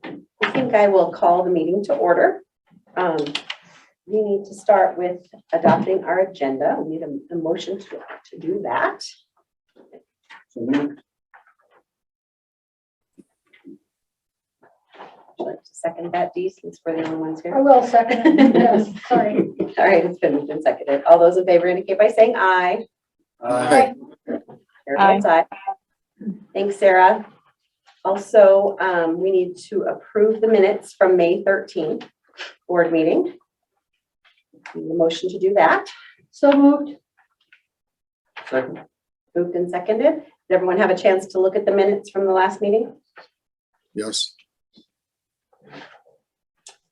I think I will call the meeting to order. We need to start with adopting our agenda. We need a motion to do that. Would you like to second that, Dee, since we're the only ones here? I will second it. Yes, sorry. All right, it's been seconded. All those in favor indicate by saying aye. Aye. Chair votes aye. Thanks, Sarah. Also, we need to approve the minutes from May 13th board meeting. Need a motion to do that. So moved. Second. Moved and seconded. Did everyone have a chance to look at the minutes from the last meeting? Yes.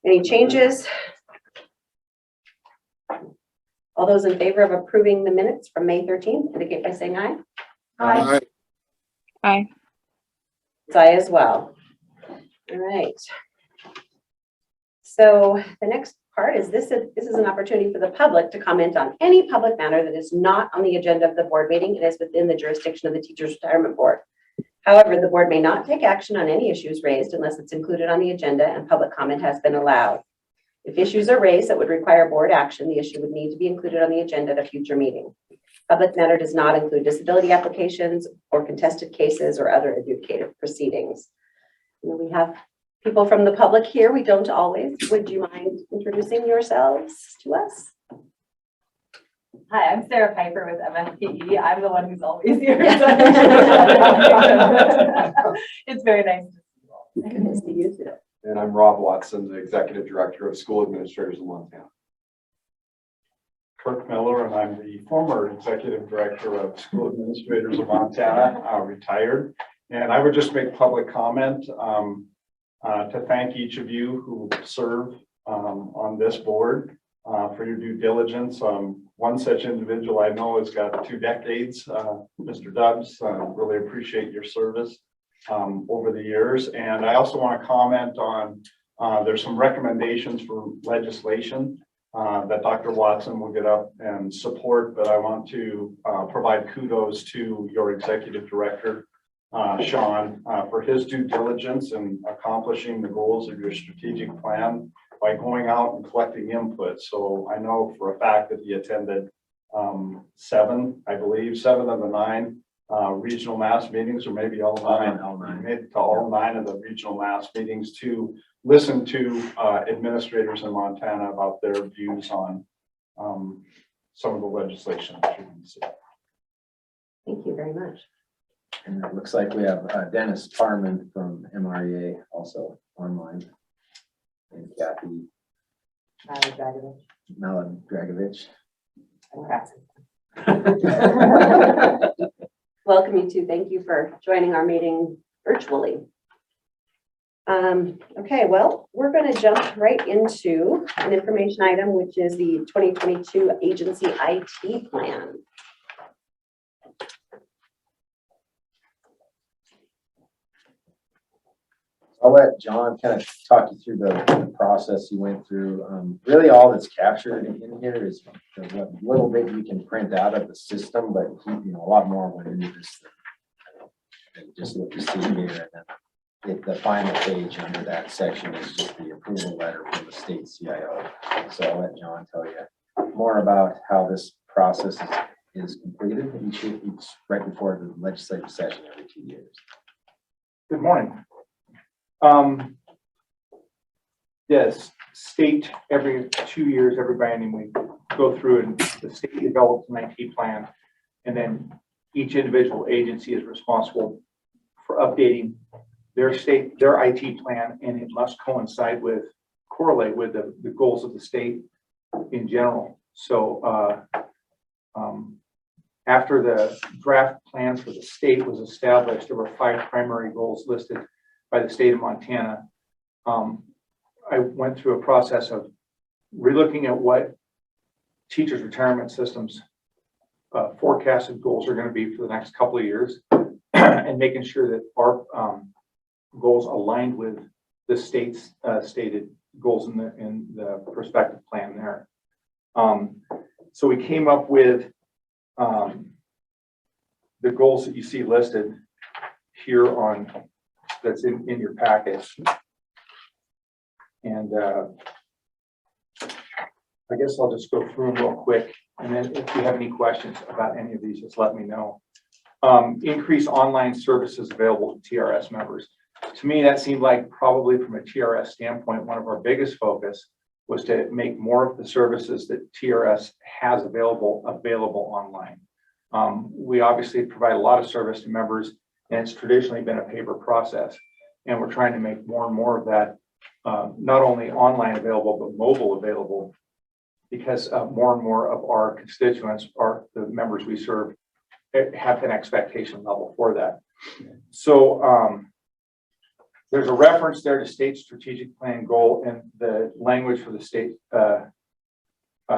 Any changes? All those in favor of approving the minutes from May 13th indicate by saying aye. Aye. Aye. It's aye as well. All right. So the next part is this is an opportunity for the public to comment on any public matter that is not on the agenda of the board meeting. It is within the jurisdiction of the Teachers Retirement Board. However, the board may not take action on any issues raised unless it's included on the agenda and public comment has been allowed. If issues are raised that would require board action, the issue would need to be included on the agenda at a future meeting. Public matter does not include disability applications or contested cases or other adjudicative proceedings. We have people from the public here. We don't always. Would you mind introducing yourselves to us? Hi, I'm Sarah Piper with MFPE. I'm the one who's always here. It's very nice to see you all. Goodness to you too. And I'm Rob Watson, the Executive Director of School Administrators in Montana. Kirk Miller, and I'm the former Executive Director of School Administrators of Montana, retired. And I would just make public comment to thank each of you who serve on this board for your due diligence. One such individual I know has got 2 decades, Mr. Dubs. Really appreciate your service over the years. And I also want to comment on there's some recommendations for legislation that Dr. Watson will get up and support, but I want to provide kudos to your Executive Director, Sean, for his due diligence in accomplishing the goals of your strategic plan by going out and collecting input. So I know for a fact that he attended 7 of the 9 regional mass meetings, or maybe all 9. He made it to all 9 of the regional mass meetings to listen to administrators in Montana about their views on some of the legislation. Thank you very much. And it looks like we have Dennis Parman from MREA also online. And Kathy Malin Dragovich. Welcome you two. Thank you for joining our meeting virtually. Okay, well, we're going to jump right into an information item, which is the 2022 agency IT plan. I'll let John kind of talk you through the process you went through. Really all that's captured in here is the little bit you can print out of the system, but a lot more went into this than just what you see here. And then the final page under that section is just the approval letter from the state CIO. So I'll let John tell you more about how this process is completed each right before the legislative session every 2 years. Good morning. Yes, state every 2 years, every biennium, we go through and the state develops an IT plan, and then each individual agency is responsible for updating their IT plan, and it must correlate with the goals of the state in general. So after the draft plan for the state was established, there were 5 primary goals listed by the state of Montana. I went through a process of relooking at what teachers' retirement systems forecasted goals are going to be for the next couple of years and making sure that our goals aligned with the state's stated goals in the prospective plan there. So we came up with the goals that you see listed here on that's in your package. And I guess I'll just go through them real quick. And then if you have any questions about any of these, just let me know. Increase online services available to TRS members. To me, that seemed like probably from a TRS standpoint, one of our biggest focus was to make more of the services that TRS has available online. We obviously provide a lot of service to members, and it's traditionally been a paper process. And we're trying to make more and more of that, not only online available, but mobile available, because more and more of our constituents, the members we serve, have an expectation level for that. So there's a reference there to state strategic plan goal, and the language for the state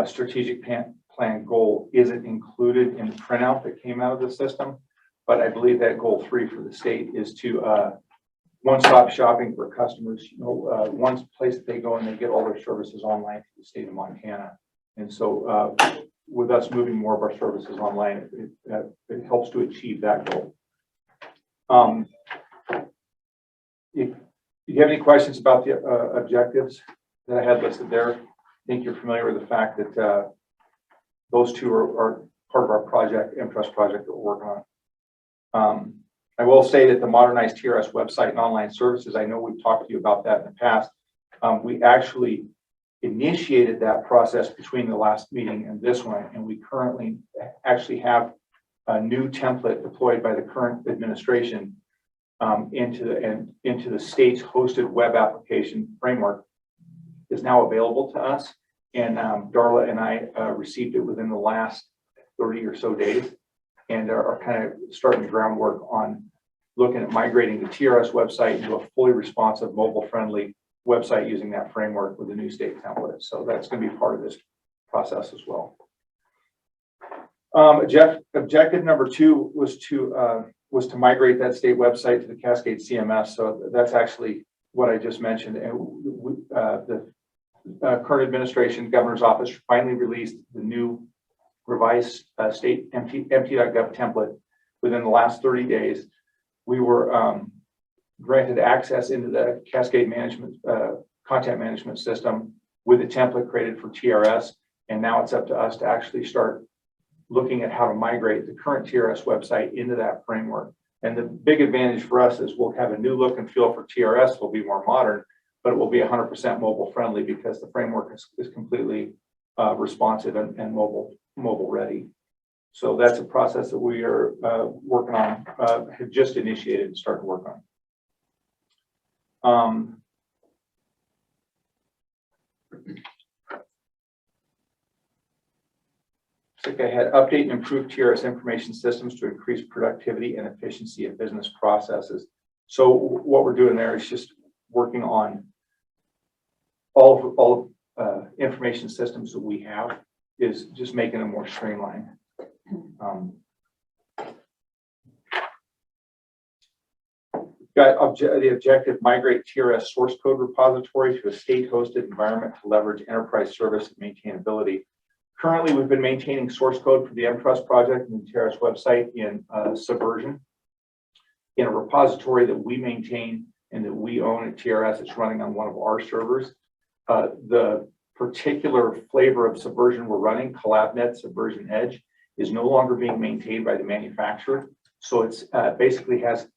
strategic plan goal isn't included in the printout that came out of the system. But I believe that goal 3 for the state is to one-stop shopping for customers. One place that they go and they get all their services online through the state of Montana. And so with us moving more of our services online, it helps to achieve that goal. If you have any questions about the objectives that I had listed there, I think you're familiar with the fact that those two are part of our project, MTrust project that we're working on. I will say that the modernized TRS website and online services, I know we've talked to you about that in the past. We actually initiated that process between the last meeting and this one, and we currently actually have a new template deployed by the current administration into the state's hosted web application framework is now available to us. And Darla and I received it within the last 30 or so days, and are kind of starting the groundwork on looking at migrating the TRS website into a fully responsive, mobile-friendly website using that framework with the new state template. So that's going to be part of this process as well. Objective number 2 was to migrate that state website to the Cascade CMS. So that's actually what I just mentioned. And the current administration, governor's office, finally released the new revised state MT.gov template within the last 30 days. We were granted access into the Cascade management content management system with a template created for TRS. And now it's up to us to actually start looking at how to migrate the current TRS website into that framework. And the big advantage for us is we'll have a new look and feel for TRS. Will be more modern, but it will be 100% mobile friendly because the framework is completely responsive and mobile ready. So that's a process that we are working on, have just initiated and started to work on. I had update and improve TRS information systems to increase productivity and efficiency of business processes. So what we're doing there is just working on all information systems that we have, is just making them more streamlined. Got the objective: migrate TRS source code repository to a state-hosted environment to leverage enterprise service and maintainability. Currently, we've been maintaining source code for the MTrust project and the TRS website in Subversion, in a repository that we maintain and that we own at TRS. It's running on one of our servers. The particular flavor of Subversion we're running, CollabNet Subversion Edge, is no longer being maintained by the manufacturer. So it's basically has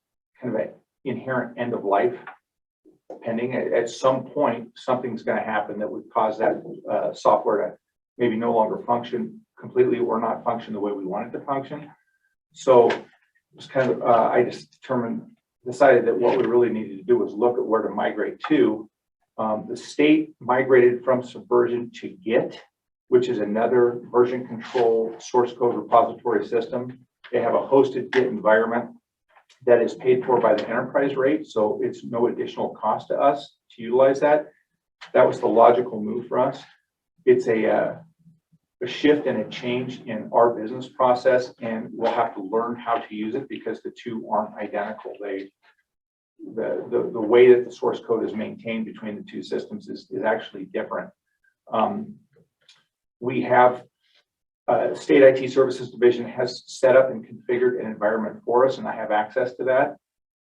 kind of an inherent end of life pending. At some point, something's going to happen that would cause that software to maybe no longer function completely or not function the way we want it to function. So it's kind of, I just decided that what we really needed to do was look at where to migrate to. The state migrated from Subversion to Git, which is another version control source code repository system. They have a hosted Git environment that is paid for by the enterprise rate, so it's no additional cost to us to utilize that. That was the logical move for us. It's a shift and a change in our business process, and we'll have to learn how to use it because the two aren't identical. The way that the source code is maintained between the two systems is actually different. We have State IT Services Division has set up and configured an environment for us, and I have access to that.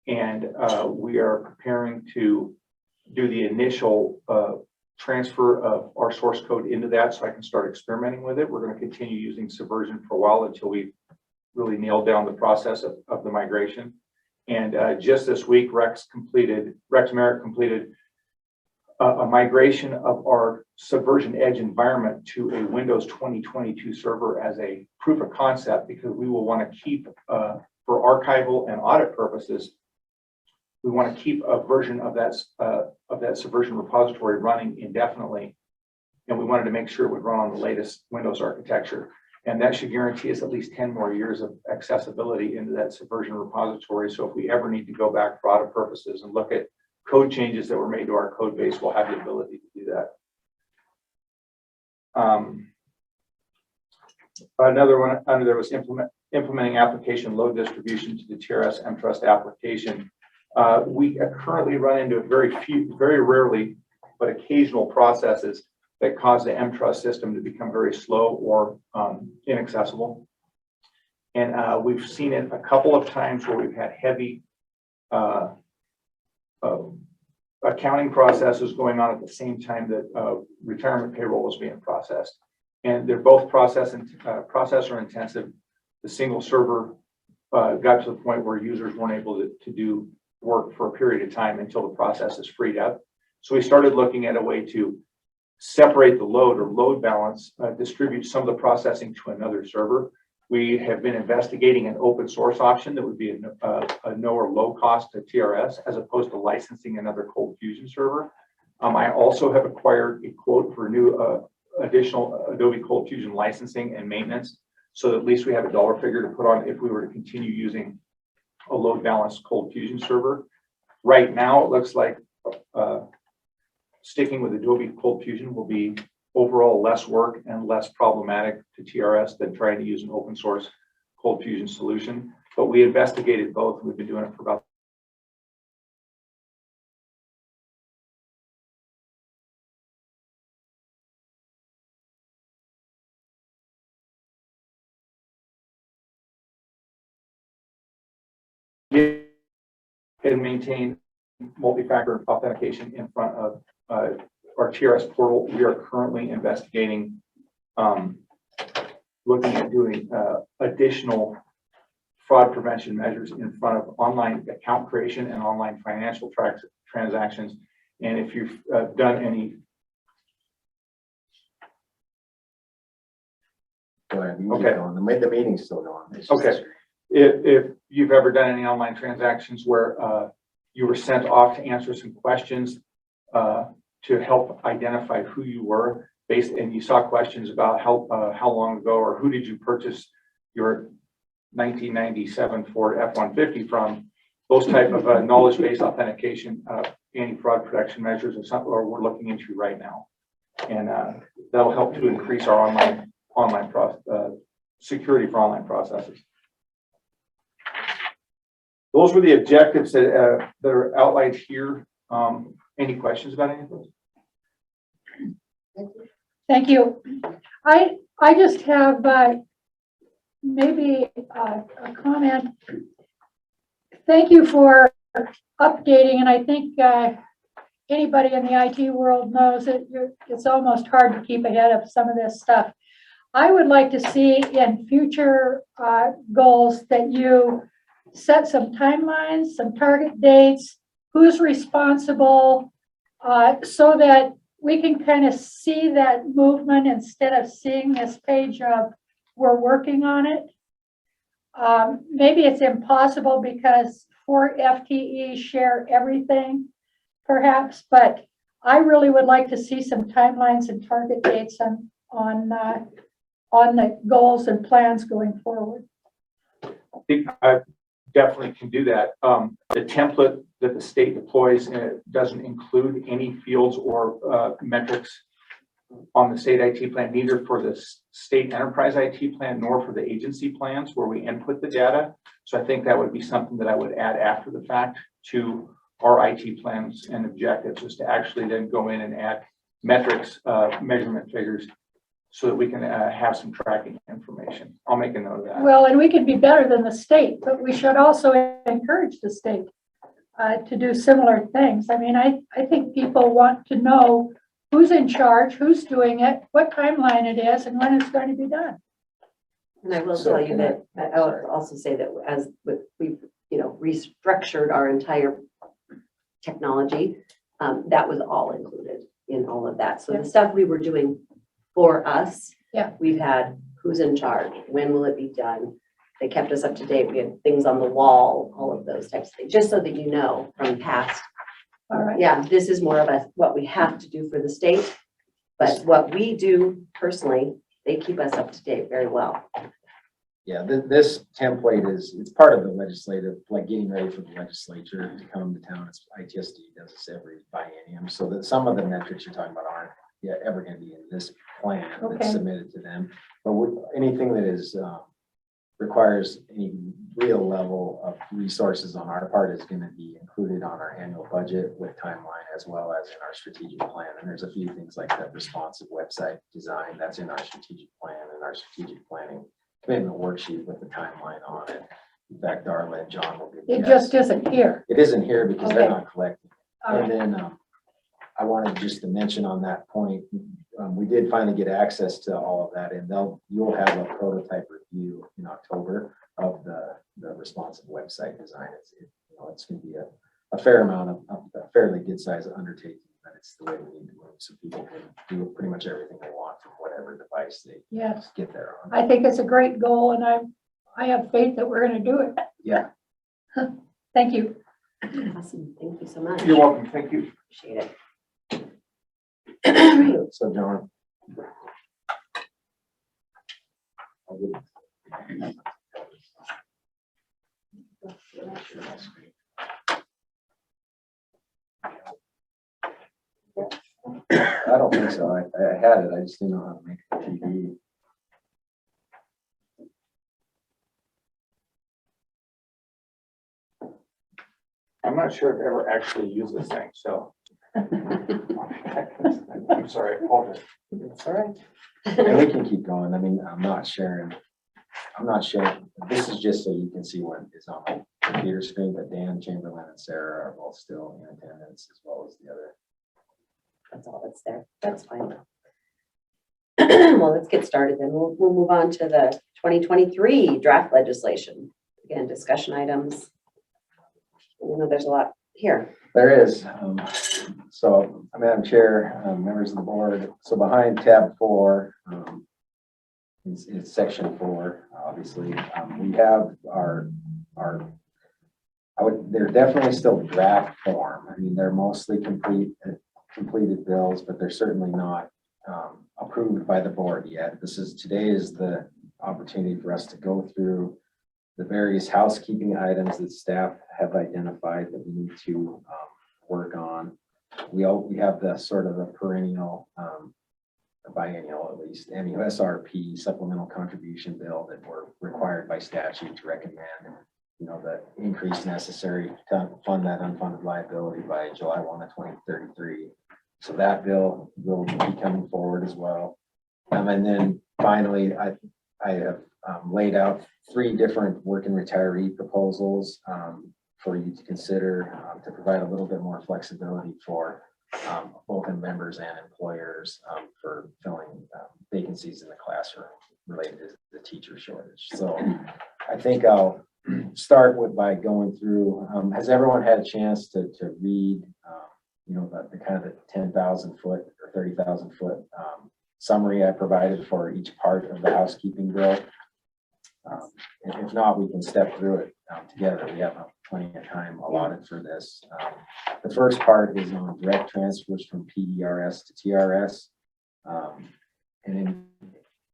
And we are preparing to do the initial transfer of our source code into that so I can start experimenting with it. We're going to continue using Subversion for a while until we really nail down the process of the migration. And just this week, Rex Merritt completed a migration of our Subversion Edge environment to a Windows 2022 server as a proof of concept, because we will want to keep, for archival and audit purposes, we want to keep a version of that Subversion repository running indefinitely. And we wanted to make sure it would run on the latest Windows architecture. And that should guarantee us at least 10 more years of accessibility into that Subversion repository. So if we ever need to go back for audit purposes and look at code changes that were made to our code base, we'll have the ability to do that. Another one under there was implementing application load distribution to the TRS mTrust application. We currently run into very rarely, but occasional processes that cause the mTrust system to become very slow or inaccessible. And we've seen it a couple of times where we've had heavy accounting processes going on at the same time that retirement payroll was being processed. And they're both processor intensive. The single server got to the point where users weren't able to do work for a period of time until the process is freed up. So we started looking at a way to separate the load or load balance, distribute some of the processing to another server. We have been investigating an open source option that would be a no or low cost to TRS, as opposed to licensing another Cold Fusion server. I also have acquired a quote for new additional Adobe Cold Fusion licensing and maintenance, so that at least we have a dollar figure to put on if we were to continue using a load balanced Cold Fusion server. Right now, it looks like sticking with Adobe Cold Fusion will be overall less work and less problematic to TRS than trying to use an open source Cold Fusion solution. But we investigated both. We've been doing it for about and maintain multi-factor authentication in front of our TRS portal. We are currently investigating looking at doing additional fraud prevention measures in front of online account creation and online financial transactions. And if you've done any, Go ahead, you keep Okay. going. The meeting's still going. It's just- Okay. If you've ever done any online transactions where you were sent off to answer some questions to help identify who you were, and you saw questions about how long ago or who did you purchase your 1997 Ford F-150 from, those type of knowledge-based authentication anti-fraud protection measures are something we're looking into right now, and that'll help to increase our security for online processes. Those were the objectives that are outlined here. Any questions about any of those? Thank you. I just have maybe a comment. Thank you for updating, and I think anybody in the IT world knows that it's almost hard to keep ahead of some of this stuff. I would like to see in future goals that you set some timelines, some target dates, who's responsible, so that we can kind of see that movement instead of seeing this page of we're working on it. Maybe it's impossible because 4 FTEs share everything, perhaps, but I really would like to see some timelines and target dates on the goals and plans going forward. I definitely can do that. The template that the state deploys doesn't include any fields or metrics on the state IT plan, neither for the state enterprise IT plan nor for the agency plans where we input the data. So I think that would be something that I would add after the fact to our IT plans and objectives, is to actually then go in and add metrics, measurement figures, so that we can have some tracking information. I'll make a note of that. Well, and we can be better than the state, but we should also encourage the state. to do similar things. I mean, I think people want to know who's in charge, who's doing it, what timeline it is, and when it's going to be done. And I will So tell you can that, I will also say that as we've, restructured our entire technology, that was all included in all of that. So the stuff we were doing for us. Yeah. We've had who's in charge, when will it be done? They kept us up to date. We had things on the wall, all of those types of things, just so that you know from past. All right. Yeah, this is more of what we have to do for the state, but what we do personally, they keep us up to date very well. Yeah, this template it's part of the legislative, like getting ready for the legislature to come to town. It's ITSD does this every biennium, so that some of the metrics you're talking about aren't ever gonna be in this plan Okay. that's submitted to them. But anything that is, requires any real level of resources on our part is gonna be included on our annual budget with timeline as well as in our strategic plan. And there's a few things like that responsive website design that's in our strategic plan and our strategic planning commitment worksheet with the timeline on it. In fact, Darla and John will give you. It just isn't here. It isn't here because they're Okay. not collecting. All And right. then, I wanted just to mention on that point, we did finally get access to all of that, and you'll have a prototype review in October of the responsive website design. It's gonna be a fair amount of a fairly good size undertaking, but it's the way we need to move, so people can do pretty much everything they want from whatever device they Yes, get there on. I think it's a great goal, and I have faith that we're going to do it. Yeah. Thank you. Awesome, thank you so much. You're welcome. Thank you. Appreciate it. So, John. I don't think so. I had it. I just didn't know how to make the TV. I'm not sure I've ever actually used this thing, so. I'm sorry, I apologize. That's all right. And we can keep going. I mean, I'm not sharing. This is just so you can see what is on my computer screen, but Dan, Chamberlain, and Sarah are both still in attendance as well as the other. That's all that's there. That's fine. Well, let's get started then. We'll move on to the 2023 draft legislation. Again, discussion items. There's a lot here. There is. So, Madam Chair, members of the board, so behind tab 4, it's section 4, obviously. We have they're definitely still draft form. I mean, they're mostly completed bills, but they're certainly not approved by the board yet. Today is the opportunity for us to go through the various housekeeping items that staff have identified that we need to work on. We have the sort of a perennial, biennial at least, and SRP supplemental contribution bill that we're required by statute to recommend, the increase necessary to fund that unfunded liability by July 1 of 2033. So that bill will be coming forward as well. And then finally, I have laid out 3 different working retiree proposals for you to consider to provide a little bit more flexibility for both members and employers for filling vacancies in the classroom related to the teacher shortage. So I think I'll start by going through, has everyone had a chance to read, the kind of the 10,000 foot or 30,000 foot summary I provided for each part of the housekeeping bill? And if not, we can step through it together. We have plenty of time allotted for this. The first part is on direct transfers from PERS to TRS. And then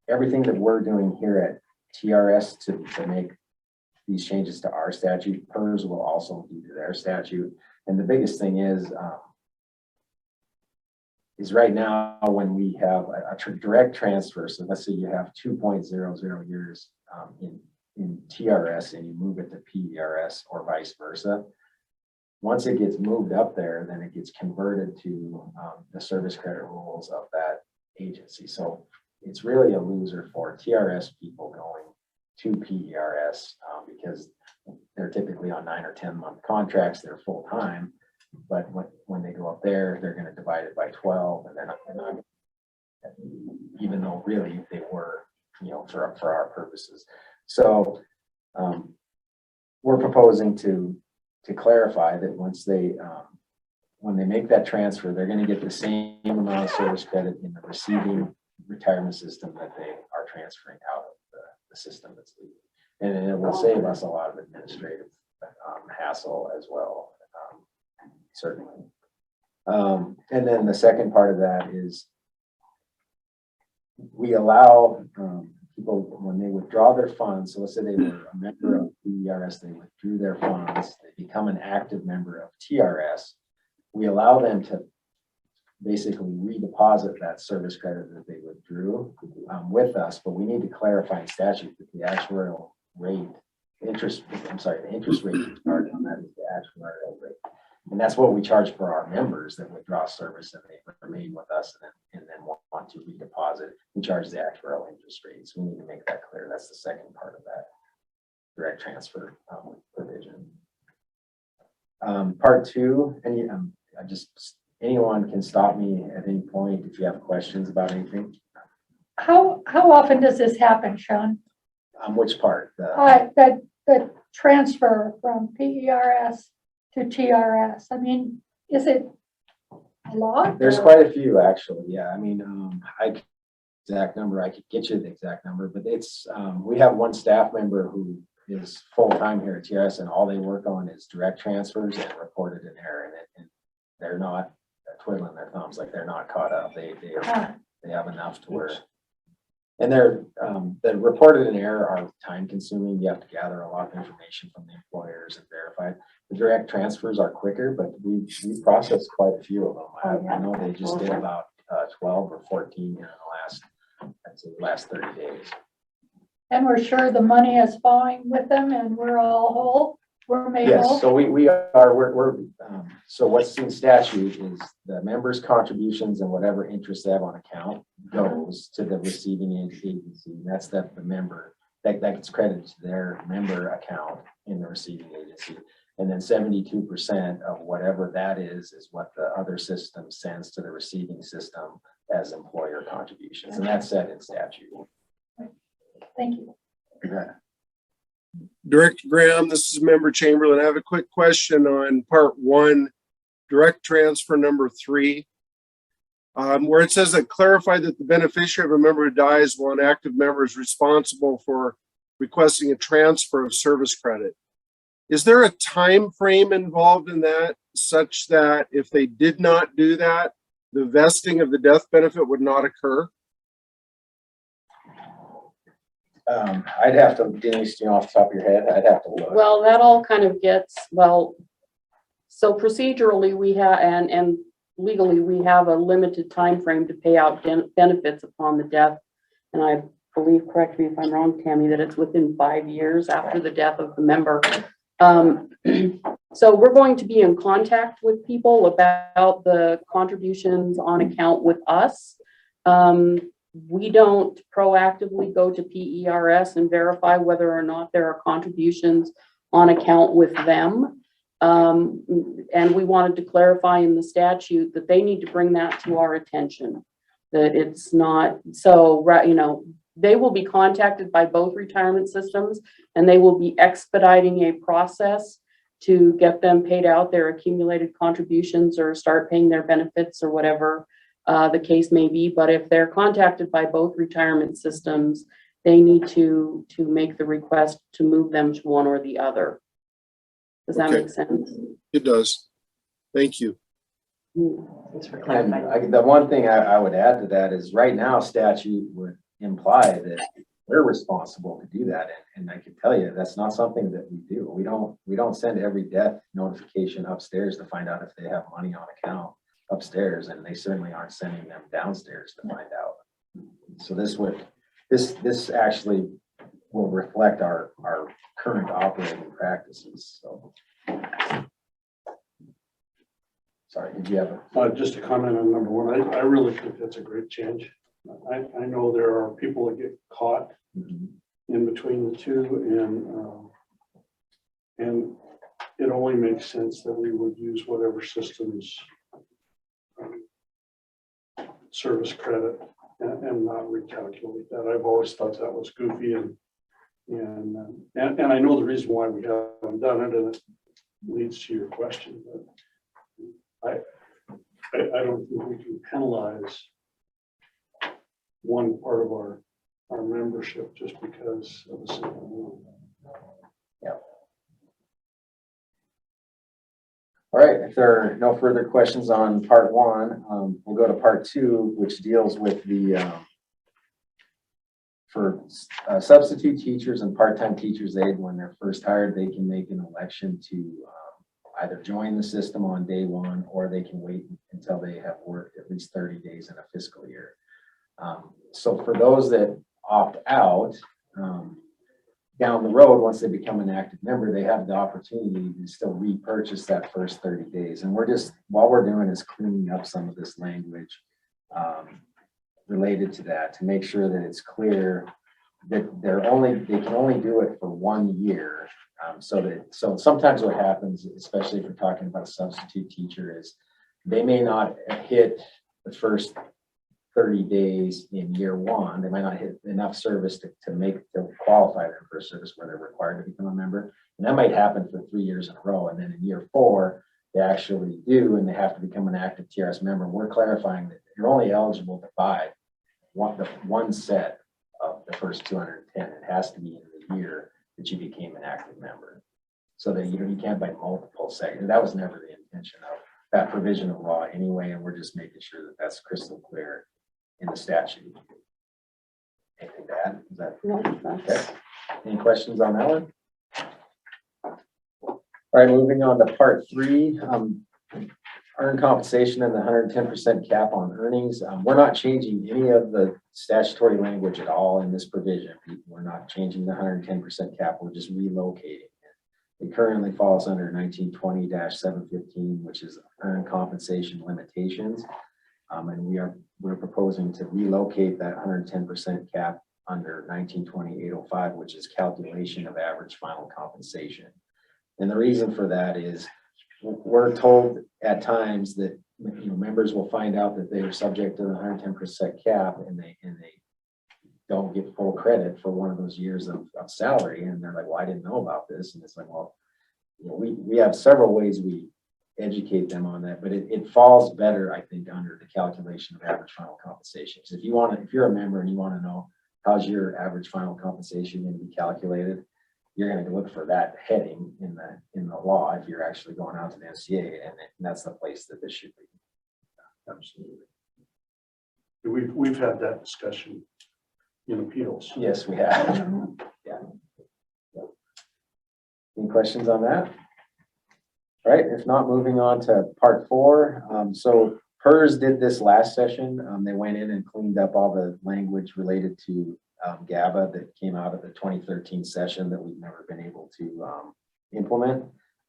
everything that we're doing here at TRS to make these changes to our statute, PERS will also do to their statute. And the biggest thing is right now when we have a direct transfer, so let's say you have 2.00 years in TRS and you move it to PERS or vice versa. Once it gets moved up there, then it gets converted to the service credit rules of that agency. So it's really a loser for TRS people going to PERS, because they're typically on 9 or 10-month contracts, they're full-time. But when they go up there, they're gonna divide it by 12, and they're not, even though really they were, for our purposes. So, we're proposing to clarify that once when they make that transfer, they're gonna get the same amount of service credit in the receiving retirement system that they are transferring out of the system that's leaving. And it will save us a lot of administrative hassle as well, certainly. And then the second part of that is we allow people, when they withdraw their funds, so let's say they were a member of TRS, they withdrew their funds, they become an active member of TRS, we allow them to basically redeposit that service credit that they withdrew with us, but we need to clarify in statute that the actuarial rate, the interest rate charged on that is the actuarial rate. And that's what we charge for our members that withdraw service and they remain with us and then want to redeposit. We charge the actuarial interest rates. We need to make that clear. That's the second part of that direct transfer provision. Part two, anyone can stop me at any point if you have questions about anything. How often does this happen, Sean? Which part? The transfer from PERS to TRS. I mean, is it a lot? There's or- quite a few actually. Yeah, I mean, I could get you the exact number, but it's we have one staff member who is full-time here at TRS and all they work on is direct transfers and reported an error, and they're not twiddling their thumbs, like they're not caught up. They have enough to where, and they're the reported an error are time consuming. You have to gather a lot of information from the employers and verify it. The direct transfers are quicker, but we processed quite a few of them. I know they just did about 12 or 14 in the last 30 days. And we're sure the money is falling with them and we're all whole? We're made whole? Yes, so we're so what's in statute is the members' contributions and whatever interest they have on account goes to the receiving agency. That's the member that gets credited to their member account in the receiving agency. And then 72% of whatever that is what the other system sends to the receiving system as employer contributions. And that's set in statute. Thank you. Director Graham, this is Member Chamberlain. I have a quick question on part 1, direct transfer number 3, where it says that clarify that the beneficiary of a member who dies while an active member is responsible for requesting a transfer of service credit. Is there a time frame involved in that such that if they did not do that, the vesting of the death benefit would not occur? I'd have to, Denise, off the top of your head, I'd have to look. Well, that all kind of gets, so procedurally we have, and legally we have a limited time frame to pay out benefits upon the death. And I believe, correct me if I'm wrong, Tammy, that it's within 5 years after the death of the member. So we're going to be in contact with people about the contributions on account with us. We don't proactively go to PERS and verify whether or not there are contributions on account with them. And we wanted to clarify in the statute that they need to bring that to our attention, that it's not, so, they will be contacted by both retirement systems and they will be expediting a process to get them paid out their accumulated contributions or start paying their benefits or whatever the case may be. But if they're contacted by both retirement systems, they need to make the request to move them to one or the other. Does that Okay. make sense? It does. Thank you. Thanks for And clarifying. the one thing I would add to that is right now statute would imply that we're responsible to do that. And I can tell you, that's not something that we do. We don't send every death notification upstairs to find out if they have money on account upstairs, and they certainly aren't sending them downstairs to find out. So this actually will reflect our current operating practices. So. Sorry, did you have a? Just to comment on number one, I really think that's a great change. I know there are people that get caught in between the two, and it only makes sense that we would use whatever systems service credit and not recalculate that. I've always thought that was goofy, and I know the reason why we haven't done it, and it leads to your question, but I don't think we can penalize one part of our membership just because of a simple rule. All right, if there are no further questions on part one, we'll go to part two, which deals with the for substitute teachers and part-time teachers aid. When they're first hired, they can make an election to either join the system on day one, or they can wait until they have worked at least 30 days in a fiscal year. So for those that opt out, down the road, once they become an active member, they have the opportunity to still repurchase that first 30 days. And all we're doing is cleaning up some of this language related to that, to make sure that it's clear that they can only do it for 1 year. So sometimes what happens, especially if we're talking about a substitute teacher, is they may not hit the first 30 days in year one. They might not hit enough service to qualify them for service where they're required to become a member. And that might happen for 3 years in a row. And then in year 4, they actually do, and they have to become an active TRS member. We're clarifying that you're only eligible to buy one set of the first 210. It has to be in the year that you became an active member. So that you can't buy multiple sets. That was never the intention of that provision of law anyway. And we're just making sure that that's crystal clear in the statute. Anything to add? Is that No, okay? Any questions on that one? All right, moving on to part 3, earned compensation and the 110% cap on earnings. We're not changing any of the statutory language at all in this provision. We're not changing the 110% cap. We're just relocating it. It currently falls under 1920-715, which is earned compensation limitations. And we're proposing to relocate that 110% cap under 1920-805, which is calculation of average final compensation. And the reason for that is we're told at times that members will find out that they are subject to the 110% cap, and they don't get full credit for one of those years of salary, and they're like, well, I didn't know about this. And it's like, well, we have several ways we educate them on that, but it falls better, I think, under the calculation of average final compensation. Because if you're a member and you want to know how's your average final compensation going to be calculated, you're going to look for that heading in the law if you're actually going out to the NCA, and that's the place that this should be. Absolutely. We've had that discussion in appeals. Yes, we have. Yeah. Any questions on that? All right, if not, moving on to part 4. So PERS did this last session. They went in and cleaned up all the language related to GABA that came out of the 2013 session that we've never been able to implement.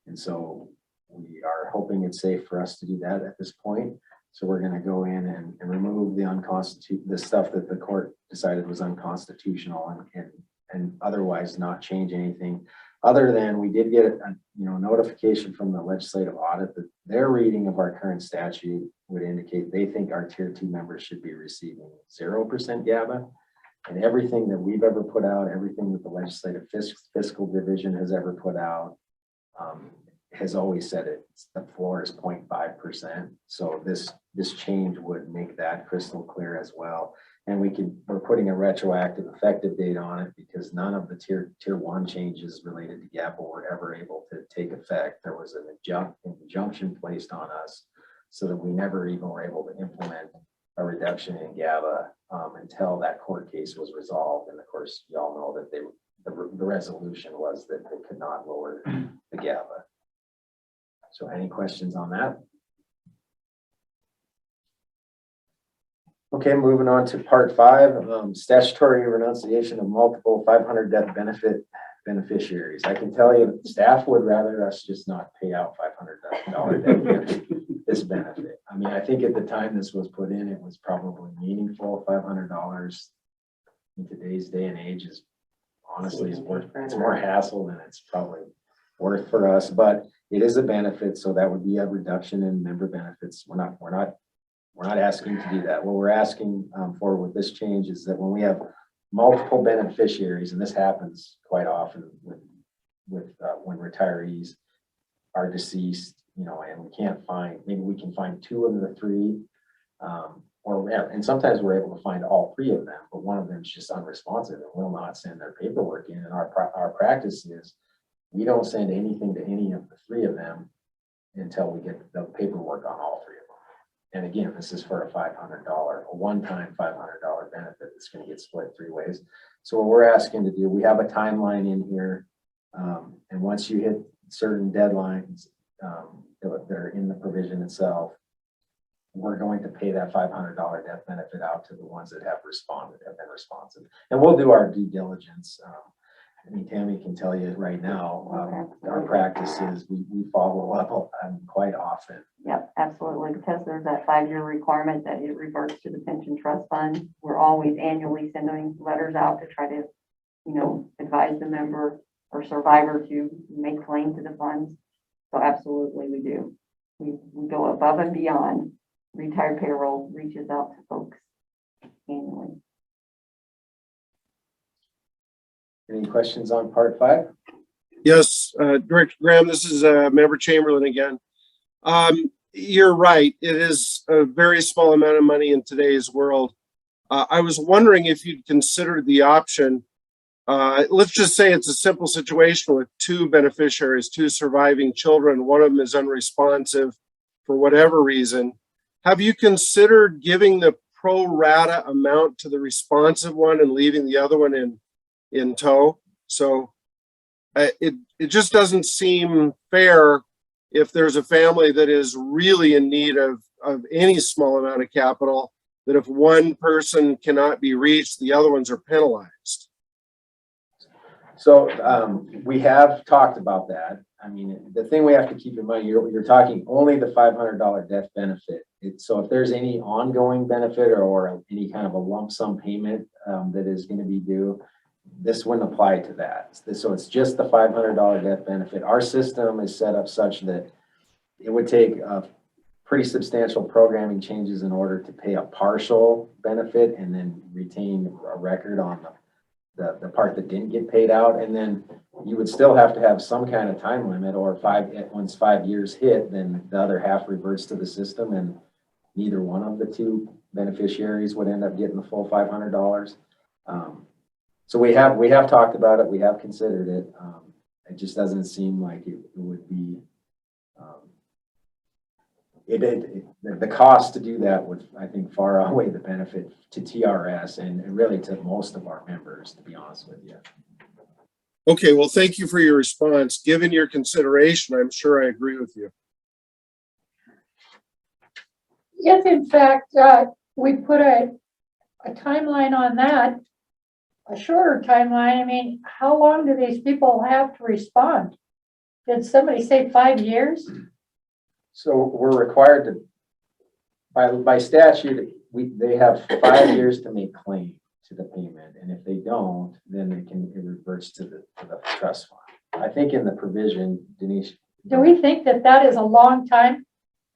And so we are hoping it's safe for us to do that at this point. So we're going to go in and remove the stuff that the court decided was unconstitutional, and otherwise not change anything. Other than we did get a notification from the legislative audit that their reading of our current statute would indicate they think our tier 2 members should be receiving 0% GABA. And everything that we've ever put out, everything that the legislative fiscal division has ever put out, has always said the floor is 0.5%. So this change would make that crystal clear as well. And we're putting a retroactive effective date on it because none of the tier 1 changes related to GABA were ever able to take effect. There was an injunction placed on us so that we never even were able to implement a reduction in GABA until that court case was resolved. And of course, you all know that the resolution was that they could not lower the GABA. So any questions on that? Okay, moving on to part 5, statutory renunciation of multiple 500 death benefit beneficiaries. I can tell you staff would rather us just not pay out $500 this benefit. I mean, I think at the time this was put in, it was probably meaningful. $500 in today's day and age is honestly is worth, it's more hassle than it's probably worth for us, but it is a benefit, so that would be a reduction in member benefits. We're not asking to do that. What we're asking for with this change is that when we have multiple beneficiaries, and this happens quite often with when retirees are deceased, you know, and we can't find, maybe we can find two of the three, and sometimes we're able to find all three of them, but one of them is just unresponsive and will not send their paperwork in. And our practice is we don't send anything to any of the three of them until we get the paperwork on all three of them. And again, this is for a one-time $500 benefit that's going to get split three ways. So what we're asking to do, we have a timeline in here. And once you hit certain deadlines that are in the provision itself, we're going to pay that $500 death benefit out to the ones that have been responsive. And we'll do our due diligence. I mean, Tammy can tell you right now, our practice is we follow up quite often. Yep, absolutely, because there's that 5-year requirement that it reverts to the pension trust fund. We're always annually sending letters out to try to, you know, advise the member or survivor to make claim to the funds. So absolutely we do. We go above and beyond. Retired payroll reaches out to folks annually. Any questions on part 5? Yes, Director Graham, this is Member Chamberlain again. You're right. It is a very small amount of money in today's world. I was wondering if you'd considered the option. Let's just say it's a simple situation with two beneficiaries, two surviving children. One of them is unresponsive for whatever reason. Have you considered giving the pro rata amount to the responsive one and leaving the other one in tow? So it just doesn't seem fair if there's a family that is really in need of any small amount of capital, that if one person cannot be reached, the other ones are penalized. So we have talked about that. I mean, the thing we have to keep in mind, you're talking only the $500 death benefit. So if there's any ongoing benefit or any kind of a lump sum payment that is going to be due, this wouldn't apply to that. So it's just the $500 death benefit. Our system is set up such that it would take pretty substantial programming changes in order to pay a partial benefit and then retain a record on the part that didn't get paid out. And then you would still have to have some kind of time limit, or once 5 years hit, then the other half reverts to the system and neither one of the two beneficiaries would end up getting the full $500. So we have talked about it. We have considered it. It just doesn't seem like it would be, the cost to do that would, I think, far outweigh the benefit to TRS and really to most of our members, to be honest with you. Okay, well, thank you for your response. Given your consideration, I'm sure I agree with you. If in fact, we put a timeline on that, a shorter timeline, I mean, how long do these people have to respond? Did somebody say 5 years? So we're required to, by statute, they have 5 years to make claim to the payment. And if they don't, then it reverts to the trust fund. I think in the provision, Denise. Do we think that that is a long time?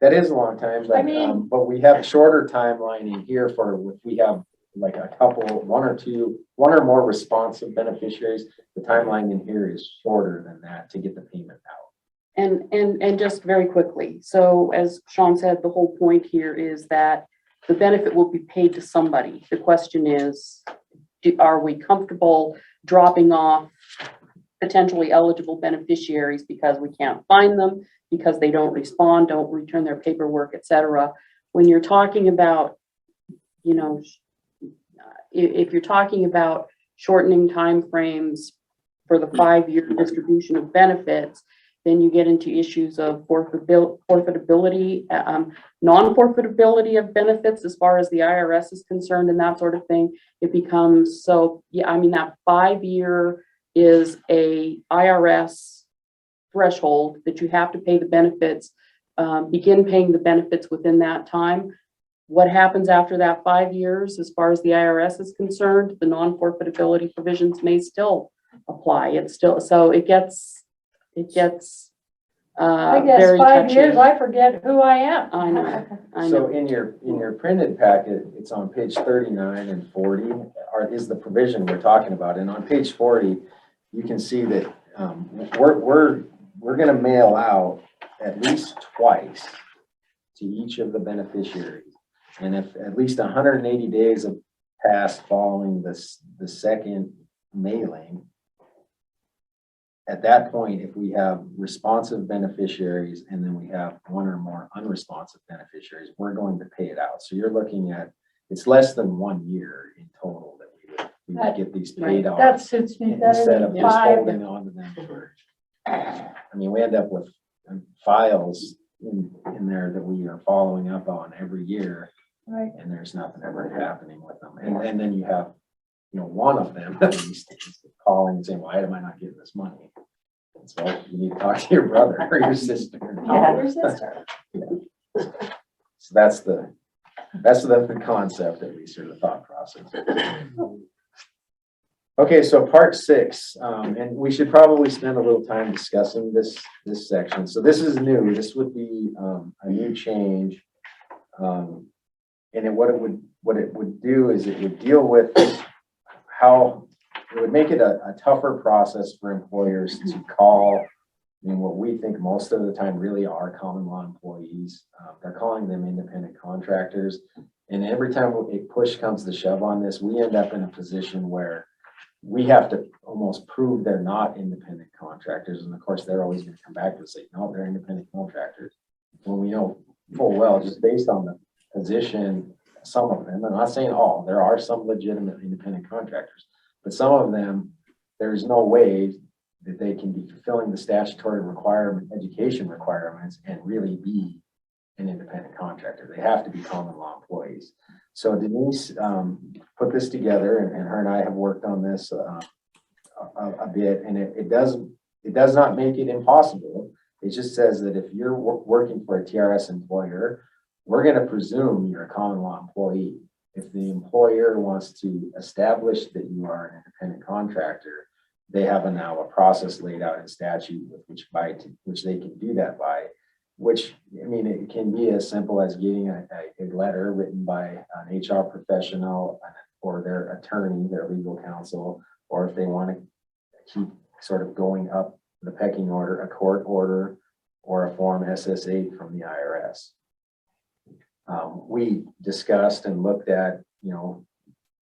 That is a long time, but, I mean, but we have a shorter timeline in here for if we have like a couple, one or more responsive beneficiaries. The timeline in here is shorter than that to get the payment out. And just very quickly, so as Sean said, the whole point here is that the benefit will be paid to somebody. The question is, are we comfortable dropping off potentially eligible beneficiaries because we can't find them, because they don't respond, don't return their paperwork, etc. When you're talking about, you know, if you're talking about shortening timeframes for the 5-year distribution of benefits, then you get into issues of forfeitability, non-forfeitability of benefits as far as the IRS is concerned and that sort of thing. It becomes, so yeah, I mean, that 5-year is a IRS threshold that you have to pay the benefits, begin paying the benefits within that time. What happens after that 5 years, as far as the IRS is concerned, the non-forfeitability provisions may still apply. It's still, so it gets I guess very 5 years, touchy. I forget who I am. I know, I So know. in your printed packet, it's on page 39 and 40, is the provision we're talking about. And on page 40, you can see that we're gonna mail out at least twice to each of the beneficiaries. And if at least 180 days have passed following the second mailing, at that point, if we have responsive beneficiaries and then we have one or more unresponsive beneficiaries, we're going to pay it out. So you're looking at, it's less than 1 year in total that we would get these paid off. That suits me better Instead of than just 5. holding on to them for, I mean, we end up with files in there that we are following up on every year, Right. and there's nothing ever happening with them. And then you have, one of them at least is calling and saying, why am I not getting this money? And so you need to talk to your brother or your sister. Yeah. Your sister. So that's the concept, at least, or the thought process. Okay, so part 6, and we should probably spend a little time discussing this section. So this is new. This would be a new change. And what it would do is it would deal with how it would make it a tougher process for employers to call, what we think most of the time really are common law employees. They're calling them independent contractors. And every time push comes to shove on this, we end up in a position where we have to almost prove they're not independent contractors. And of course, they're always going to come back to say, no, they're independent contractors. When we know full well, just based on the position, some of them, I'm not saying all, there are some legitimate independent contractors, but some of them, there's no way that they can be fulfilling the statutory education requirements and really be an independent contractor. They have to be common law employees. So Denise put this together, and her and I have worked on this a bit, and it does not make it impossible. It just says that if you're working for a TRS employer, we're going to presume you're a common law employee. If the employer wants to establish that you are an independent contractor, they have now a process laid out in statute with which they can do that by. Which, I mean, it can be as simple as getting a letter written by an HR professional or their attorney, their legal counsel, or if they want to keep sort of going up the pecking order, a court order or a Form SS8 from the IRS. We discussed and looked at,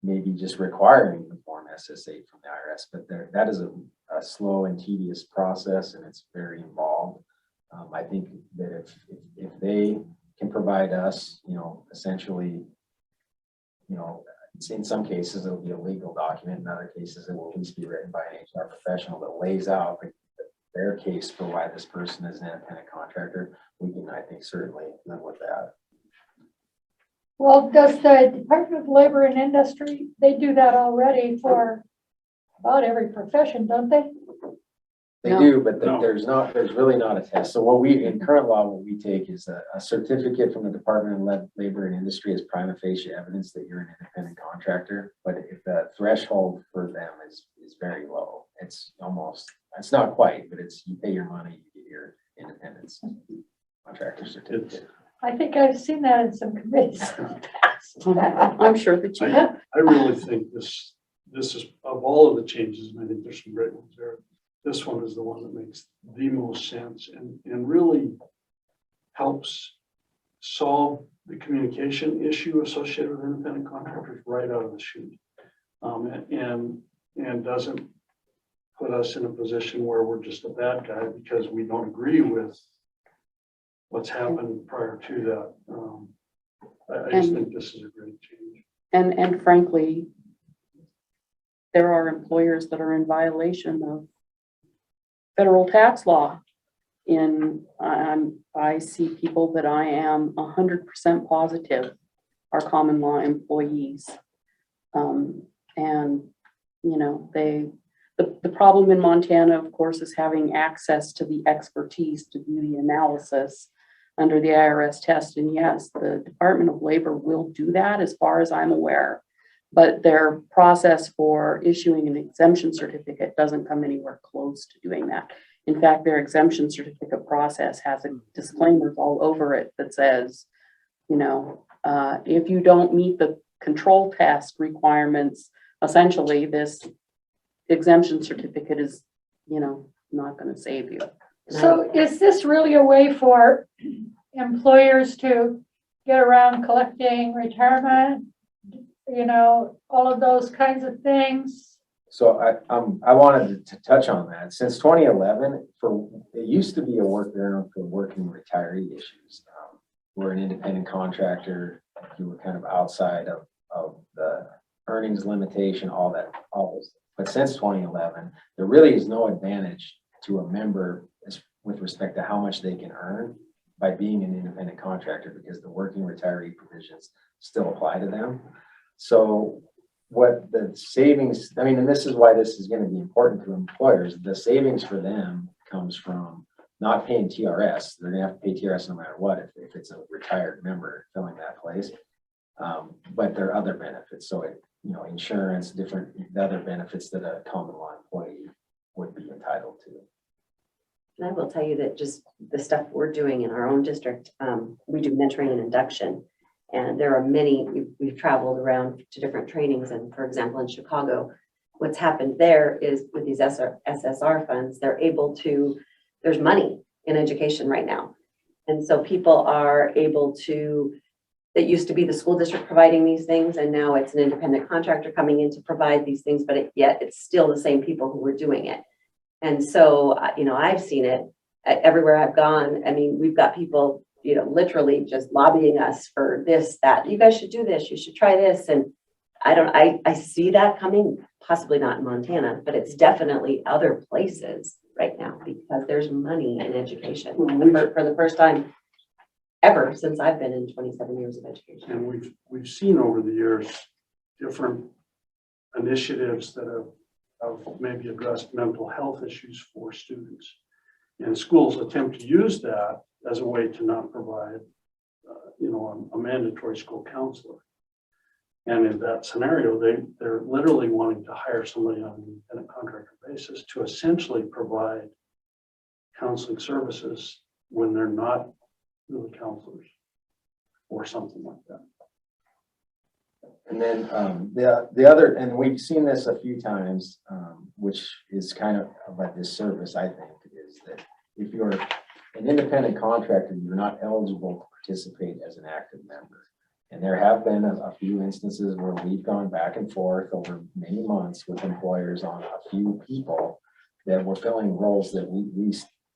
maybe just requiring the Form SS8 from the IRS, but that is a slow and tedious process, and it's very involved. I think that if they can provide us, essentially, in some cases it'll be a legal document, in other cases it will at least be written by an HR professional that lays out their case for why this person is an independent contractor. We can, I think, certainly live with that. Well, does the Department of Labor and Industry, they do that already for about every profession, don't they? They No. do, but No. there's really not a test. So in current law, what we take is a certificate from the Department of Labor and Industry as prima facie evidence that you're an independent contractor. But if the threshold for them is very low, it's not quite, but you pay your money, you get your independence contractor certificate. I think I've seen that in some committees. I'm sure that you have. I really think this is, of all of the changes, and I think there's some great ones there, this one is the one that makes the most sense and really helps solve the communication issue associated with independent contractors right out of the chute. And doesn't put us in a position where we're just a bad guy because we don't agree with what's happened prior to that. I just think this is a great change. And frankly, there are employers that are in violation of federal tax law. I see people that I am 100% positive are common law employees. And the problem in Montana, of course, is having access to the expertise to do the analysis under the IRS test. And yes, the Department of Labor will do that as far as I'm aware. But their process for issuing an exemption certificate doesn't come anywhere close to doing that. In fact, their exemption certificate process has a disclaimer all over it that says, you know, if you don't meet the control test requirements, essentially this exemption certificate is, you know, not going to save you. So is this really a way for employers to get around collecting retirement? You know, all of those kinds of things? So I wanted to touch on that. Since 2011, it used to be a for working retiree issues. We're an independent contractor. You were kind of outside of the earnings limitation, all those. But since 2011, there really is no advantage to a member with respect to how much they can earn by being an independent contractor, because the working retiree provisions still apply to them. So what the savings, I mean, and this is why this is going to be important to employers, the savings for them comes from not paying TRS. They're going to have to pay TRS no matter what if it's a retired member filling that place. But there are other benefits. So insurance, the other benefits that a common law employee would be entitled to. And I will tell you that just the stuff we're doing in our own district, we do mentoring and induction. And there are many, we've traveled around to different trainings. And for example, in Chicago, what's happened there is with these SSR funds, they're able to, there's money in education right now. And so people are able to, it used to be the school district providing these things, and now it's an independent contractor coming in to provide these things, but yet it's still the same people who were doing it. And so, I've seen it everywhere I've gone. I mean, we've got people, literally just lobbying us for this, that you guys should do this, you should try this. And I see that coming, possibly not in Montana, but it's definitely other places right now because there's money in education for the first time ever since I've been in 27 years of education. And we've seen over the years different initiatives that have maybe addressed mental health issues for students. And schools attempt to use that as a way to not provide, a mandatory school counselor. And in that scenario, they're literally wanting to hire somebody on an independent contractor basis to essentially provide counseling services when they're not really counselors or something like that. And then the other, and we've seen this a few times, which is kind of a disservice, I think, is that if you're an independent contractor, you're not eligible to participate as an active member. And there have been a few instances where we've gone back and forth over many months with employers on a few people that were filling roles that we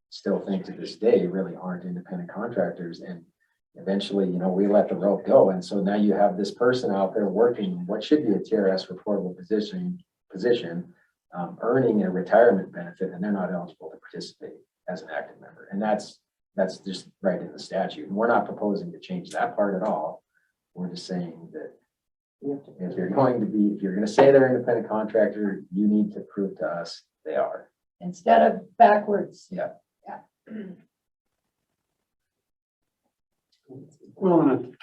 still think to this day really aren't independent contractors. And eventually, we let the rope go. And so now you have this person out there working what should be a TRS reportable position, earning a retirement benefit, and they're not eligible to participate as an active member. And that's just right in the statute. And we're not proposing to change that part at all. We're just saying that if you're going to say they're an independent contractor, you need to prove to us they are. Instead of backwards. Yeah. Well, and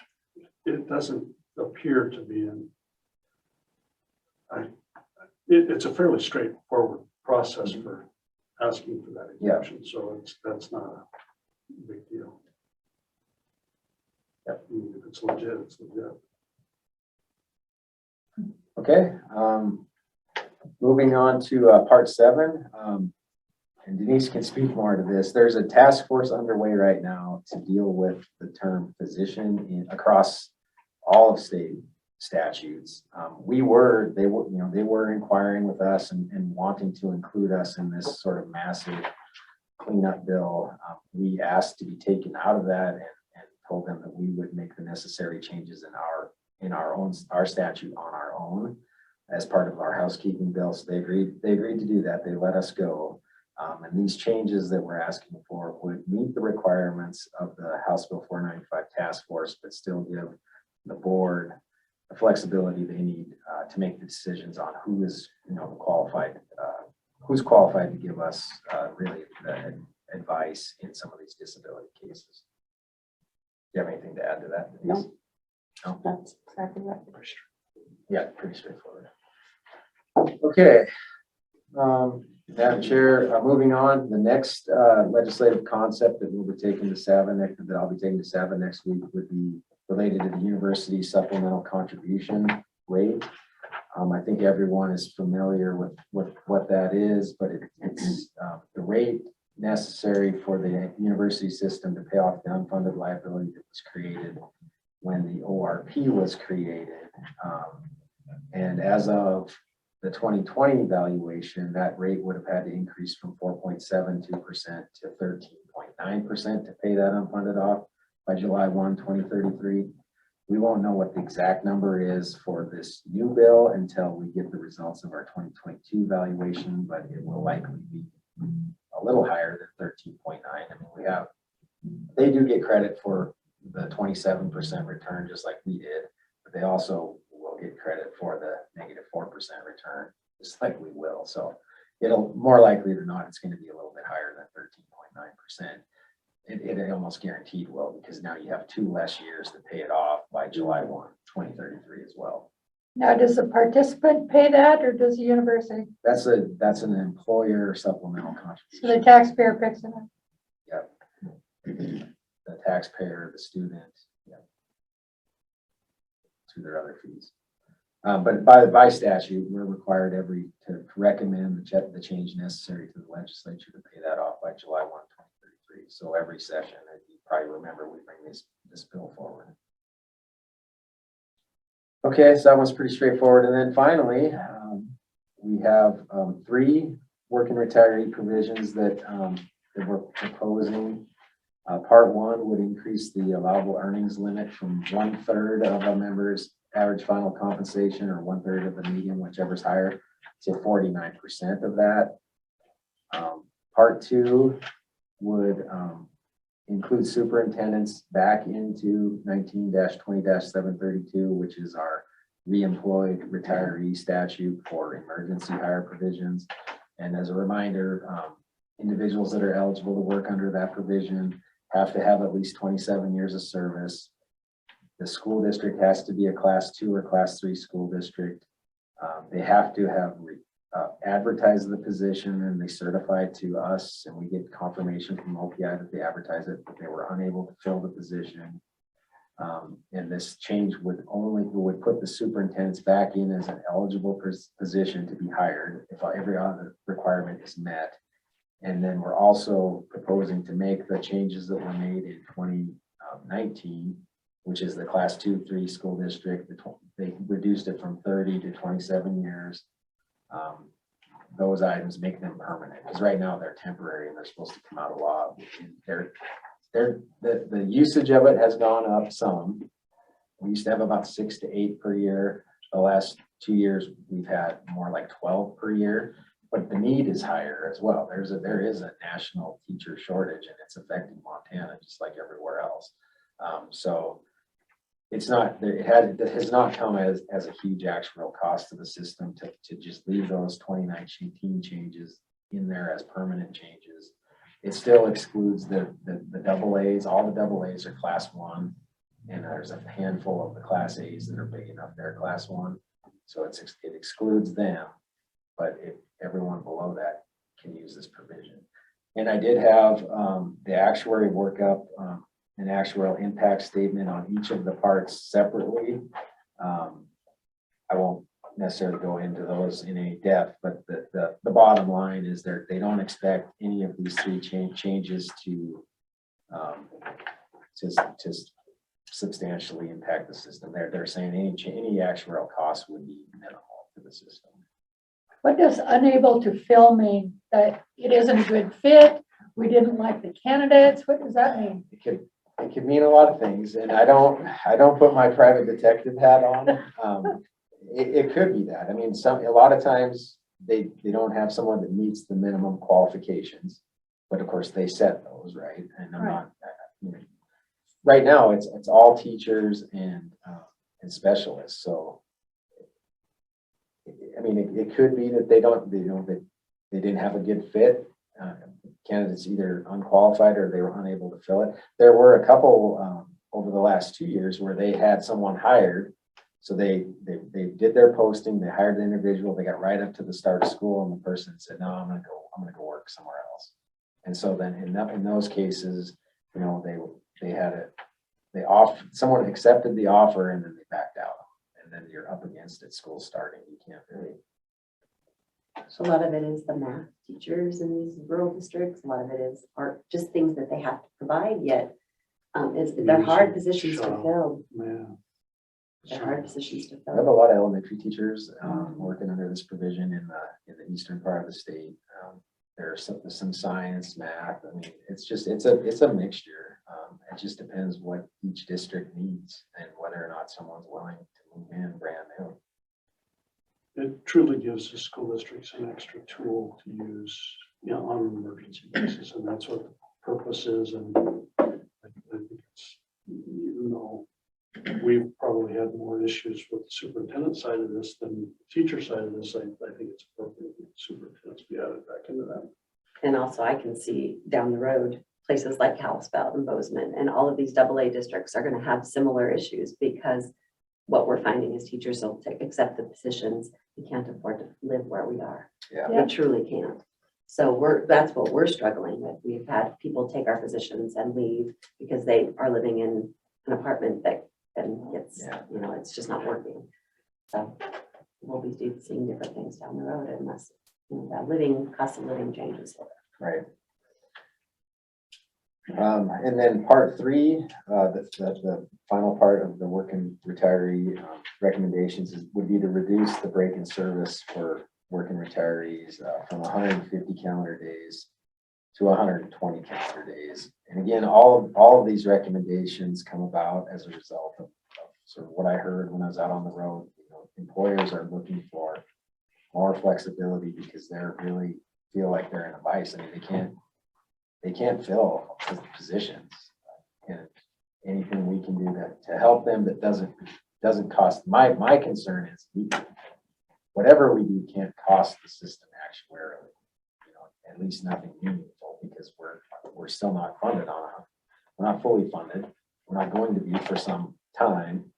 it doesn't appear to be it's a fairly straightforward process for asking for that exemption. So that's not a big deal. Yep. I mean, if it's legit, it's legit. Okay. Moving on to part 7. And Denise can speak more to this. There's a task force underway right now to deal with the term physician across all of state statutes. They were inquiring with us and wanting to include us in this sort of massive cleanup bill. We asked to be taken out of that and told them that we would make the necessary changes in our statute on our own as part of our housekeeping bill. So they agreed to do that. They let us go. And these changes that we're asking for would meet the requirements of the House Bill 495 task force, but still give the board the flexibility they need to make the decisions on who is, who's qualified to give us really the advice in some of these disability cases. Do you have anything to add to that, Denise? No. That's exactly right. Yeah, pretty straightforward. Okay. Madam Chair, moving on, the next legislative concept that we'll be taking to SAVA next, that I'll be taking to SAVA next week would be related to the university supplemental contribution rate. I think everyone is familiar with what that is, but it's the rate necessary for the university system to pay off the unfunded liability that was created when the ORP was created. And as of the 2020 valuation, that rate would have had to increase from 4.72% to 13.9% to pay that unfunded off by July 1, 2033. We won't know what the exact number is for this new bill until we get the results of our 2022 valuation, but it will likely be a little higher than 13.9. I mean, they do get credit for the 27% return, just like we did, but they also will get credit for the negative 4% return, just like we will. So it'll more likely than not, it's going to be a little bit higher than 13.9%. It almost guaranteed will, because now you have 2 less years to pay it off by July 1, 2033 as well. Now, does the participant pay that or does the university? That's an employer supplemental contribution. So the taxpayer picks it up? Yep. The taxpayer, the student, yeah, to their other fees. But by statute, we're required to recommend the change necessary to the legislature to pay that off by July 1, 2033. So every session, as you probably remember, we bring this bill forward. Okay, so that one's pretty straightforward. And then finally, we have 3 working retiree provisions that we're proposing. Part 1 would increase the allowable earnings limit from 1/3 of a member's average final compensation, or 1/3 of the median, whichever's higher, to 49% of that. Part 2 would include superintendents back into 19-20-732, which is our reemployed retiree statute for emergency hire provisions. And as a reminder, individuals that are eligible to work under that provision have to have at least 27 years of service. The school district has to be a class 2 or class 3 school district. They have to have advertised the position, and they certify to us, and we get confirmation from OPI that they advertise it, but they were unable to fill the position. And this change would put the superintendents back in as an eligible position to be hired if every other requirement is met. And then we're also proposing to make the changes that were made in 2019, which is the class 2-3 school district. They reduced it from 30 to 27 years. Those items make them permanent, because right now they're temporary and they're supposed to come out of law. The usage of it has gone up some. We used to have about 6 to 8 per year. The last 2 years, we've had more like 12 per year, but the need is higher as well. There is a national teacher shortage, and it's affecting Montana just like everywhere else. So it has not come as a huge actual cost to the system to just leave those 2019 changes in there as permanent changes. It still excludes the double A's. All the double A's are class 1, and there's a handful of the class A's that are big enough they're class 1. So it excludes them, but everyone below that can use this provision. And I did have the actuary work up an actuarial impact statement on each of the parts separately. I won't necessarily go into those in any depth, but the bottom line is they don't expect any of these 3 changes to substantially impact the system. They're saying any actuarial cost would be minimal to the system. What does unable to fill mean? That it isn't a good fit? We didn't like the candidates? What does that mean? It could mean a lot of things, and I don't put my private detective hat on. It could be that. I mean, a lot of times they don't have someone that meets the minimum qualifications, but of course they set those, right? And right now it's all teachers and specialists. So I mean, it could be that they didn't have a good fit. Candidates either unqualified or they were unable to fill it. There were a couple over the last 2 years where they had someone hired, So they did their posting, they hired the individual, they got right up to the start of school and the person said, no, I'm gonna go work somewhere else. And so then in those cases, you know, someone accepted the offer and then they backed out. And then you're up against it, school starting, you can't really. A lot of it is the math teachers in these rural districts. A lot of it is art, just things that they have to provide, yet they're hard positions to fill. Man. They're hard positions to I have a fill. lot of elementary teachers working under this provision in the eastern part of the state. There's some science, math. I mean, it's a mixture. It just depends what each district needs and whether or not someone's willing to move in brand new. It truly gives the school districts an extra tool to use, you know, on an emergency basis, and that's what the purpose is. And I think it's, even though we've probably had more issues with the superintendent side of this than the teacher side of this, I think it's appropriate that superintendents be added back into that. And also I can see down the road, places like Kalispell and Bozeman and all of these AA districts are going to have similar issues because what we're finding is teachers will accept the positions. We can't afford to live where we are. Yeah. We truly can't. So that's what we're struggling with. We've had people take our positions and leave because they are living in an apartment that then gets, you know, it's just not working. So we'll be seeing different things down the road unless, you know, that cost of living changes. Right. And then part 3, the final part of the working retiree recommendations would be to reduce the break in service for working retirees from 150 calendar days to 120 calendar days. And again, all of these recommendations come about as a result of sort of what I heard when I was out on the road. You know, employers are looking for more flexibility because they really feel like they're in a vice. I mean, they can't fill positions. And anything we can do to help them that doesn't cost, my concern is whatever we do can't cost the system actuarially, you know, at least nothing meaningful, because we're still not funded we're not fully funded. We're not going to be for some time.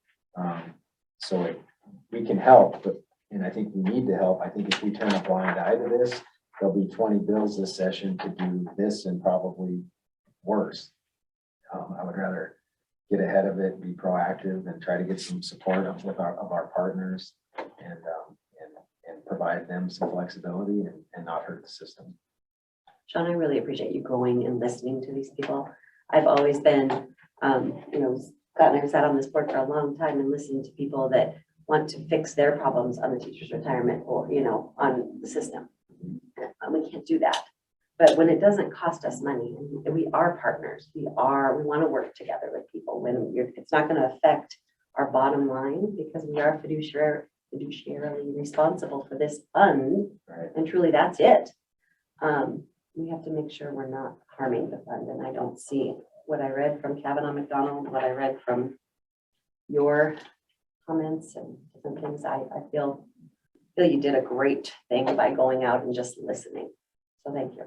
So we can help, and I think we need to help. I think if we turn a blind eye to this, there'll be 20 bills this session to do this and probably worse. I would rather get ahead of it, be proactive, and try to get some support of our partners and provide them some flexibility and not hurt the system. Sean, I really appreciate you going and listening to these people. I've always been, you know, I've sat on this board for a long time and listened to people that want to fix their problems on the teacher's retirement or, you know, on the system. We can't do that. But when it doesn't cost us money, and we are partners, we want to work together with people when it's not going to affect our bottom line because we are fiduciarily responsible for this fund. Right. And truly that's it. We have to make sure we're not harming the fund. And I don't see what I read from Kavanaugh McDonald, what I read from your comments and different things. I feel you did a great thing by going out and just listening. So thank you.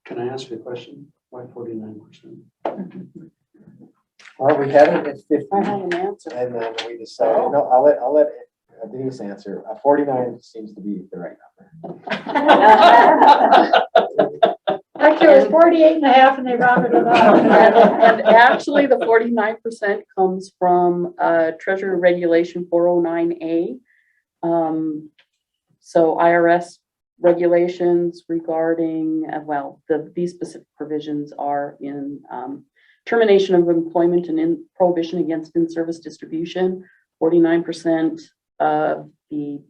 Can I ask you a question? Why 49%? Well, we had it at 50. I have an answer. And then we decided, no, I'll let Denise answer. 49 seems to be the right number. Actually, it was 48 and a half and they rounded it up. And actually, the 49% comes from Treasury Regulation 409A. So IRS regulations regarding, these specific provisions are in termination of employment and in prohibition against in-service distribution. 49% of the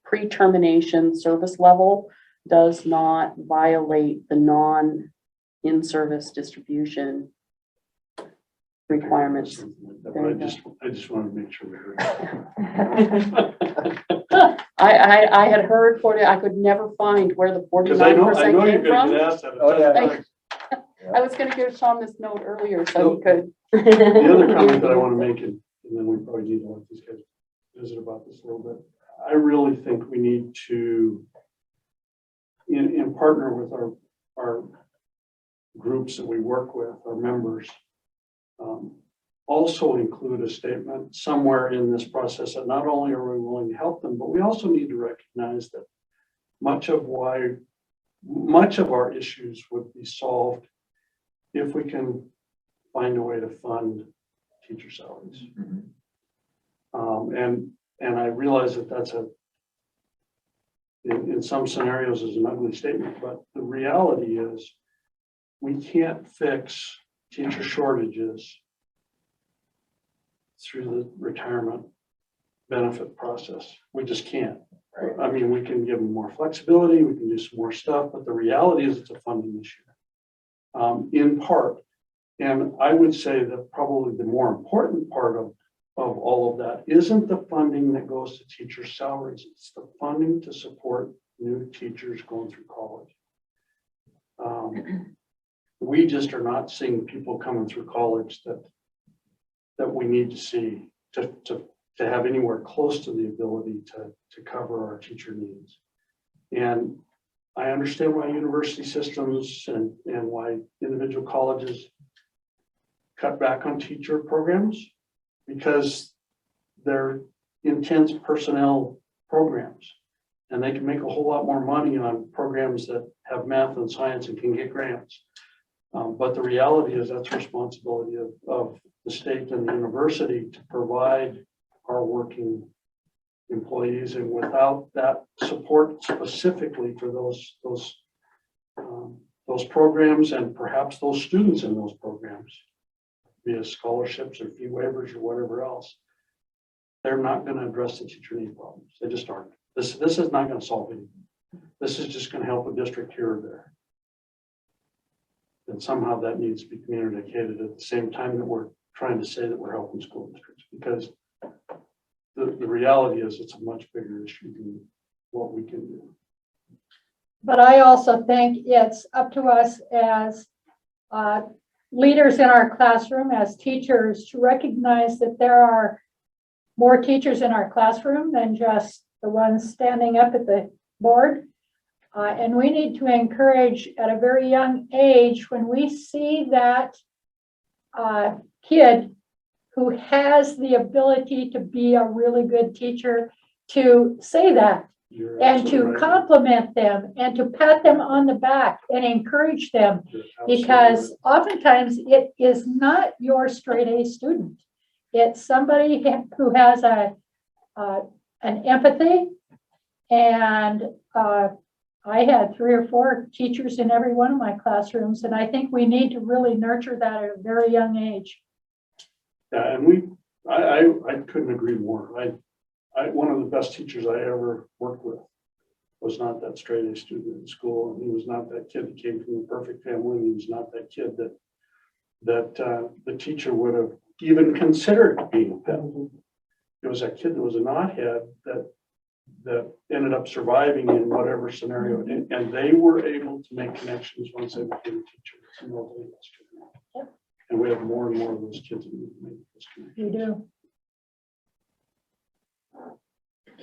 pre-termination service level does not violate the non-in-service distribution requirements. I just wanted to make sure we heard. I had heard 40, I could never find where the 49% I know came you're gonna from. get asked that. Oh, yeah. Thanks. I was gonna give Sean this note earlier so he could. The other comment that I want to make, and then we probably need to let these guys visit about this a little bit. I really think we need to, in partner with our groups that we work with, our members, also include a statement somewhere in this process that not only are we willing to help them, but we also need to recognize that much of our issues would be solved if we can find a way to fund teacher salaries. And I realize that that's in some scenarios is an ugly statement, but the reality is we can't fix teacher shortages through the retirement benefit process. We just can't. I mean, we can give them more flexibility, we can do some more stuff, but the reality is it's a funding issue. In part, and I would say that probably the more important part of all of that isn't the funding that goes to teacher salaries, it's the funding to support new teachers going through college. We just are not seeing people coming through college that we need to see to have anywhere close to the ability to cover our teacher needs. And I understand why university systems and why individual colleges cut back on teacher programs, because they're intense personnel programs. And they can make a whole lot more money on programs that have math and science and can get grants. But the reality is that's responsibility of the state and the university to provide our working employees, and without that support specifically for those programs and perhaps those students in those programs, via scholarships or fee waivers or whatever else, they're not going to address the teacher need problems. They just aren't. This is not going to solve anything. This is just going to help a district here or there. And somehow that needs to be communicated at the same time that we're trying to say that we're helping school districts, because the reality is it's a much bigger issue than what we can do. But I also think it's up to us as leaders in our classroom, as teachers, to recognize that there are more teachers in our classroom than just the ones standing up at the board. And we need to encourage at a very young age, when we see that kid who has the ability to be a really good teacher, to say that You're and absolutely to right. compliment them and to pat them on the back and encourage them, You're absolutely because oftentimes it is not your straight A student. It's somebody who has an empathy, and I had 3 or 4 teachers in every one of my classrooms, and I think we need to really nurture that at a very young age. Yeah, and I couldn't agree more. One of the best teachers I ever worked with was not that straight A student in school, and he was not that kid that came from a perfect family, and he was not that kid that the teacher would have even considered being a pet. It was that kid that was a knothead that ended up surviving in whatever scenario, and they were able to make connections once they became a teacher. And nobody else could. And we have more and more of those kids that need to make those connections. You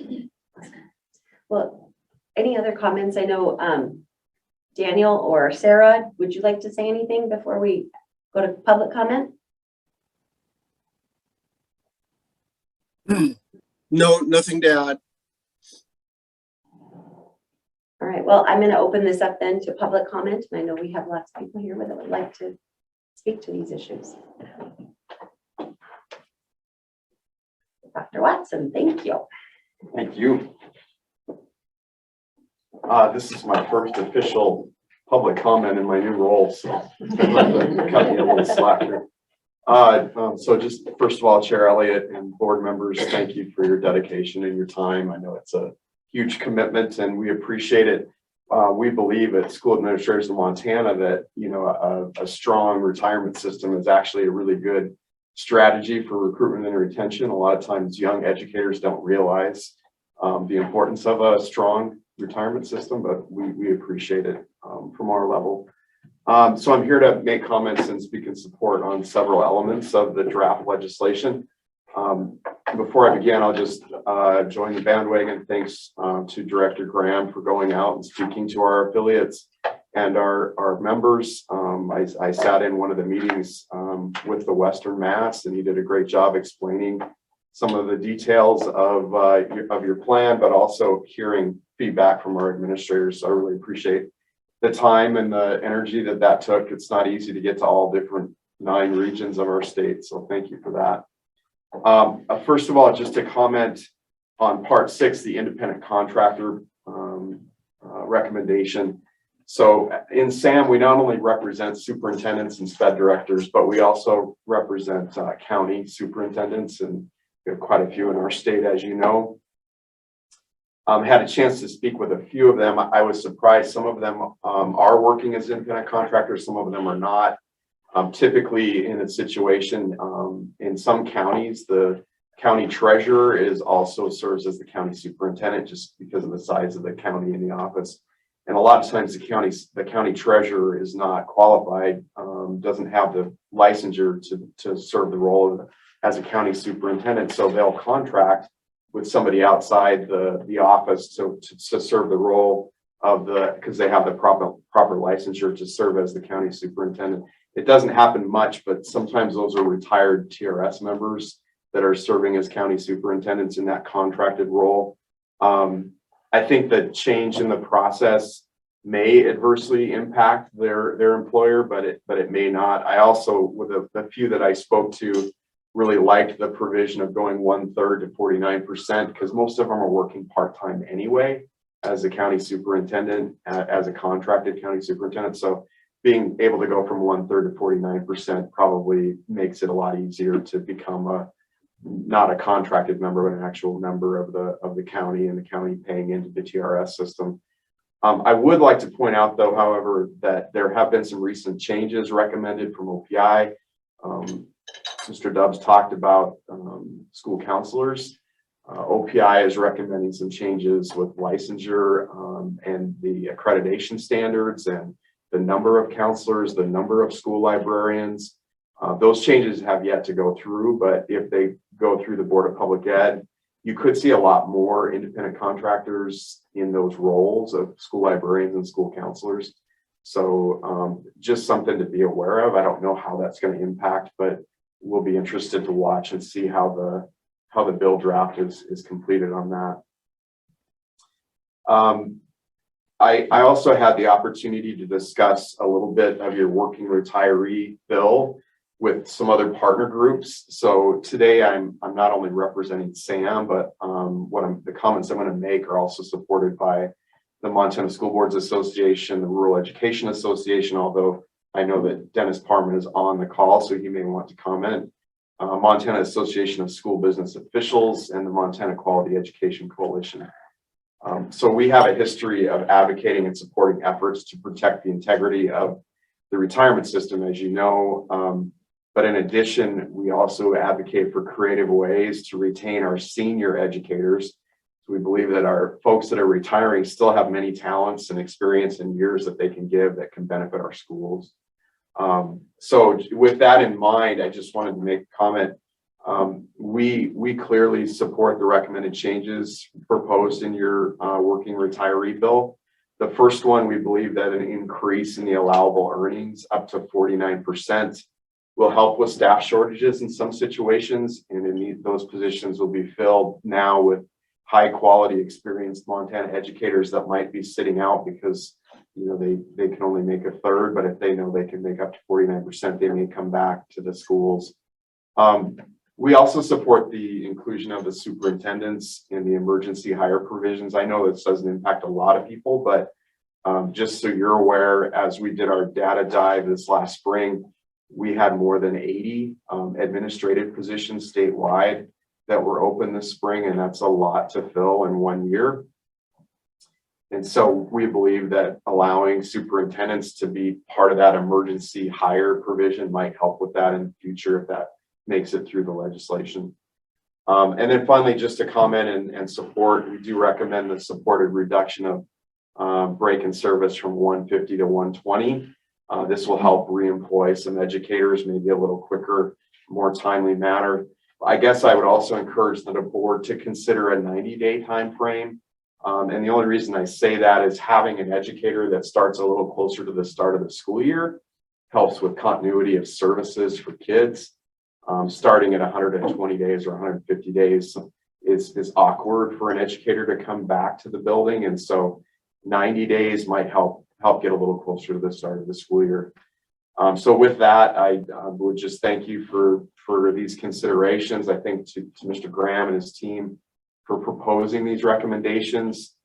do. Well, any other comments? I know Daniel or Sarah, would you like to say anything before we go to public comment? No, nothing to add. All right, well, I'm going to open this up then to public comment, and I know we have lots of people here that would like to speak to these issues. Dr. Watson, thank you. Thank you. This is my first official public comment in my new role, so cut me a little slack here. So just first of all, Chair Elliott and board members, thank you for your dedication and your time. I know it's a huge commitment and we appreciate it. We believe at School Administrators of Montana that, you know, a strong retirement system is actually a really good strategy for recruitment and retention. A lot of times young educators don't realize the importance of a strong retirement system, but we appreciate it from our level. So I'm here to make comments and speak in support on several elements of the draft legislation. Before I begin, I'll just join the bandwagon. Thanks to Director Graham for going out and speaking to our affiliates and our members. I sat in one of the meetings with the Western Mass, and he did a great job explaining some of the details of your plan, but also hearing feedback from our administrators. So I really appreciate the time and the energy that took. It's not easy to get to all different 9 regions of our state, so thank you for that. First of all, just to comment on part 6, the independent contractor recommendation. So in SAM, we not only represent superintendents and sped directors, but we also represent county superintendents, and we have quite a few in our state, as you know. Had a chance to speak with a few of them. I was surprised. Some of them are working as independent contractors, some of them are not. Typically in a situation, in some counties, the county treasurer also serves as the county superintendent, just because of the size of the county in the office. And a lot of times the county treasurer is not qualified, doesn't have the licensure to serve the role as a county superintendent. So they'll contract with somebody outside the office to serve the role of because they have the proper licensure to serve as the county superintendent. It doesn't happen much, but sometimes those are retired TRS members that are serving as county superintendents in that contracted role. I think the change in the process may adversely impact their employer, but it may not. I also, with the few that I spoke to, really liked the provision of going 1/3 to 49%, because most of them are working part-time anyway as a county superintendent, as a contracted county superintendent. So being able to go from 1/3 to 49% probably makes it a lot easier to become not a contracted member, but an actual member of the county, and the county paying into the TRS system. I would like to point out, though, however, that there have been some recent changes recommended from OPI. Mr. Dubs talked about school counselors. OPI is recommending some changes with licensure and the accreditation standards and the number of counselors, the number of school librarians. Those changes have yet to go through, but if they go through the Board of Public Ed, you could see a lot more independent contractors in those roles of school librarians and school counselors. So just something to be aware of. I don't know how that's going to impact, but we'll be interested to watch and see how the bill draft is completed on that. I also had the opportunity to discuss a little bit of your working retiree bill with some other partner groups. So today I'm not only representing SAM, but the comments I'm going to make are also supported by the Montana School Boards Association, the Rural Education Association, although I know that Dennis Parman is on the call, so he may want to comment. Montana Association of School Business Officials, and the Montana Quality Education Coalition. So we have a history of advocating and supporting efforts to protect the integrity of the retirement system, as you know. But in addition, we also advocate for creative ways to retain our senior educators. So we believe that our folks that are retiring still have many talents and experience and years that they can give that can benefit our schools. So with that in mind, I just wanted to make a comment. We clearly support the recommended changes proposed in your working retiree bill. The first one, we believe that an increase in the allowable earnings up to 49% will help with staff shortages in some situations, and those positions will be filled now with high quality experienced Montana educators that might be sitting out because they can only make 1/3, but if they know they can make up to 49%, they may come back to the schools. We also support the inclusion of the superintendents in the emergency hire provisions. I know this doesn't impact a lot of people, but just so you're aware, as we did our data dive this last spring, we had more than 80 administrative positions statewide that were open this spring, and that's a lot to fill in 1 year. And so we believe that allowing superintendents to be part of that emergency hire provision might help with that in the future if that makes it through the legislation. And then finally, just to comment and support, we do recommend the supported reduction of break in service from 150 to 120. This will help reemploy some educators, maybe a little quicker, more timely manner. I guess I would also encourage the board to consider a 90-day time frame And the only reason I say that is having an educator that starts a little closer to the start of the school year helps with continuity of services for kids. Starting at 120 days or 150 days is awkward for an educator to come back to the building. And so 90 days might help get a little closer to the start of the school year. So with that, I would just thank you for these considerations. I think to Mr. Graham and his team for proposing these recommendations.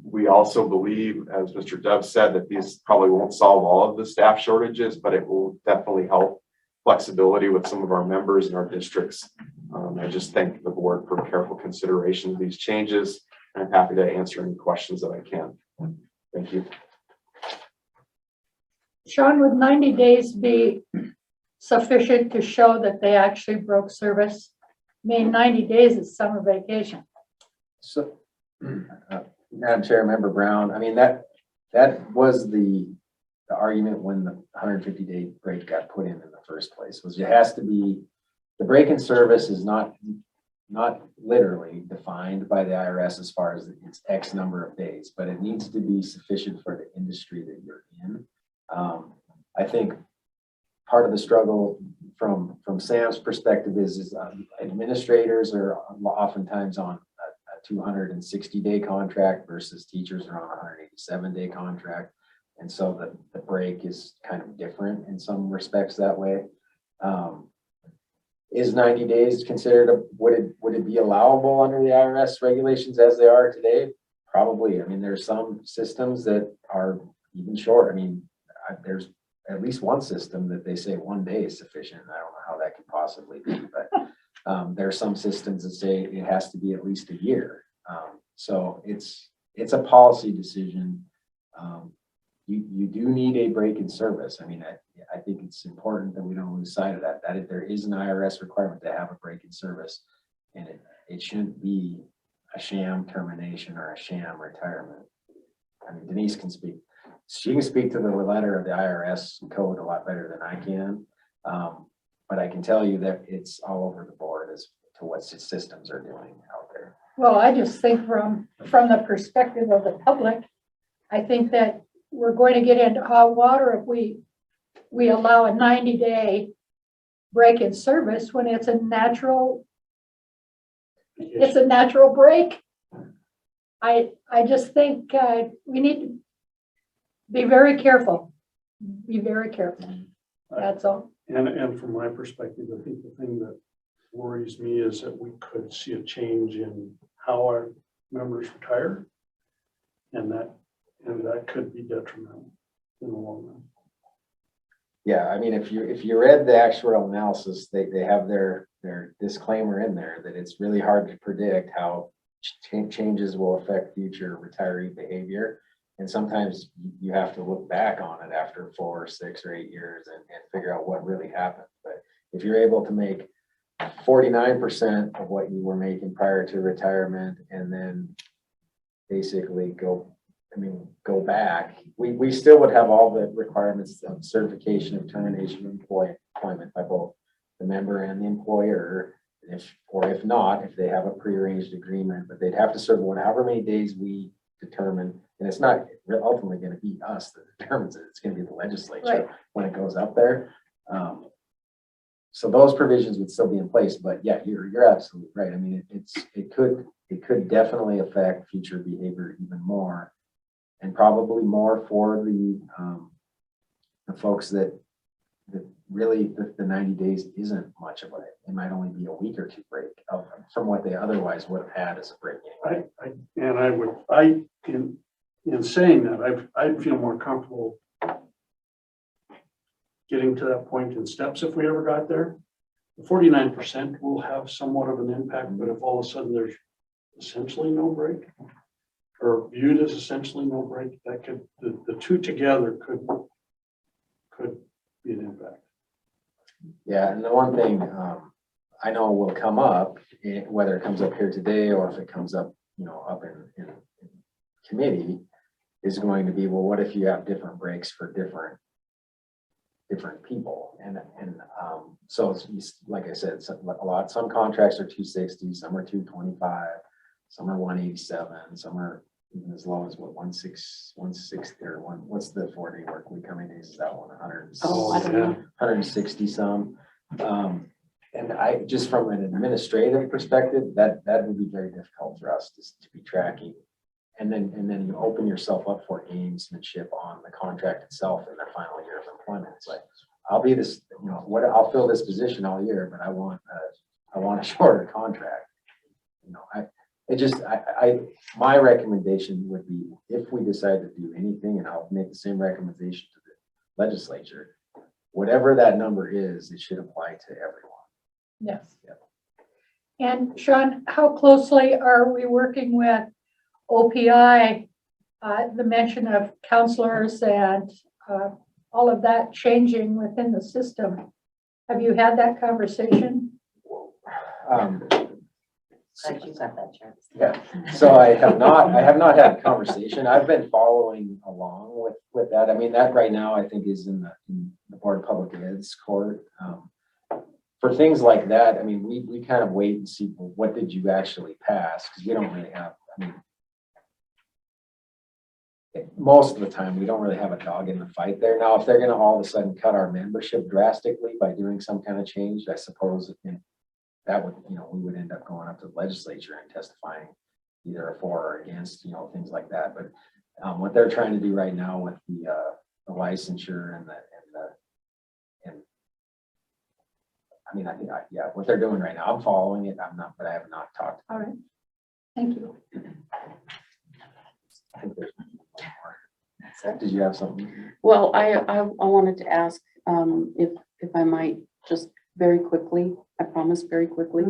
We also believe, as Mr. Dove said, that these probably won't solve all of the staff shortages, but it will definitely help flexibility with some of our members in our districts. I just thank the board for careful consideration of these changes. I'm happy to answer any questions that I can. Thank you. Sean, would 90 days be sufficient to show that they actually broke service? I mean, 90 days is summer vacation. So, Madam Chair, Member Brown, I mean, that was the argument when the 150-day break got put in the first place, was it has to be, the break in service is not literally defined by the IRS as far as it's X number of days, but it needs to be sufficient for the industry that you're in. I think part of the struggle from Sam's perspective is administrators are oftentimes on a 260-day contract versus teachers are on a 187-day contract. And so the break is kind of different in some respects that way. Is 90 days considered, would it be allowable under the IRS regulations as they are today? Probably. I mean, there's some systems that are even short. I mean, there's at least one system that they say 1 day is sufficient. I don't know how that could possibly be, but there are some systems that say it has to be at least a year. So it's a policy decision. You do need a break in service. I mean, I think it's important that we don't lose sight of that if there is an IRS requirement to have a break in service, and it shouldn't be a sham termination or a sham retirement. I mean, Denise can speak. She can speak to the letter of the IRS code a lot better than I can. But I can tell you that it's all over the board as to what systems are doing out there. Well, I just think from the perspective of the public, I think that we're going to get into hot water if we allow a 90-day break in service when it's a natural break. I just think we need to be very careful. Be very careful. That's all. And from my perspective, I think the thing that worries me is that we could see a change in how our members retire. And that could be detrimental in the long run. Yeah, I mean, if you read the actuarial analysis, they have their disclaimer in there that it's really hard to predict how changes will affect future retiree behavior. And sometimes you have to look back on it after 4, 6, or 8 years and figure out what really happened. But if you're able to make 49% of what you were making prior to retirement and then basically go back, we still would have all the requirements of certification of termination of employment by both the member and the employer. If not, if they have a prearranged agreement, but they'd have to serve however many days we determine. And it's not ultimately going to be us that determines it. It's going to be the legislature Right. when it goes up there. So those provisions would still be in place, but yeah, you're absolutely right. I mean, it could definitely affect future behavior even more, and probably more for the folks that really the 90 days isn't much of it. It might only be a week or 2 break from what they otherwise would have had as a break anyway. In saying that, I'd feel more comfortable getting to that point in steps if we ever got there. The 49% will have somewhat of an impact, but if all of a sudden there's essentially no break, or viewed as essentially no break, that could, the two together could be an impact. Yeah, and the one thing I know will come up, whether it comes up here today or if it comes up, up in committee, is going to be, well, what if you have different breaks for different people? And so it's, like I said, some contracts are 260, some are 225, some are 187, some are even as low as what, 160 or what's the 4-day work week? How many days is that one? 100. Oh, I don't know. 160 some. And I, just from an administrative perspective, that would be very difficult for us to be tracking. And then you open yourself up for gamesmanship on the contract itself in the final year of employment. It's like, I'll be this, I'll fill this position all year, but I want a shorter contract. My recommendation would be, if we decide to do anything, and I'll make the same recommendation to the legislature, whatever that number is, it should apply to everyone. Yes. Yep. And Sean, how closely are we working with OPI? The mention of counselors and all of that changing within the system. Have you had that conversation? Glad you got that chance. Yeah, so I have not had a conversation. I've been following along with that. I mean, that right now I think is in the Board of Public Ed's court. For things like that, I mean, we kind of wait and see, well, what did you actually pass? Because we don't really have, most of the time, we don't really have a dog in the fight there. Now, if they're gonna all of a sudden cut our membership drastically by doing some kind of change, I suppose that would, we would end up going up to the legislature and testifying either for or against, things like that. But what they're trying to do right now with the licensure and I think, what they're doing right now, I'm following it. But I have not talked. All right. Thank you. I think there's more. Did you have something? Well, I wanted to ask, if I might just very quickly, I promise very quickly,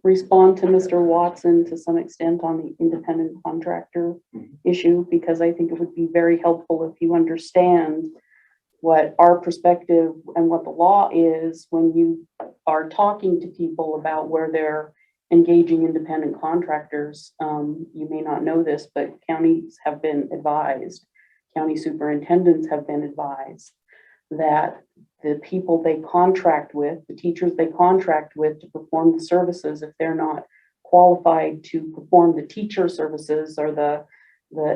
respond to Mr. Watson to some extent on the independent contractor issue, because I think it would be very helpful if you understand what our perspective and what the law is when you are talking to people about where they're engaging independent contractors. You may not know this, but counties have been advised, county superintendents have been advised that the people they contract with, the teachers they contract with to perform the services, if they're not qualified to perform the teacher services or the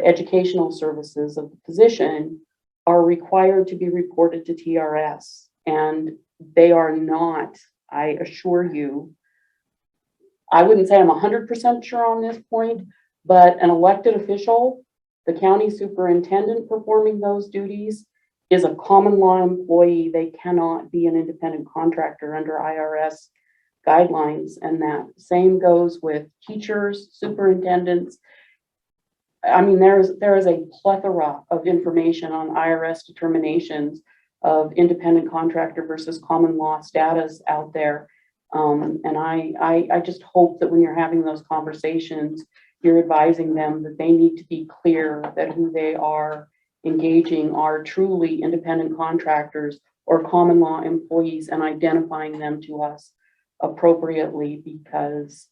educational services of the position, are required to be reported to TRS. And they are not, I assure you, I wouldn't say I'm 100% sure on this point, but an elected official, the county superintendent performing those duties, is a common law employee. They cannot be an independent contractor under IRS guidelines. And that same goes with teachers, superintendents. I mean, there is a plethora of information on IRS determinations of independent contractor versus common law status out there. And I just hope that when you're having those conversations, you're advising them that they need to be clear that who they are engaging are truly independent contractors or common law employees, and identifying them to us appropriately, because,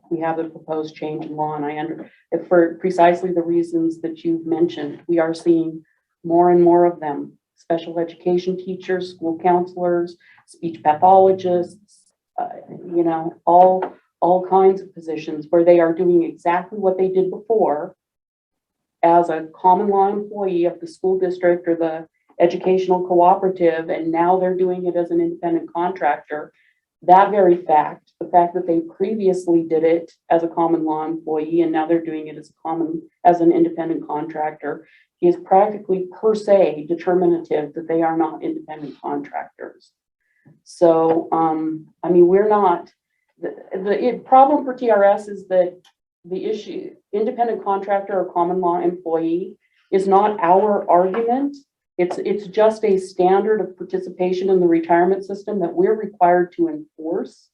we have a proposed change in law, and for precisely the reasons that you've mentioned, we are seeing more and more of them. Special education teachers, school counselors, speech pathologists, all kinds of positions where they are doing exactly what they did before as a common law employee of the school district or the educational cooperative, and now they're doing it as an independent contractor. That very fact, the fact that they previously did it as a common law employee and now they're doing it as an independent contractor, is practically per se determinative that they are not independent contractors. So, we're not, the problem for TRS is that the issue, independent contractor or common law employee, is not our argument. It's just a standard of participation in the retirement system that we're required to enforce.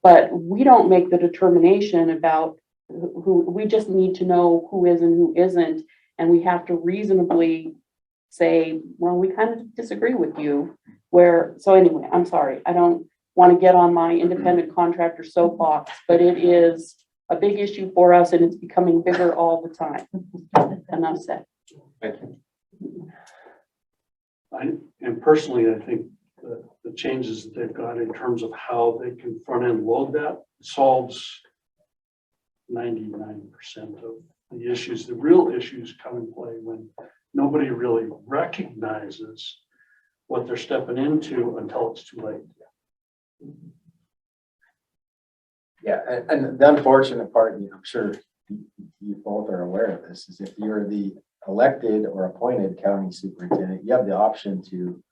But we don't make the determination about who, we just need to know who is and who isn't. And we have to reasonably say, well, we kind of disagree with you. So anyway, I'm sorry, I don't want to get on my independent contractor soapbox, but it is a big issue for us and it's becoming bigger all the time. Enough said. Thank you. And personally, I think the the changes that they've got in terms of how they can front end load that solves 99% of the issues. The real issues come in play when nobody really recognizes what they're stepping into until it's too late. Yeah, and the unfortunate part, I'm sure you both are aware of this, is if you're the elected or appointed county superintendent, you have the option to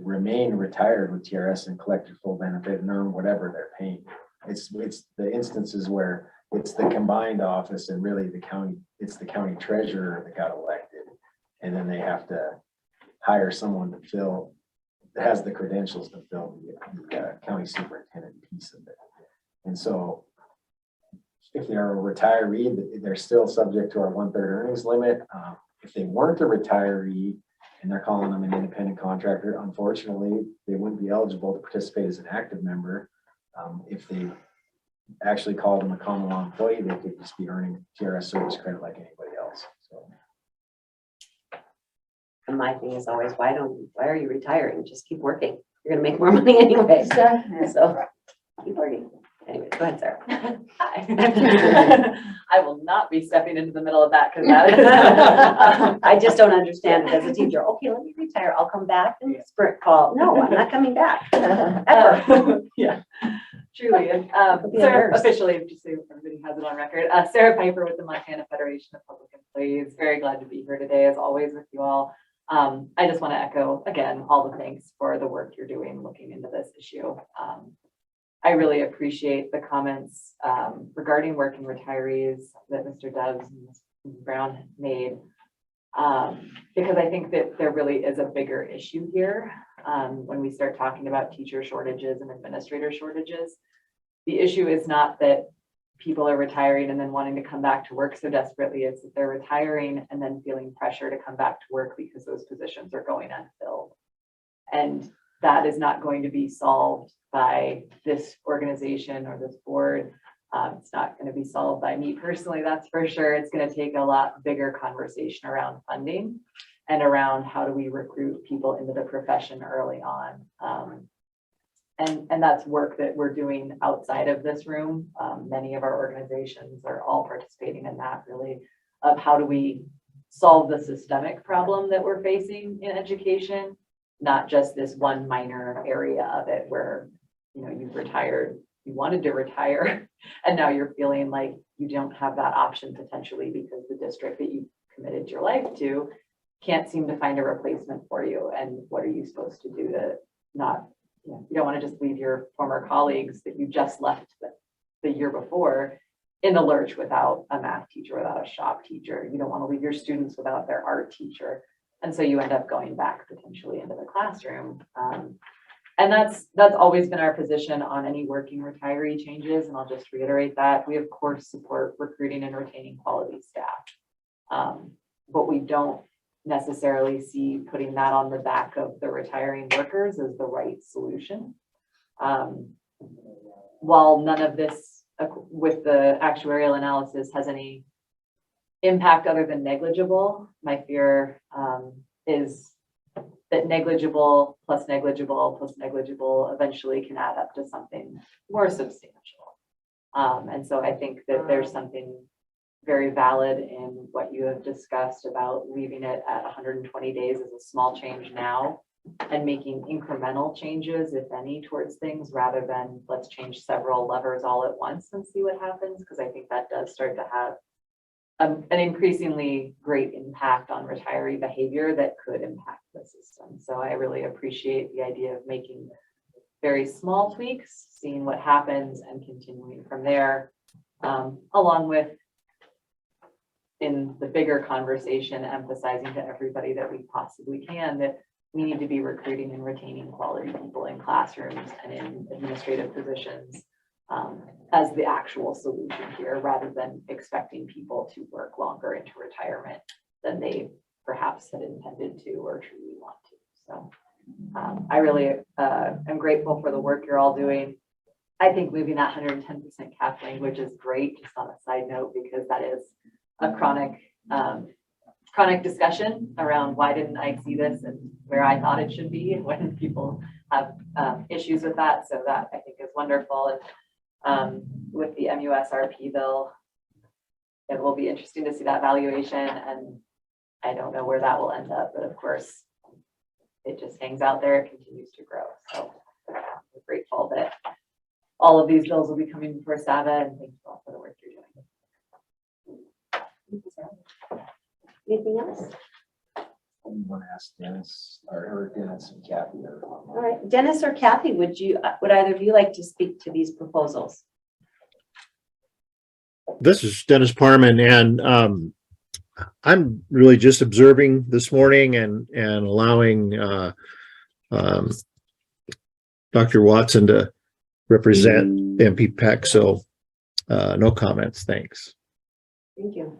remain retired with TRS and collect your full benefit and earn whatever they're paying. It's the instances where it's the combined office and really it's the county treasurer that got elected. And then they have to hire someone to fill, that has the credentials to fill the county superintendent piece of it. And so if they're a retiree, they're still subject to our 1/3 earnings limit. If they weren't a retiree and they're calling them an independent contractor, unfortunately, they wouldn't be eligible to participate as an active member. If they actually called them a common law employee, they could just be earning TRS service credit like anybody else. So. And my thing is always, why are you retiring? Just keep working. You're gonna make more money anyway. So keep working. Anyway, go ahead, Sarah. Hi. I will not be stepping into the middle of that because that is. I just don't understand it as a teacher. Okay, let me retire. I'll come back and sprint call. No, I'm not coming back. Ever. Yeah, truly. And Sarah, officially, just so everybody has it on record, Sarah Piper with the Montana Federation of Public Employees. Very glad to be here today, as always, with you all. I just want to echo again all the thanks for the work you're doing looking into this issue. I really appreciate the comments regarding working retirees that Mr. Dubs and Ms. Brown made, because I think that there really is a bigger issue here when we start talking about teacher shortages and administrator shortages. The issue is not that people are retiring and then wanting to come back to work so desperately. It's that they're retiring and then feeling pressure to come back to work because those positions are going unfilled. And that is not going to be solved by this organization or this board. It's not going to be solved by me personally, that's for sure. It's going to take a lot bigger conversation around funding and around how do we recruit people into the profession early on. And that's work that we're doing outside of this room. Many of our organizations are all participating in that, really, of how do we solve the systemic problem that we're facing in education, not just this one minor area of it where, you've retired, you wanted to retire, and now you're feeling like you don't have that option potentially because the district that you committed your life to can't seem to find a replacement for you. And what are you supposed to do to not, you don't want to just leave your former colleagues that you just left the year before in the lurch without a math teacher, without a shop teacher. You don't want to leave your students without their art teacher. And so you end up going back potentially into the classroom. And that's always been our position on any working retiree changes. And I'll just reiterate that we of course support recruiting and retaining quality staff. But we don't necessarily see putting that on the back of the retiring workers as the right solution. While none of this with the actuarial analysis has any impact other than negligible, my fear is that negligible plus negligible plus negligible eventually can add up to something more substantial. And so I think that there's something very valid in what you have discussed about leaving it at 120 days as a small change now and making incremental changes, if any, towards things rather than let's change several levers all at once and see what happens. Because I think that does start to have an increasingly great impact on retiree behavior that could impact the system. So I really appreciate the idea of making very small tweaks, seeing what happens and continuing from there, along with in the bigger conversation, emphasizing to everybody that we possibly can that we need to be recruiting and retaining quality people in classrooms and in administrative positions as the actual solution here, rather than expecting people to work longer into retirement than they perhaps had intended to or truly want to. So I really am grateful for the work you're all doing. I think moving that 110% cap language is great, just on a side note, because that is a chronic chronic discussion around why didn't I see this and where I thought it should be when people have issues with that. So that I think is wonderful. And with the MUSRP bill, it will be interesting to see that valuation, and I don't know where that will end up, but of course, it just hangs out there, it continues to grow. So we're grateful that all of these bills will be coming before SAVA, and thank you all for the work you're doing. Anything else? I want to ask Dennis or Dennis and Kathy. All right, Dennis or Kathy, would either of you like to speak to these proposals? This is Dennis Parman, and I'm really just observing this morning and allowing Dr. Watson to represent MP PEC. So no comments. Thanks. Thank you.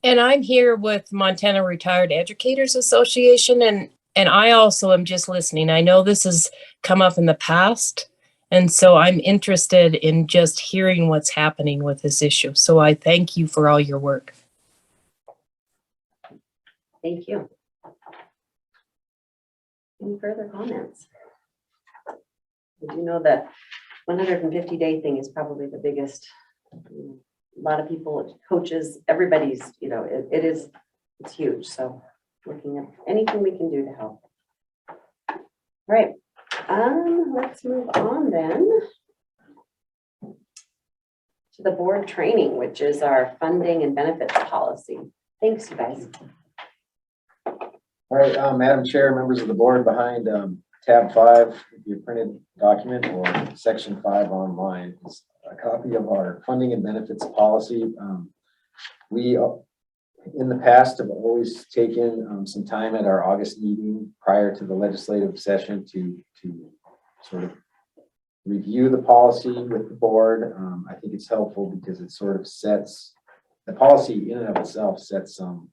And I'm here with Montana Retired Educators Association, and I also am just listening. I know this has come up in the past, and so I'm interested in just hearing what's happening with this issue. So I thank you for all your work. Thank you. Any further comments? I do know that 150-day thing is probably the biggest. A lot of people, coaches, everybody's, it's huge. So looking at anything we can do to help. All right, let's move on then to the board training, which is our funding and benefits policy. Thanks, you guys. All right, Madam Chair, members of the board, behind tab 5 of your printed document or section 5 online is a copy of our funding and benefits policy. We, in the past, have always taken some time at our August meeting prior to the legislative session to sort of review the policy with the board. I think it's helpful because it sort of sets, the policy in and of itself sets some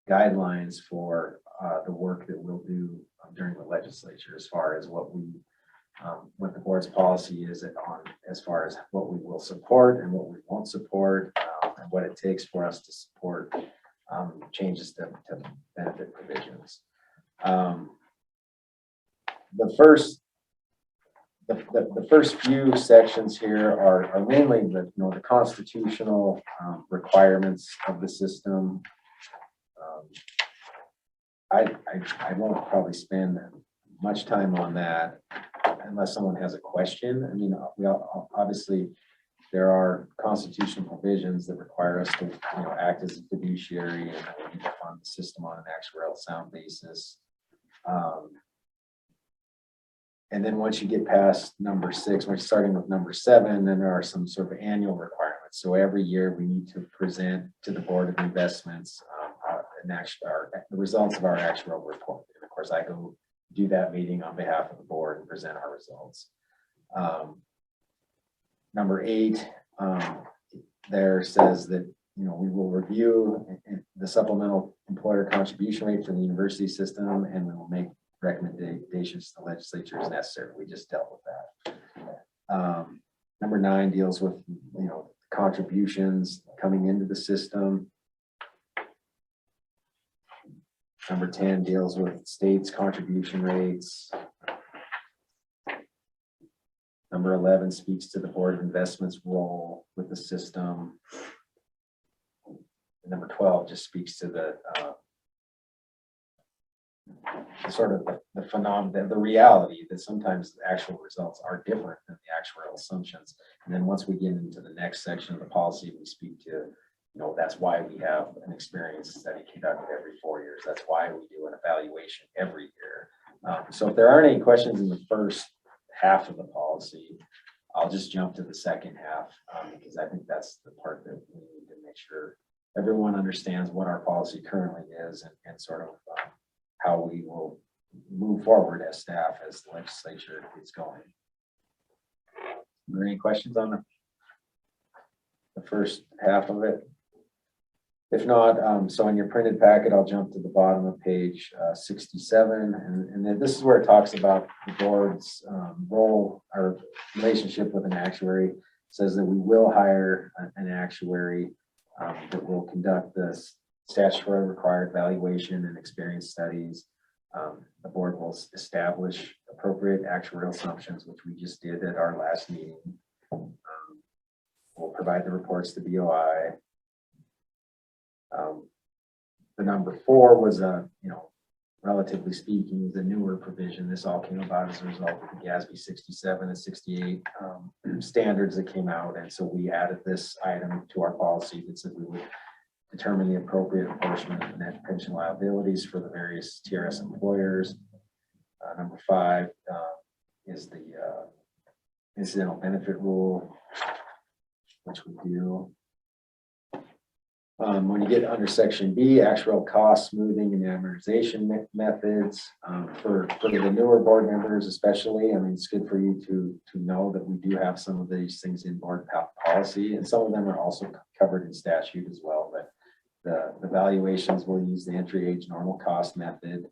guidelines for the work that we'll do during the legislature as far as what the board's policy is on as far as what we will support and what we won't support, and what it takes for us to support changes to benefit provisions. The first few sections here are mainly the constitutional requirements of the system. I won't probably spend much time on that unless someone has a question. I mean, obviously there are constitutional provisions that require us to act as a fiduciary, and we need to fund the system on an actuarial sound basis. And then once you get past number 6, we're starting with number 7, then there are some sort of annual requirements. So every year we need to present to the Board of Investments the results of our actuarial report. And of course, I go do that meeting on behalf of the board and present our results. Number 8, there says that we will review the supplemental employer contribution rate for the university system, and we will make recommendations to the legislature as necessary. We just dealt with that. Number 9 deals with contributions coming into the system. Number 10 deals with states' contribution rates. Number 11 speaks to the Board of Investments role with the system. And number 12 just speaks to the sort of the phenomenon, the reality that sometimes the actual results are different than the actuarial assumptions. And then once we get into the next section of the policy, we speak to, that's why we have an experience study conducted every 4 years. That's why we do an evaluation every year. So if there aren't any questions in the first half of the policy, I'll just jump to the second half because I think that's the part that we need to make sure everyone understands what our policy currently is and sort of how we will move forward as staff as the legislature gets going. Are there any questions on the first half of it? If not, so in your printed packet, I'll jump to the bottom of page 67. And then this is where it talks about the board's role or relationship with an actuary. It says that we will hire an actuary that will conduct this statutory required valuation and experience studies. The board will establish appropriate actuarial assumptions, which we just did at our last meeting. We'll provide the reports to BOI. The number 4 was relatively speaking, the newer provision. This all came about as a result of the GASB 67 and 68 standards that came out. And so we added this item to our policy that said we would determine the appropriate apportionment of net pension liabilities for the various TRS employers. Number 5 is the incidental benefit rule, which we do. When you get under section B, actual cost smoothing and amortization methods, for the newer board members especially, I mean, it's good for you to know that we do have some of these things in board policy, and some of them are also covered in statute as well. But the valuations will use the entry age normal cost method,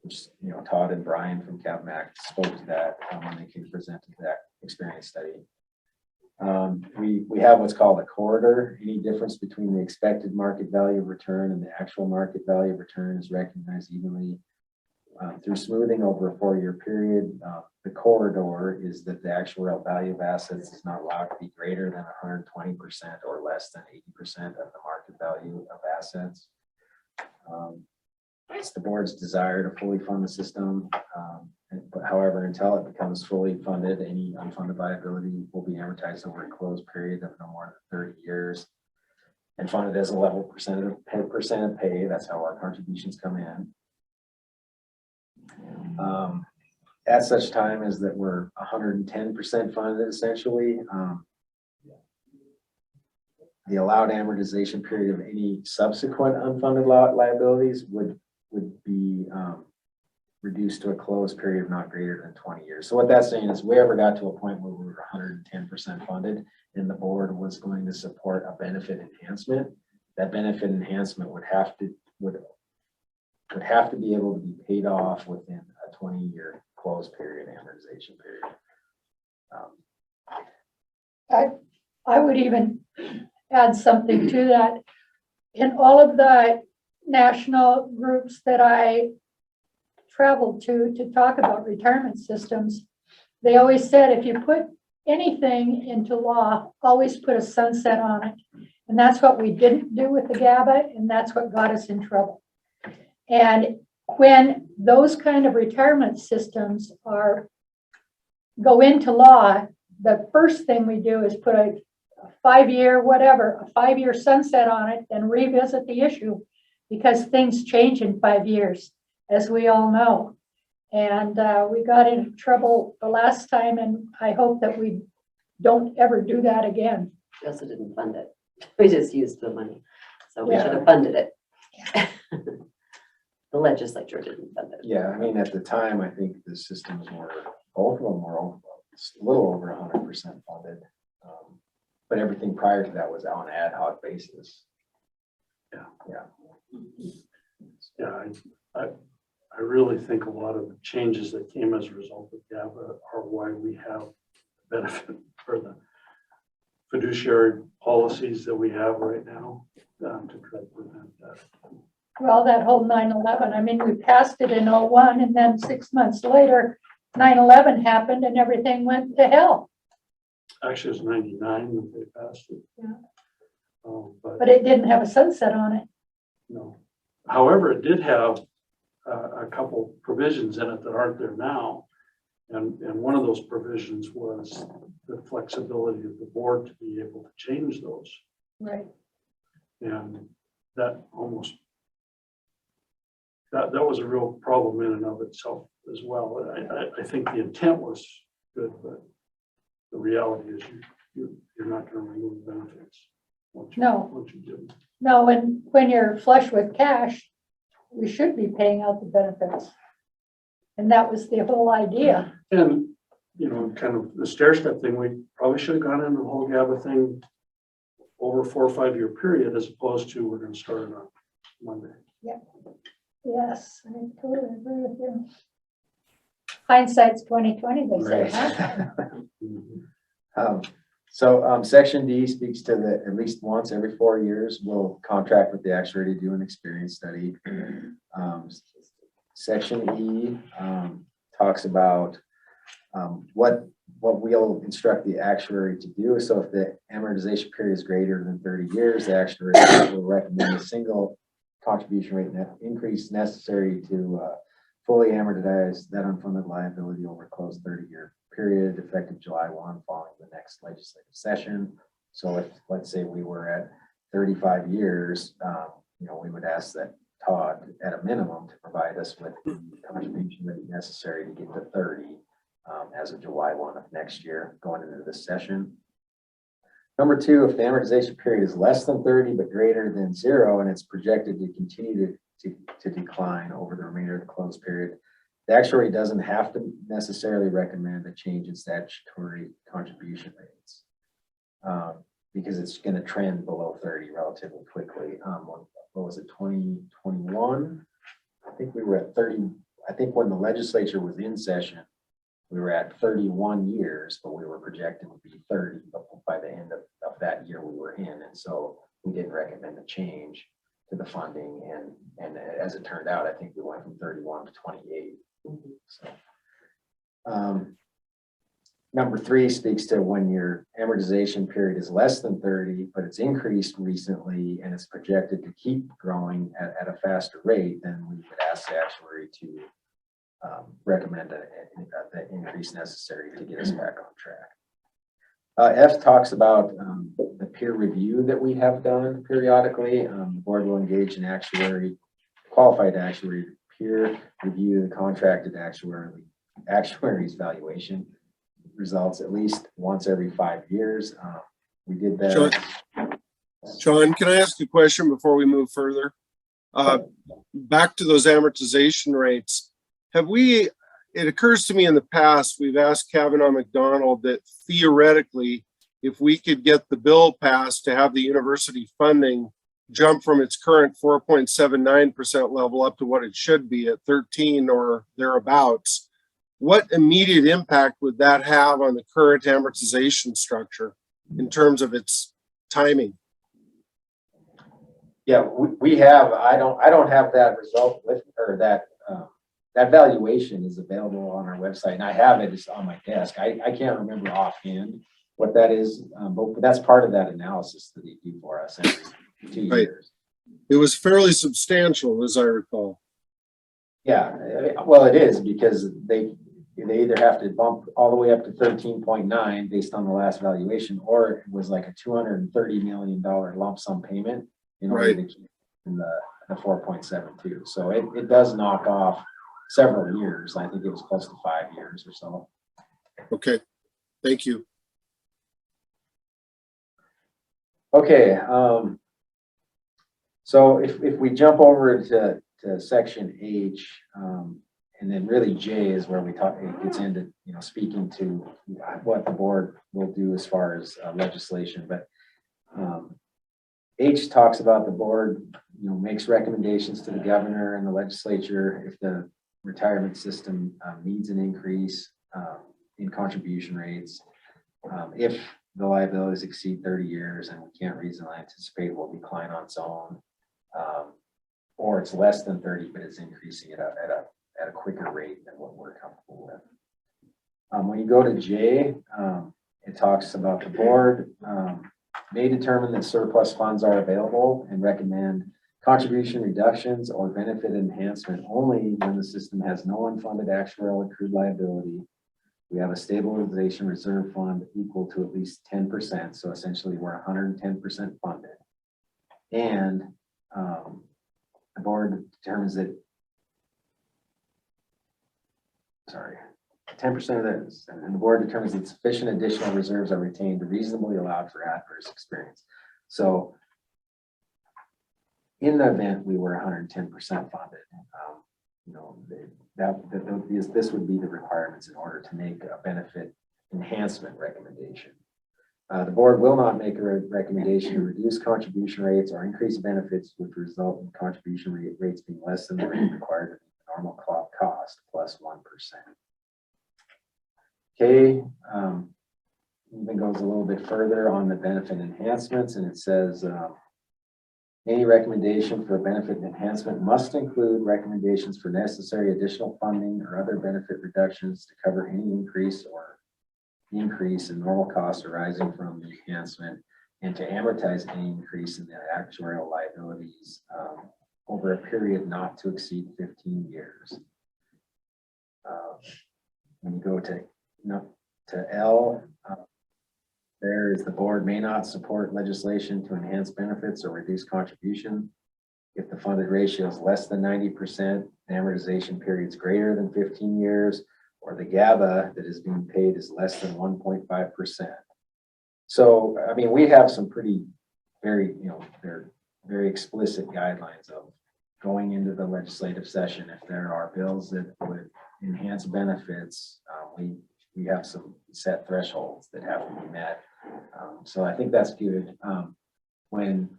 which, Todd and Brian from CapMac spoke to that when they came presented that experience study. We have what's called a corridor. Any difference between the expected market value of return and the actual market value of return is recognized evenly through smoothing over a 4-year period. The corridor is that the actuarial value of assets is not allowed to be greater than 120% or less than 80% of the market value of assets. It's the board's desire to fully fund the system. But however, until it becomes fully funded, any unfunded liability will be amortized over a closed period of no more than 30 years and funded as a level percent of pay. That's how our contributions come in. At such time as that we're 110% funded, essentially. The allowed amortization period of any subsequent unfunded liabilities would be reduced to a closed period of not greater than 20 years. So what that's saying is we ever got to a point where we were 110% funded and the board was going to support a benefit enhancement, that benefit enhancement would have to be able to be paid off within a 20-year closed period amortization period. I would even add something to that. In all of the national groups that I traveled to talk about retirement systems, they always said, if you put anything into law, always put a sunset on it. And that's what we didn't do with the GABA, and that's what got us in trouble. And when those kind of retirement systems go into law, the first thing we do is put a 5-year sunset on it and revisit the issue, because things change in 5 years, as we all know. And we got into trouble the last time, and I hope that we don't ever do that again. We also didn't fund it. We just used the money. So we Yeah. should have funded it. The legislature didn't fund it. Yeah, I mean, at the time, I think the systems were, both of them were a little over 100% funded. But everything prior to that was on an ad hoc basis. I really think a lot of the changes that came as a result of GABA are why we have benefit for the fiduciary policies that we have right now to try to prevent that. Well, that whole 9/11, I mean, we passed it in 01, and then 6 months later, 9/11 happened and everything went to hell. Actually, it was 99 that they passed it. Yeah. But But it didn't have a sunset on it. no. However, it did have a couple provisions in it that aren't there now. And one of those provisions was the flexibility of the board to be able to change those. Right. And that that was a real problem in and of itself as well. I think the intent was good, but the reality is you're not going to remove benefits. Once you do. No, when you're flush with cash, we should be paying out the benefits. And that was the whole idea. And, kind of the stair step thing, we probably should have gone into the whole GABA thing over a 4 or 5 year period, as opposed to we're going to start it on Monday. Yes, I totally agree with you. Hindsight's 20/20, they say, huh? So section D speaks to the, at least once every 4 years, we'll contract with the actuary to do an experience study. Section E talks about what we'll instruct the actuary to do. So if the amortization period is greater than 30 years, the actuary will recommend a single contribution rate net increase necessary to fully amortize that unfunded liability over a closed 30-year period effective July 1 following the next legislative session. So if, let's say we were at 35 years, we would ask that Todd at a minimum to provide us with the contribution rate necessary to get to 30 as of July 1 of next year going into this session. Number 2, if the amortization period is less than 30 but greater than 0 and it's projected to continue to decline over the remainder of the closed period, the actuary doesn't have to necessarily recommend a change in statutory contribution rates because it's going to trend below 30 relatively quickly. What was it, 2021? I think we were at 30. I think when the legislature was in session, we were at 31 years, but we were projected to be 30. But by the end of that year we were in, and so we didn't recommend a change to the funding. And as it turned out, I think we went from 31 to 28. So, number 3 speaks to when your amortization period is less than 30, but it's increased recently and it's projected to keep growing at a faster rate, then we would ask the actuary to recommend the increase necessary to get us back on track. F talks about the peer review that we have done periodically. The board will engage an qualified actuary to peer review the contracted actuary's valuation results at least once every 5 years. We did that. John, can I ask a question before we move further? Back to those amortization rates. It occurs to me in the past, we've asked Kavanaugh McDonald that theoretically, if we could get the bill passed to have the university funding jump from its current 4.79% level up to what it should be at 13 or thereabouts, what immediate impact would that have on the current amortization structure in terms of its timing? Yeah, we have, I don't have that result with, or that valuation is available on our website, and I have it just on my desk. I can't remember offhand what that is, but that's part of that analysis that they do for us every 2 years. It was fairly substantial, as I recall. Yeah, well, it is because they either have to bump all the way up to 13.9 based on the last valuation, or it was like a $230 million lump sum payment in order to keep in the 4.72. So it does knock off several years. I think it was close to 5 years or so. Okay, thank you. Okay, so if we jump over to section H, and then really J is where it gets into, speaking to what the board will do as far as legislation. But H talks about the board, makes recommendations to the governor and the legislature if the retirement system needs an increase in contribution rates. If the liabilities exceed 30 years and we can't reasonably anticipate it will decline on its own, or it's less than 30, but it's increasing it at a quicker rate than what we're comfortable with. When you go to J, it talks about the board may determine that surplus funds are available and recommend contribution reductions or benefit enhancement only when the system has no unfunded actuarial accrued liability. We have a stabilization reserve fund equal to at least 10%. So essentially we're 110% funded. And the board determines that, 10% of this, and the board determines that sufficient additional reserves are retained to reasonably allowed for adverse experience. So in the event we were 110% funded, this would be the requirements in order to make a benefit enhancement recommendation. The board will not make a recommendation to reduce contribution rates or increase benefits which result in contribution rates being less than the rate required to meet the normal cost plus 1%. Okay, even goes a little bit further on the benefit enhancements, and it says, any recommendation for a benefit enhancement must include recommendations for necessary additional funding or other benefit reductions to cover any increase in normal costs arising from the enhancement, and to amortize any increase in the actuarial liabilities over a period not to exceed 15 years. When you go to L, there is the board may not support legislation to enhance benefits or reduce contribution if the funded ratio is less than 90%, amortization periods greater than 15 years, or the GABA that is being paid is less than 1.5%. So, I mean, we have some pretty they're very explicit guidelines of going into the legislative session. If there are bills that would enhance benefits, we have some set thresholds that have to be met. So I think that's good. When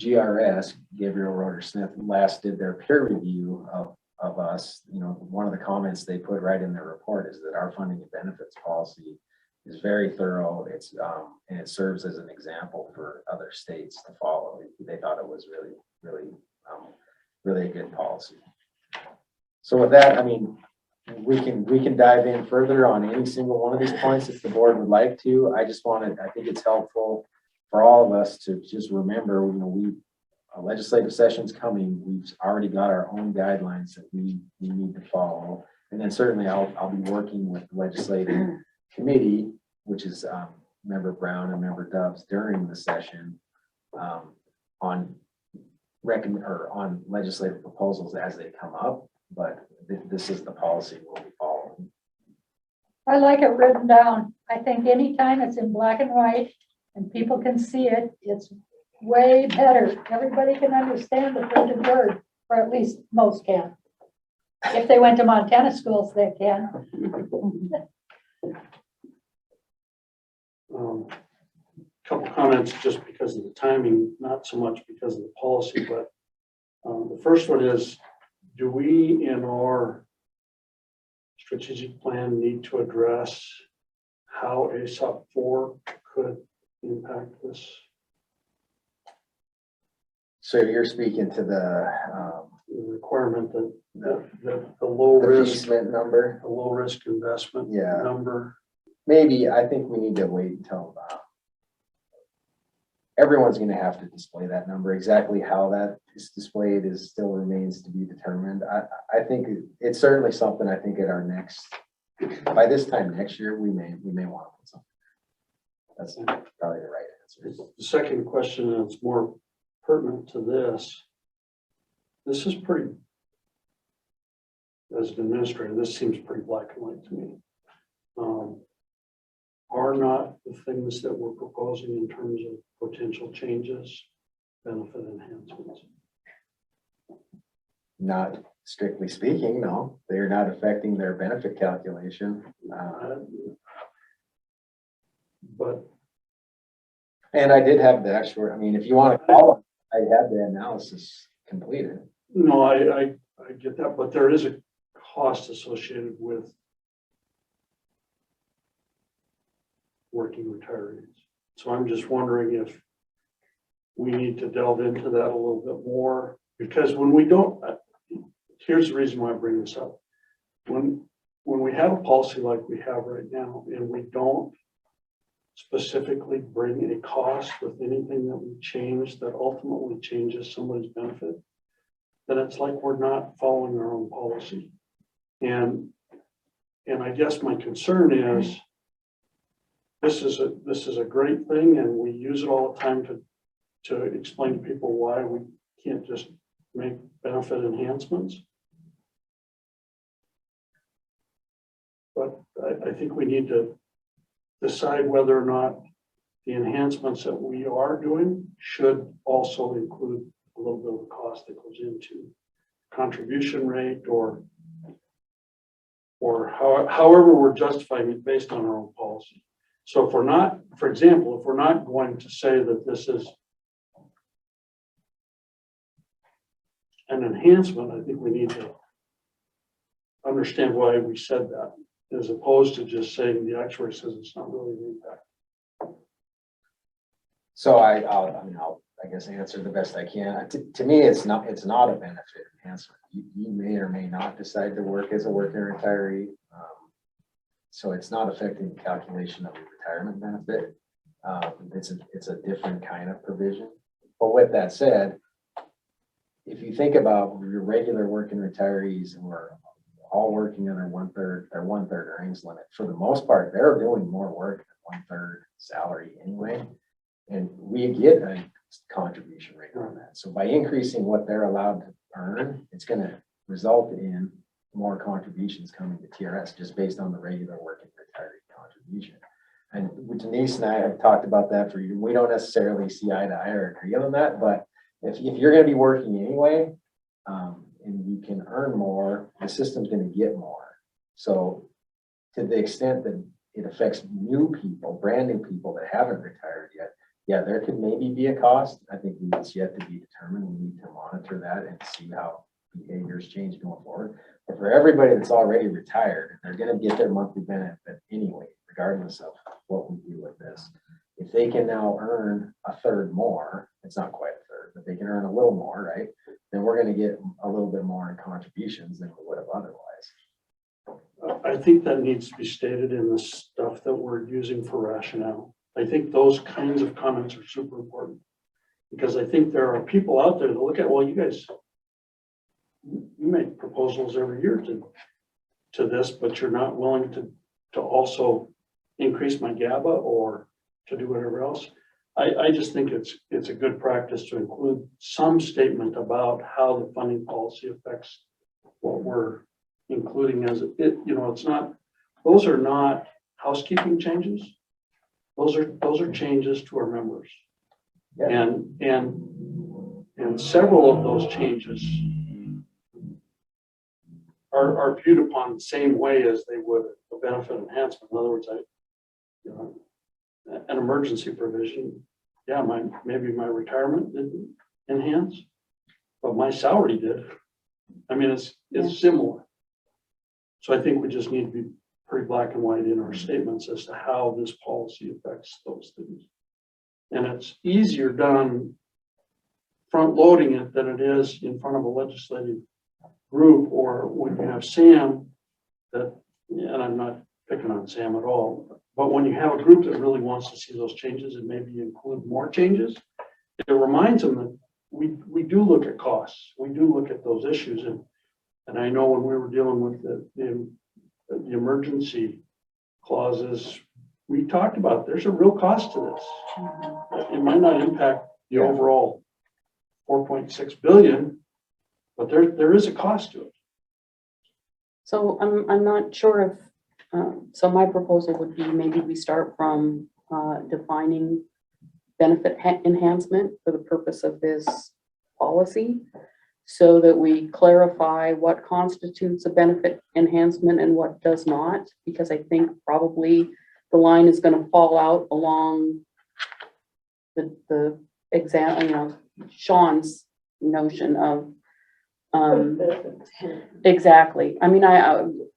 GRS, Gabriel Roder Smith, last did their peer review of us, one of the comments they put right in their report is that our funding and benefits policy is very thorough. It's and it serves as an example for other states to follow. They thought it was really a good policy. So with that, I mean, we can dive in further on any single one of these points if the board would like to. I think it's helpful for all of us to just remember, a legislative session's coming. We've already got our own guidelines that we need to follow. And then certainly I'll be working with the legislative committee, which is Member Brown and Member Doves during the session on legislative proposals as they come up. But this is the policy we'll be following. I like it written down. I think anytime it's in black and white and people can see it, it's way better. Everybody can understand the printed word, or at least most can. If they went to Montana schools, they can. Couple comments just because of the timing, not so much because of the policy, but the first one is, do we in our strategic plan need to address how ASOP 4 could impact this? So you're speaking to the requirement that the low risk number? the low risk investment Yeah. number. Maybe, I think we need to wait until everyone's going to have to display that number. Exactly how that is displayed still remains to be determined. I think it's certainly something. I think at our by this time next year, we may want to put something. That's probably the right answer. The second question, and it's more pertinent to this. This is pretty, as an administrator, this seems pretty black and white to me. Are not the things that we're proposing in terms of potential changes benefit enhancements? Not strictly speaking, no. They're not affecting their benefit calculation. But And I did have the actual, I mean, if you want to call it, I had the analysis completed. no, I get that, but there is a cost associated with working retirees. So I'm just wondering if we need to delve into that a little bit more, because when we don't, here's the reason why I bring this up. When we have a policy like we have right now, and we don't specifically bring a cost with anything that we change that ultimately changes somebody's benefit, then it's like we're not following our own policy. And I guess my concern is, this is a great thing, and we use it all the time to explain to people why we can't just make benefit enhancements. But I think we need to decide whether or not the enhancements that we are doing should also include a little bit of the cost that goes into contribution rate or however we're justifying it based on our own policy. So if we're not, for example, if we're not going to say that this is an enhancement, I think we need to understand why we said that as opposed to just saying the actuary says it's not really an impact. So I'll, I guess, answer the best I can. To me, it's not a benefit enhancement. You may or may not decide to work as a working retiree. So it's not affecting the calculation of your retirement benefit. It's a different kind of provision. But with that said, if you think about your regular working retirees who are all working under one-third earnings limit, for the most part, they're doing more work than one-third salary anyway. And we get a contribution rate on that. So by increasing what they're allowed to earn, it's going to result in more contributions coming to TRS just based on the regular working retiree contribution. And Denise and I have talked about that for you. We don't necessarily see eye to eye or agree on that, but if you're going to be working anyway, and you can earn more, the system's going to get more. So to the extent that it affects new people, brand new people that haven't retired yet, yeah, there could maybe be a cost. I think it's yet to be determined. We need to monitor that and see how behaviors change going forward. But for everybody that's already retired, they're going to get their monthly benefit anyway, regardless of what we do with this. If they can now earn a third more, it's not quite a third, but they can earn a little more, right? Then we're going to get a little bit more in contributions than we would have otherwise. I think that needs to be stated in the stuff that we're using for rationale. I think those kinds of comments are super important because I think there are people out there that look at, well, you guys, you make proposals every year to this, but you're not willing to also increase my GABA or to do whatever else. I just think it's a good practice to include some statement about how the funding policy affects what we're including as it's not, those are not housekeeping changes. Those are changes to our members. Yeah. And several of those changes are viewed upon the same way as they would a benefit enhancement. In other words, an emergency provision, yeah, maybe my retirement didn't enhance, but my salary did. I mean, it's similar. So I think we just need to be pretty black and white in our statements as to how this policy affects those things. And it's easier done front loading it than it is in front of a legislative group or when you have Sam that, and I'm not picking on Sam at all, but when you have a group that really wants to see those changes and maybe include more changes, it reminds them that we do look at costs. We do look at those issues. And I know when we were dealing with the emergency clauses, we talked about there's a real cost to this. It might not impact the overall 4.6 billion, but there is a cost to it. So I'm not sure if, so my proposal would be maybe we start from defining benefit enhancement for the purpose of this policy so that we clarify what constitutes a benefit enhancement and what does not, because I think probably the line is going to fall out along the exam, Sean's notion of exactly. I mean,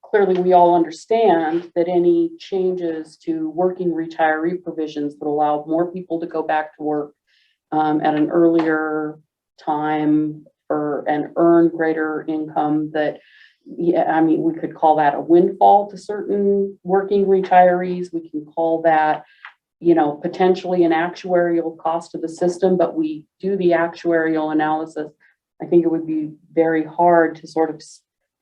clearly we all understand that any changes to working retiree provisions that allow more people to go back to work at an earlier time and earn greater income, that, yeah, I mean, we could call that a windfall to certain working retirees. We can call that, potentially an actuarial cost to the system, but we do the actuarial analysis. I think it would be very hard to sort of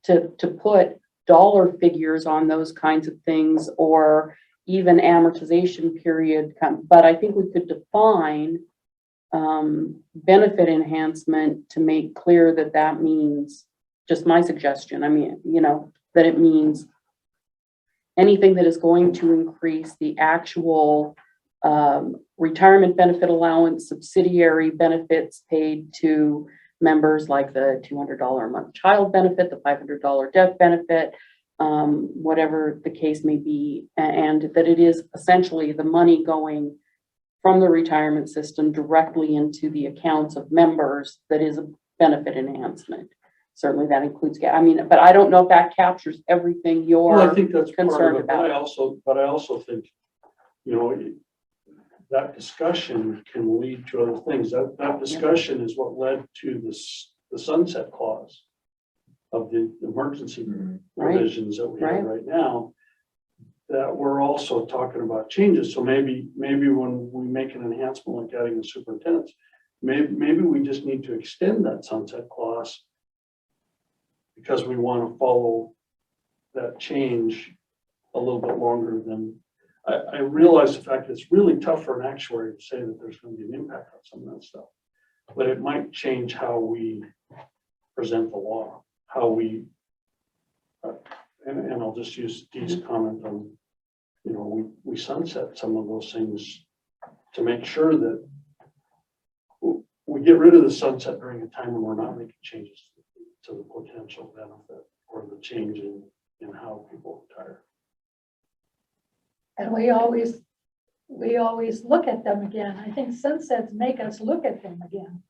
to put dollar figures on those kinds of things or even amortization period. But I think we could define benefit enhancement to make clear that means, just my suggestion, I mean, that it means anything that is going to increase the actual retirement benefit allowance, subsidiary benefits paid to members, like the $200 a month child benefit, the $500 death benefit, whatever the case may be, and that it is essentially the money going from the retirement system directly into the accounts of members that is a benefit enhancement. certainly that includes, I mean, but I don't know if that captures everything Well, I you're, think that's part of concerned it, but about. I also think, you know, that discussion can lead to other things. That discussion is what led to the sunset clause of the emergency right? provisions that we have right now, that we're also talking about changes. So maybe when we make an enhancement like adding the superintendents, maybe we just need to extend that sunset clause because we want to follow that change a little bit longer than, I realize the fact that it's really tough for an actuary to say that there's going to be an impact on some of that stuff, but it might change how we present the law, how we, and I'll just use Dee's comment on, you know, we sunset some of those things to make sure that we get rid of the sunset during a time when we're not making changes to the potential benefit or the change in how people retire. And we always look at them again. I think sunsets make us look at them again,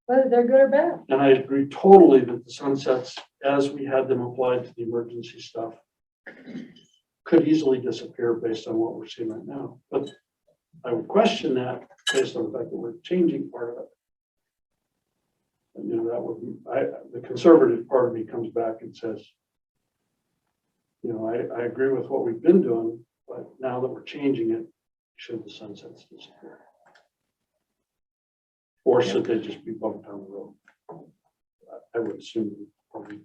whether they're good or bad. And I agree totally that the sunsets, as we had them applied to the emergency stuff, could easily disappear based on what we're seeing right now. But I would question that based on the fact that we're changing part of it. And, you know, that would be, the conservative part of me comes back and says, you know, I agree with what we've been doing, but now that we're changing it, should the sunsets disappear? Or should they just be bumped down the road? I would assume probably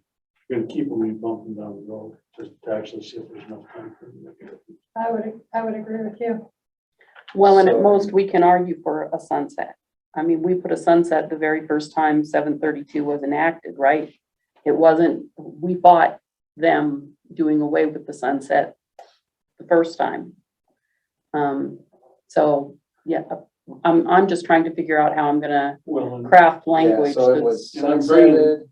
you're going to keep them bumping down the road just to actually see if there's enough time for them to make a difference. I would agree with you. Well, and at So- most, we can argue for a sunset. I mean, we put a sunset the very first time 732 was enacted, right? It wasn't, we fought them doing away with the sunset the first time. So, yeah, I'm just trying to figure out how I'm gonna Well, and craft Yeah, language so it that's, was and I'm bringing- sunsetted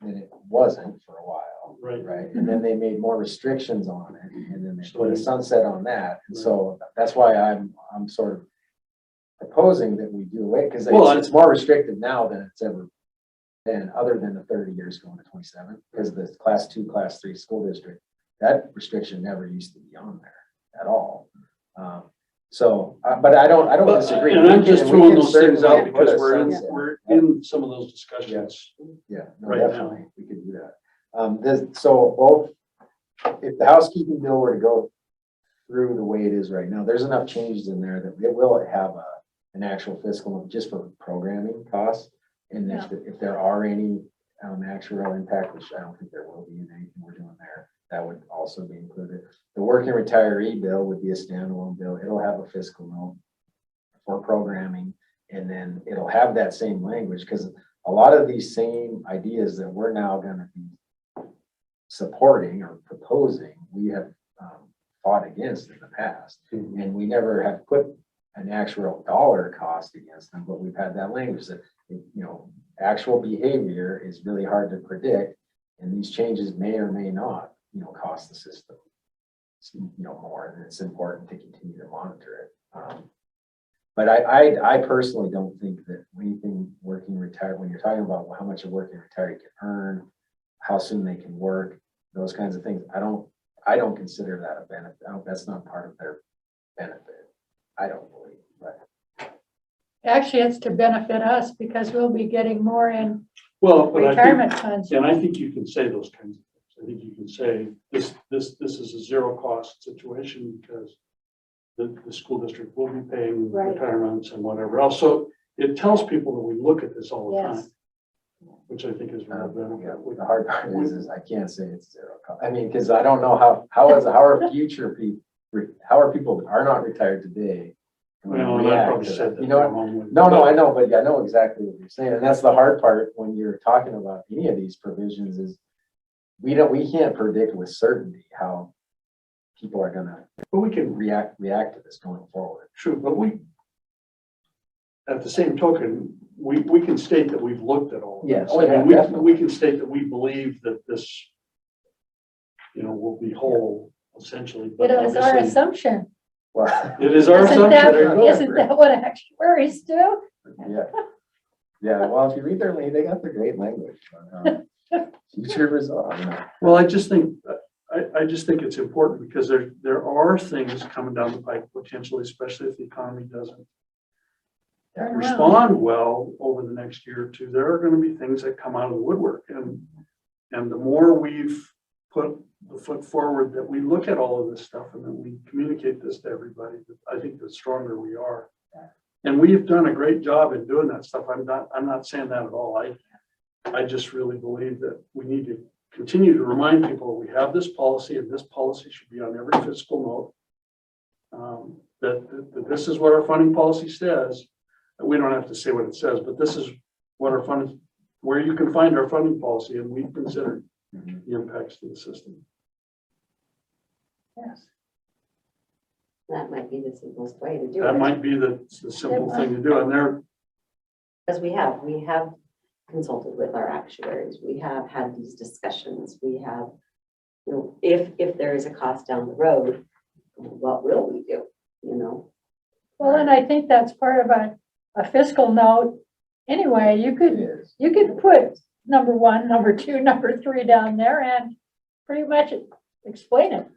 and it wasn't for a while, right. right? And then they made more restrictions on it and then they So put a you- sunset on that. And so that's why I'm sort of proposing that we do away, because Well, it's more restrictive now than it's ever been, other than the 30 years going to 27, because the class 2, class 3 school district, that restriction never used to be on there at all. But I don't But- disagree. And I'm We just can throwing those things certainly out put because a we're sunset. in some of those discussions. Yeah, no, Right now. definitely, we could do that. So both, if the housekeeping bill were to go through the way it is right now, there's enough changes in there that it will have an actual fiscal just for programming costs. And if there are any actuarial impact, which I don't think there will be in anything we're doing there, that would also be included. The working retiree bill would be a standalone bill. It'll have a fiscal note for programming, and then it'll have that same language, because a lot of these same ideas that we're now gonna be supporting or proposing, we have fought against in the past. And we never have put an actual dollar cost against them, but we've had that language that, you know, actual behavior is really hard to predict, and these changes may or may not, you know, cost the system, you know, more, and it's important to continue to monitor it. But I personally don't think that anything working retired, when you're talking about how much a working retiree can earn, how soon they can work, those kinds of things, I don't consider that a benefit. That's not part of their benefit. I don't believe, but. Actually, it's to benefit us because we'll be getting more in Well, but I think, retirement funds. and I think you can say those kinds of things. I think you can say this is a zero cost situation because the school district will be paying Right. retirements and whatever else. So it tells people that we look at this all the Yes. time, which I think is really Yeah, benefit. the hard part is I can't say it's zero cost. I mean, because I don't know how are future people, how are people that are not retired today? gonna Well, and I react probably to said that? that You know, the wrong way. no, I know, but I know exactly what you're saying. And that's the hard part when you're talking about any of these provisions is we can't predict with certainty how people are gonna But we can react to this going forward. True, but at the same token, we can state that we've looked at all of Yeah, this. oh, I mean, yeah, we definitely. can state that we believe that this, you know, will be whole essentially, but It is our obviously assumption. Well, it is our Isn't assumption. There you go. isn't that what actuaries do? yeah. Yeah, well, if you read their, they got the great language. Future resolve, Well, I just think it's important because there are things coming down the pike potentially, especially if the economy doesn't Turn around. respond well over the next year or two. There are going to be things that come out of the woodwork, and the more we've put the foot forward that we look at all of this stuff and then we communicate this to everybody, I think the stronger we are. And we've done a great job in doing that stuff. I'm not saying that at all. I just really believe that we need to continue to remind people we have this policy, and this policy should be on every fiscal note. That this is what our funding policy says. We don't have to say what it says, but this is what our funding, where you can find our funding policy, and we've considered the impacts to the system. Yes. That might be the simplest way to do That it. might be the simple thing to do, and there, Because we have consulted with our actuaries. We have had these discussions. We have, you know, if there is a cost down the road, what will we do? You know? Well, and I think that's part of a fiscal note. Anyway, you could put number 1, number 2, number 3 down there and pretty much explain it.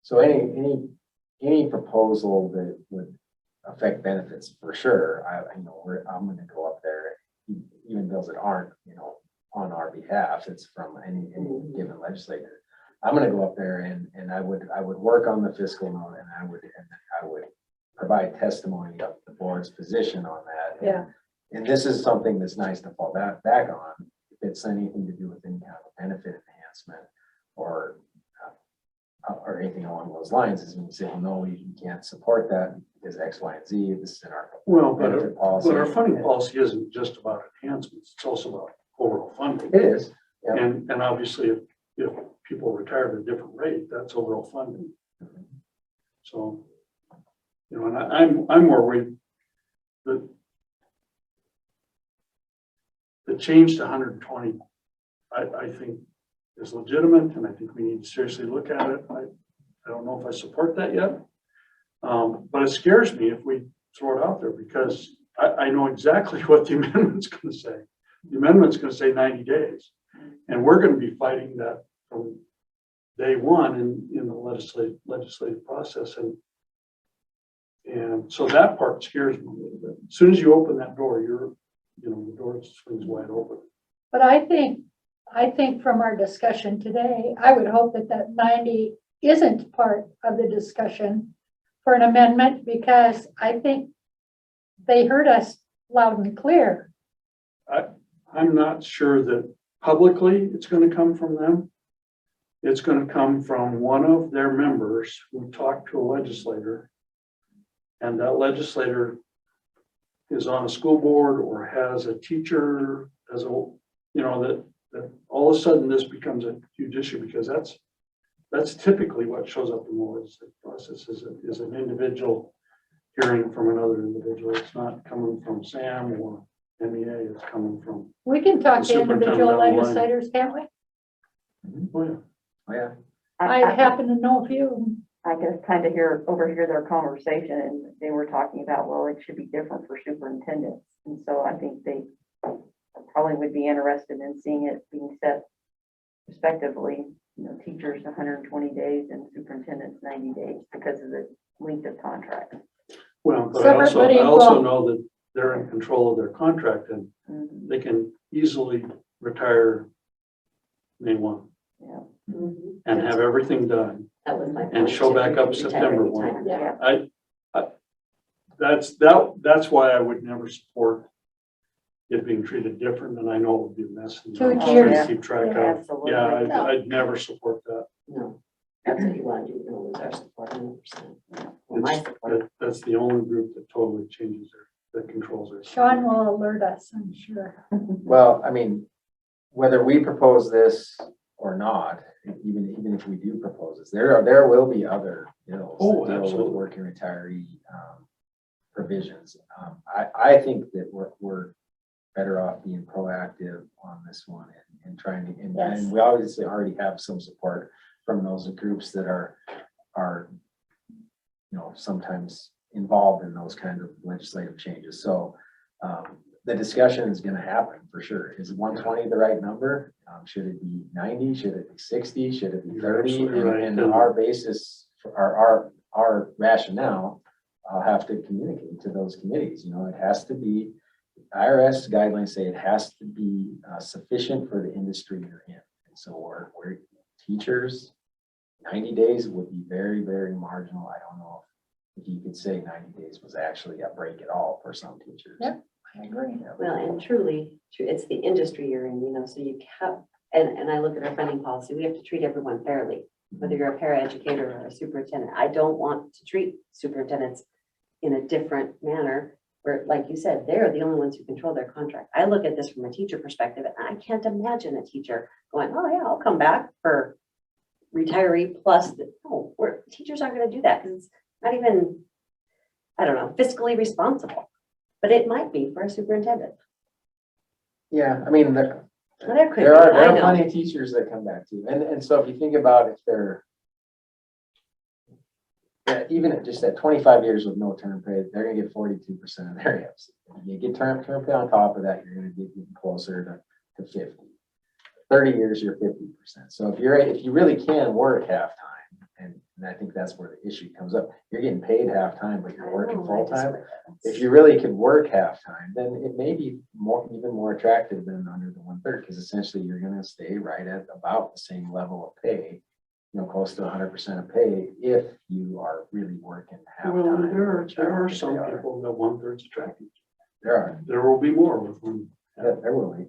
So any proposal that would affect benefits for sure, I'm gonna go up there, even bills that aren't, on our behalf, it's from any given legislator. I'm gonna go up there and I would work on the fiscal note, and I would provide testimony of the board's position on that. Yeah. And this is something that's nice to fall back on, if it's anything to do with any kind of benefit enhancement or anything along those lines, is when you say, well, no, we can't support that because X, Y, and Z, this is in our benefit policy. but our funding policy isn't just about enhancements. It's also about overall funding. It is, yeah. And obviously, if people retire at a different rate, that's overall funding. So, and I'm more worried that the change to 120, I think is legitimate, and I think we need to seriously look at it. I don't know if I support that yet. But it scares me if we throw it out there, because I know exactly what the amendment's going to say. The amendment's going to say 90 days. And we're going to be fighting that from day one in the legislative process. And so that part scares me a little bit. As soon as you open that door, the door swings wide open. But I think from our discussion today, I would hope that 90 isn't part of the discussion for an amendment, because I think they heard us loud and clear. I'm not sure that publicly it's going to come from them. It's going to come from one of their members who talked to a legislator, and that legislator is on a school board or has a teacher, that all of a sudden this becomes a huge issue, because that's typically what shows up in the legislative process is an individual hearing from another individual. It's not coming from Sam or MEA, it's coming from, We can talk The to individual superintendent down the line. legislators, can't we? oh yeah. Oh, yeah. I happen to know a few. I can kind of overhear their conversation, and they were talking about, well, it should be different for superintendents. And so I think they probably would be interested in seeing it being set respectively, teachers 120 days and superintendents 90 days because of the length of contract. Well, but Separate but I also equal. know that they're in control of their contract, and Mhm. they can easily retire May 1 Yeah. and have everything done. That was my And point, show should back we up retire September anytime 1. now? That's why I would never support it being treated different, and I know it would be a mess. and 2 I'm trying to years. Keep track of. Absolutely. Yeah, No. I'd never support that. No, that's what you want to do. You're going to lose our support 100%. Well, my support. That's the only group that totally changes that controls it. Sean will alert us, I'm sure. Well, whether we propose this or not, even if we do propose this, there will be other bills Oh, that deal with absolutely. working retiree provisions. I think that we're better off being proactive on this one and trying to, Yes. and we obviously already have some support from those groups that are sometimes involved in those kinds of legislative changes. So the discussion is gonna happen for sure. Is 120 the right number? Should it be 90? Should it be 60? Should it be You're 30? absolutely right. And our basis, for our rationale, I'll have to communicate to those committees. You know, it has to be, IRS guidelines say it has to be sufficient for the industry you're in. And so we're teachers, 90 days would be very, very marginal. I don't know if you could say 90 days was actually a break at all for some teachers. Yep. I agree. Well, and truly, it's the industry you're in, you know, so you have, and I look at our funding policy, we have to treat everyone fairly, whether you're a paraeducator or a superintendent. I don't want to treat superintendents in a different manner where, like you said, they're the only ones who control their contract. I look at this from a teacher perspective, and I can't imagine a teacher going, oh yeah, I'll come back for retiree plus, no, teachers aren't gonna do that because it's not even, I don't know, fiscally responsible. But it might be for a superintendent. Yeah, I mean, Well, there could be, there I are know. plenty of teachers that come back to, and so if you think about if they're even at just at 25 years with no term pay, they're gonna get 42% of their hips. You get term pay on top of that, you're gonna get closer to 50. 30 years, you're 50%. So if you really can work half time, and I think that's where the issue comes up, you're getting paid half time, but you're working full time. If you really could work half time, then it may be even more attractive than under the 1/3, because essentially you're gonna stay right at about the same level of pay, you know, close to 100% of pay if you are really working half Well, time. there which I are don't think some they are. people that 1/3 attractive. There are, There will be more with them. there will be.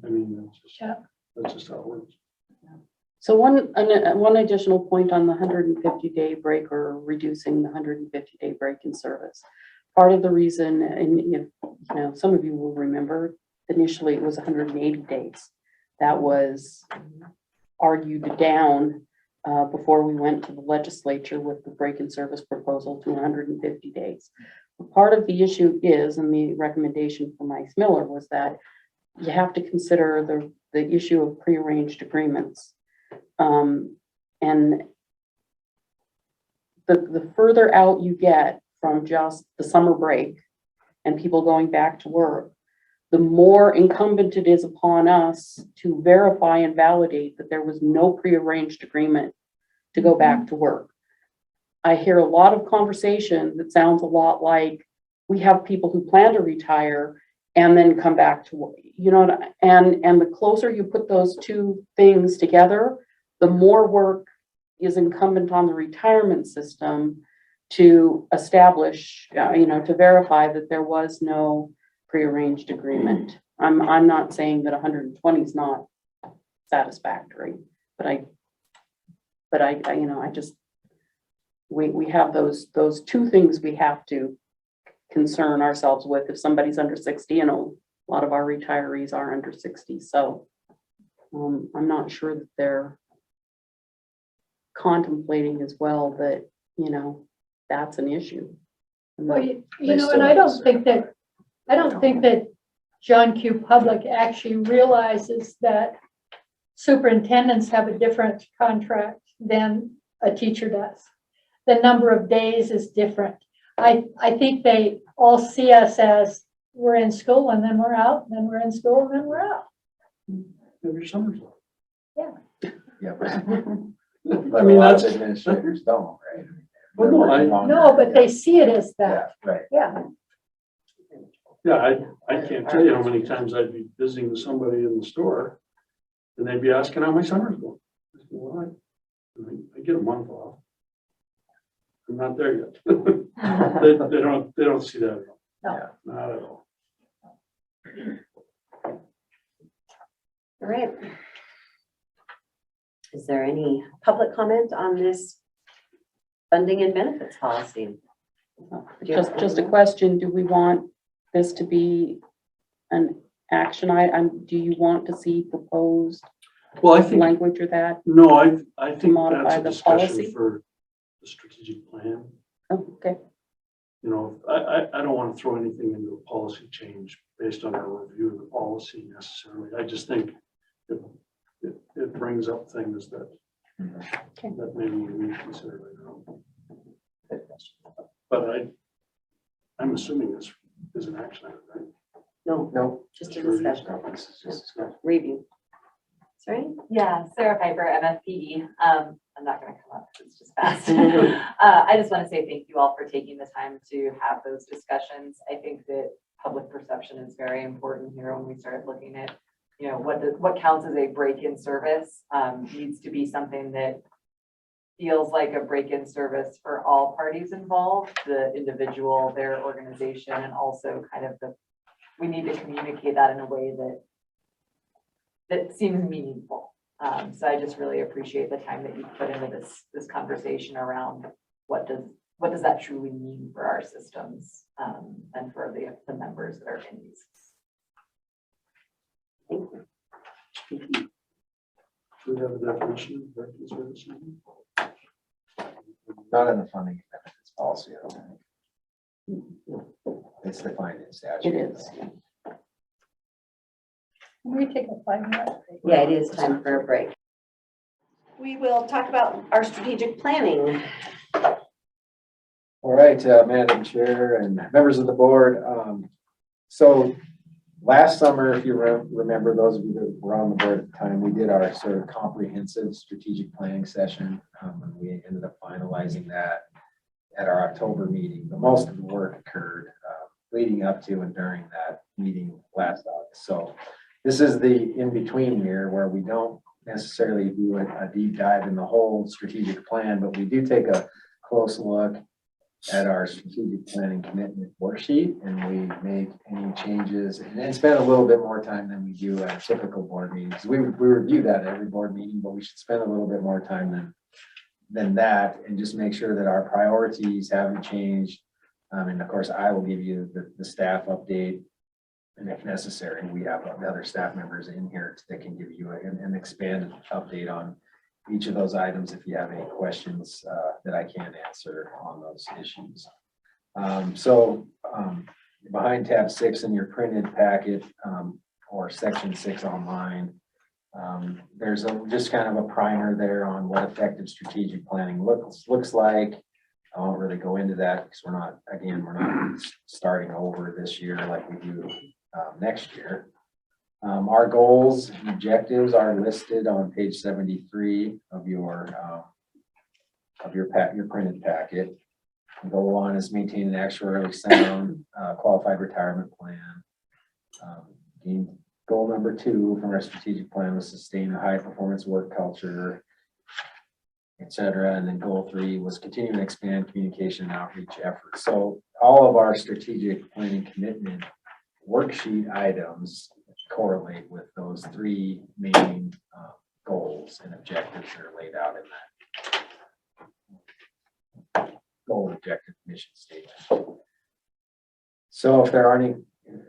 I mean, Yeah. that's just how it works. So one additional point on the 150-day break or reducing the 150-day break in service. Part of the reason, and you know, some of you will remember, initially it was 180 days. That was argued down before we went to the legislature with the break in service proposal to 150 days. Part of the issue is, and the recommendation from Mike Miller was that you have to consider the issue of prearranged agreements. And the further out you get from just the summer break and people going back to work, the more incumbent it is upon us to verify and validate that there was no prearranged agreement to go back to work. I hear a lot of conversation that sounds a lot like we have people who plan to retire and then come back to work, you know, and the closer you put those two things together, the more work is incumbent on the retirement system to establish, you know, to verify that there was no prearranged agreement. I'm not saying that 120 is not satisfactory, but I, you know, I just, we have those two things we have to concern ourselves with. If somebody's under 60, and a lot of our retirees are under 60, so I'm not sure that they're contemplating as well that, you know, that's an issue. Well, you know, and I don't think that John Q. Public actually realizes that superintendents have a different contract than a teacher does. The number of days is different. I think they all see us as we're in school and then we're out, and then we're in school and then we're out. Every summer's off. Yeah. I But a mean, lot of that's, administrators don't, right? Well, no, I- No, but they see it as Yeah, that. right. Yeah. yeah, I can't tell you how many times I'd be visiting somebody in the store and they'd be asking how my summer's going. I said, well, I get a month off. I'm not there yet. They don't see that at all. No. Not at all. All right. Is there any public comment on this funding and benefits policy? Just a question, do we want this to be an action item? Do you want to see proposed Well, I think, language or that? no, I think modify that's a the discussion policy? for the strategic plan. Oh, okay. You know, I don't want to throw anything into a policy change based on our review of the policy necessarily. I just think it brings up things that maybe we need to consider later on. But I'm assuming this is an action item, right? No, No. just a discussion. No, this is just. Review. Sorry? Yeah, Sarah Piper, MFPE. I'm not gonna come up because it's just fast. I just want to say thank you all for taking the time to have those discussions. I think that public perception is very important here when we start looking at, you know, what counts as a break-in service, needs to be something that feels like a break-in service for all parties involved, the individual, their organization, and also kind of we need to communicate that in a way that seems meaningful. So I just really appreciate the time that you put into this conversation around what does that truly mean for our systems, and for the members that are in these. Thank you. Do we have a definition of break-in service? Not in the funding and benefits policy, I don't think. It's defined in statute. It is. Can we take a 5-minute break? Yeah, it is time for a break. We will talk about our strategic planning. All right, Madam Chair and members of the board. So last summer, if you remember, those of you that were on the board at the time, we did our sort of comprehensive strategic planning session. And we ended up finalizing that at our October meeting. But most of the work occurred leading up to and during that meeting last August. So this is the in-between year where we don't necessarily do a deep dive in the whole strategic plan, but we do take a close look at our strategic planning commitment worksheet, and we make any changes and spend a little bit more time than we do at a typical board meeting. Because we review that at every board meeting, but we should spend a little bit more time than that, and just make sure that our priorities haven't changed. And of course, I will give you the staff update. And if necessary, we have the other staff members in here that can give you an expanded update on each of those items if you have any questions that I can't answer on those issues. Behind tab 6 in your printed packet, or section 6 online, there's just kind of a primer there on what effective strategic planning looks like. I won't really go into that because we're not starting over this year like we do next year. Our goals and objectives are listed on page 73 of your printed packet. Goal 1 is maintain an actuarially sound qualified retirement plan. Goal number 2 from our strategic plan was sustain a high performance work culture, etc. And then goal 3 was continue and expand communication and outreach efforts. So all of our strategic planning commitment worksheet items correlate with those 3 main goals and objectives that are laid out in that goal, objective, mission statement. So if there are any,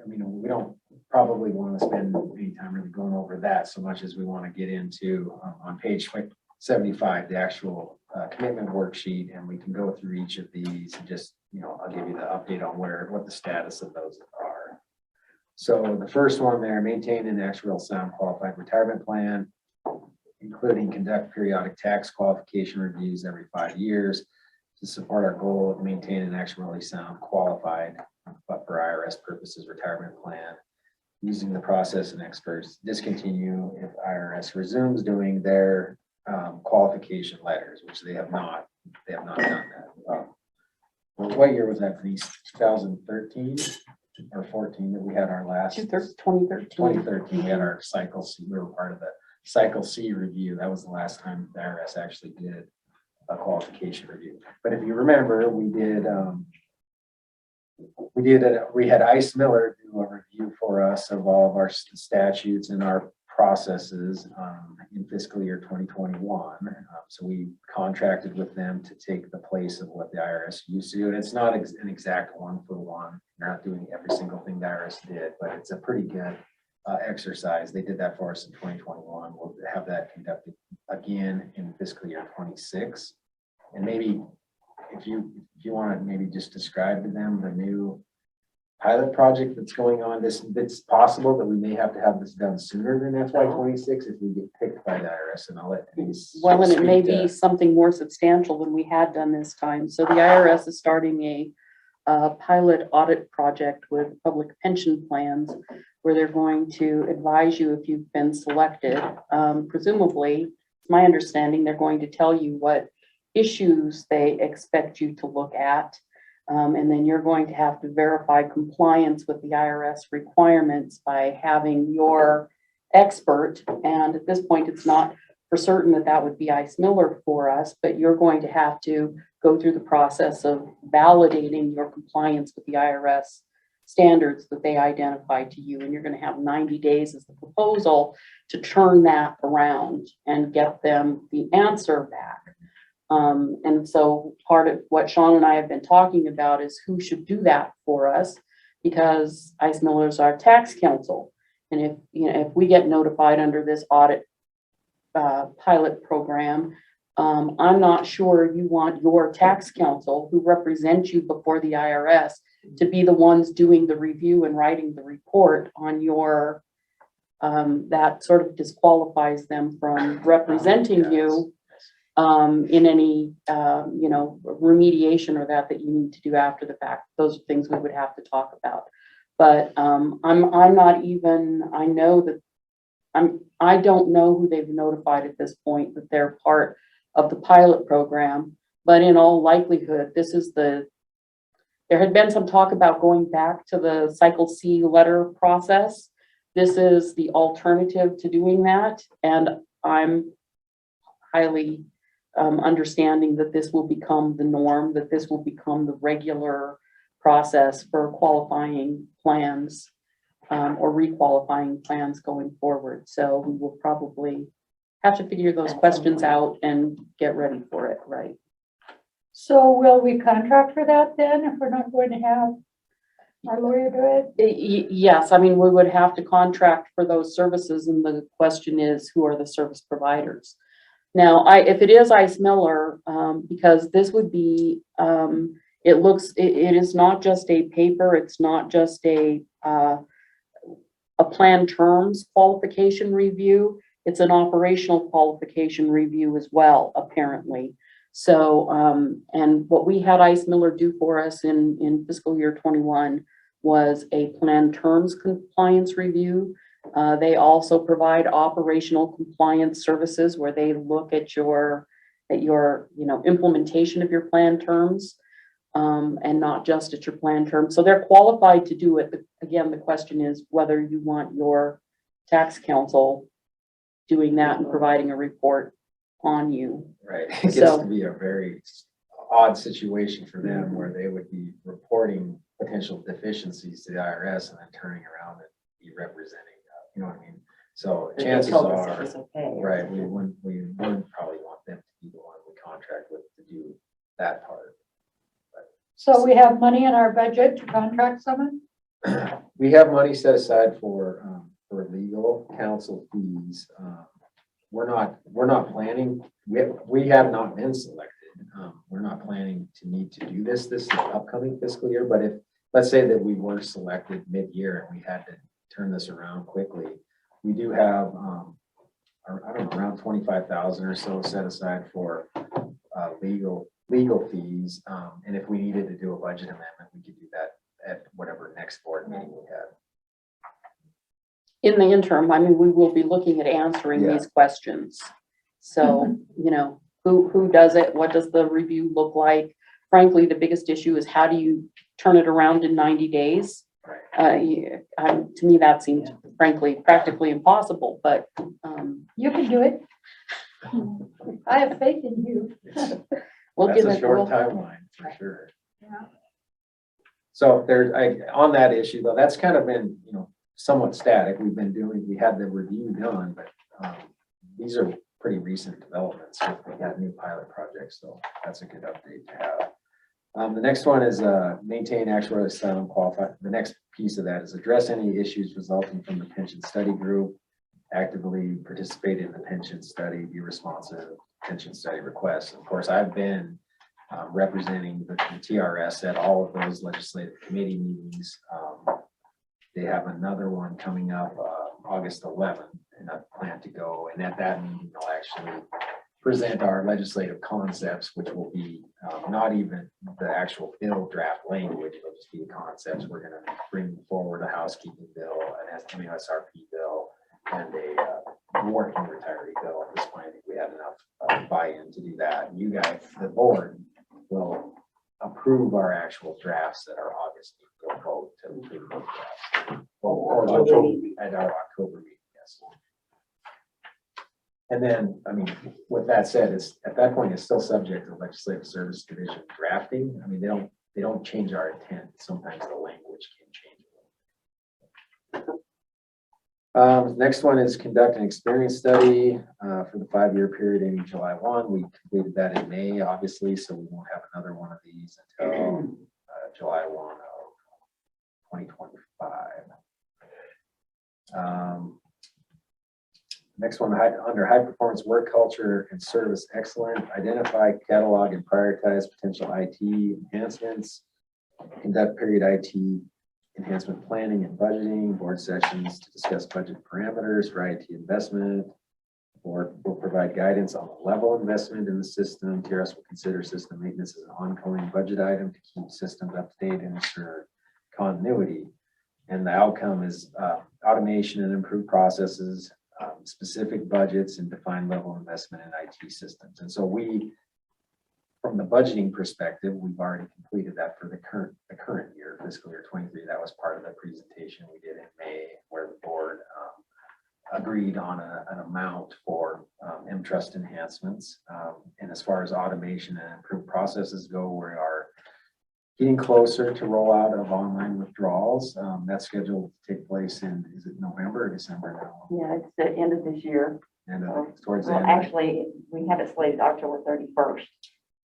we don't probably want to spend any time really going over that so much as we want to get into on page 75, the actual commitment worksheet, and we can go through each of these and just, I'll give you the update on what the status of those are. So the first one there, maintain an actuarial sound qualified retirement plan, including conduct periodic tax qualification reviews every 5 years to support our goal of maintaining an actuarially sound qualified, but for IRS purposes, retirement plan. Using the process and experts, discontinue if IRS resumes doing their qualification letters, which they have not done that. What year was that, Denise? 2013 or 14 that we had our last? 2013. 2013, we had our cycle C. We were part of the cycle C review. That was the last time the IRS actually did a qualification review. But if you remember, we had Ice Miller do a review for us of all of our statutes and our processes in fiscal year 2021. So we contracted with them to take the place of what the IRS used to do. And it's not an exact 1-for-1. You're not doing every single thing the IRS did, but it's a pretty good exercise. They did that for us in 2021. We'll have that conducted again in fiscal year 26. And maybe if you want to maybe just describe to them the new pilot project that's going on, it's possible that we may have to have this done sooner than FY26 if we get picked by the IRS, and I'll let Denise. Well, and it may speak to- be something more substantial than we had done this time. So the IRS is starting a a pilot audit project with public pension plans where they're going to advise you if you've been selected. Presumably, it's my understanding, they're going to tell you what issues they expect you to look at. And then you're going to have to verify compliance with the IRS requirements by having your expert. And at this point, it's not for certain that that would be Ice Miller for us, but you're going to have to go through the process of validating your compliance with the IRS standards that they identify to you. And you're going to have 90 days as the proposal to turn that around and get them the answer back. And so part of what Sean and I have been talking about is who should do that for us, because Ice Miller is our tax counsel. And if, you know, if we get notified under this audit pilot program, I'm not sure you want your tax counsel who represents you before the IRS to be the ones doing the review and writing the report on your, that sort of disqualifies them from representing you in any, you know, remediation or that you need to do after the fact. Those are things we would have to talk about. But I'm not even, I know that I don't know who they've notified at this point that they're part of the pilot program, but in all likelihood, this is there had been some talk about going back to the Cycle C letter process. This is the alternative to doing that. And I'm highly understanding that this will become the norm, that this will become the regular process for qualifying plans or requalifying plans going forward. So we will probably have to figure those questions out and get ready for it, right? So will we contract for that then, if we're not going to have our lawyer do it? Yes, I mean, we would have to contract for those services, and the question is, who are the service providers? Now, if it is Ice Miller, because this would be, it is not just a paper, it's not just a plan terms qualification review, it's an operational qualification review as well, apparently. So, and what we had Ice Miller do for us in fiscal year 21 was a plan terms compliance review. They also provide operational compliance services where they look at your implementation of your plan terms, and not just at your plan terms. So they're qualified to do it. But again, the question is whether you want your tax counsel doing that and providing a report on you. Right, it gets to be a very odd situation for them where they would be reporting potential deficiencies to the IRS and then turning around and be representing, you know what I mean? So chances are, right, we wouldn't probably want them to be the one we contract with to do that part. So we have money in our budget to contract someone? We have money set aside for legal counsel fees. We're not planning, we have not been selected. We're not planning to need to do this upcoming fiscal year, but if, let's say that we were selected mid-year and we had to turn this around quickly, we do have, I don't know, around 25,000 or so set aside for legal fees. And if we needed to do a budget amendment, we could do that at whatever next board meeting we had. In the interim, I mean, we will be looking at answering these questions. So, you know, who does it? What does the review look like? Frankly, the biggest issue is how do you turn it around in 90 days? To me, that seems frankly practically impossible, but you can do it. I have faith in you. That's a short timeline for sure. Yeah. So on that issue though, that's kind of been, you know, somewhat static. We had the review done, but these are pretty recent developments. We got new pilot projects, so that's a good update to have. The next one is maintain actuarial sound qualified. The next piece of that is address any issues resulting from the pension study group, actively participate in the pension study, be responsive to pension study requests. Of course, I've been representing the TRS at all of those legislative committee meetings. They have another one coming up August 11th, and I plan to go. And at that meeting, they'll actually present our legislative concepts, which will be not even the actual bill draft language, it'll just be the concepts. We're gonna bring forward a housekeeping bill, an MSRP bill, and a working retiree bill. At this point, I think we have enough buy-in to do that. You guys, the board, will approve our actual drafts at our August meeting. We'll vote to approve those drafts. Or at our October meeting, yes. And then, I mean, with that said, it's, at that point, it's still subject to legislative service division drafting. I mean, they don't change our intent. Sometimes the language can change. Next one is conduct an experience study for the 5-year period ending July 1. We completed that in May, obviously, so we won't have another one of these until July 1 of 2025. Next one, under high performance work culture and service excellence, identify, catalog, and prioritize potential IT enhancements, conduct period IT enhancement planning and budgeting, board sessions to discuss budget parameters for IT investment. The board will provide guidance on the level of investment in the system. TRS will consider system maintenance as an ongoing budget item to keep systems up to date and ensure continuity. And the outcome is automation and improved processes, specific budgets, and defined level investment in IT systems. And so we, from the budgeting perspective, we've already completed that for the current year, fiscal year 23. That was part of the presentation we did in May, where the board agreed on an amount for M-Trust enhancements. And as far as automation and improved processes go, we are getting closer to rollout of online withdrawals. That's scheduled to take place in, is it November or December now? Yeah, it's the end of this year. And towards the Well, end. actually, we have it slated October 31st.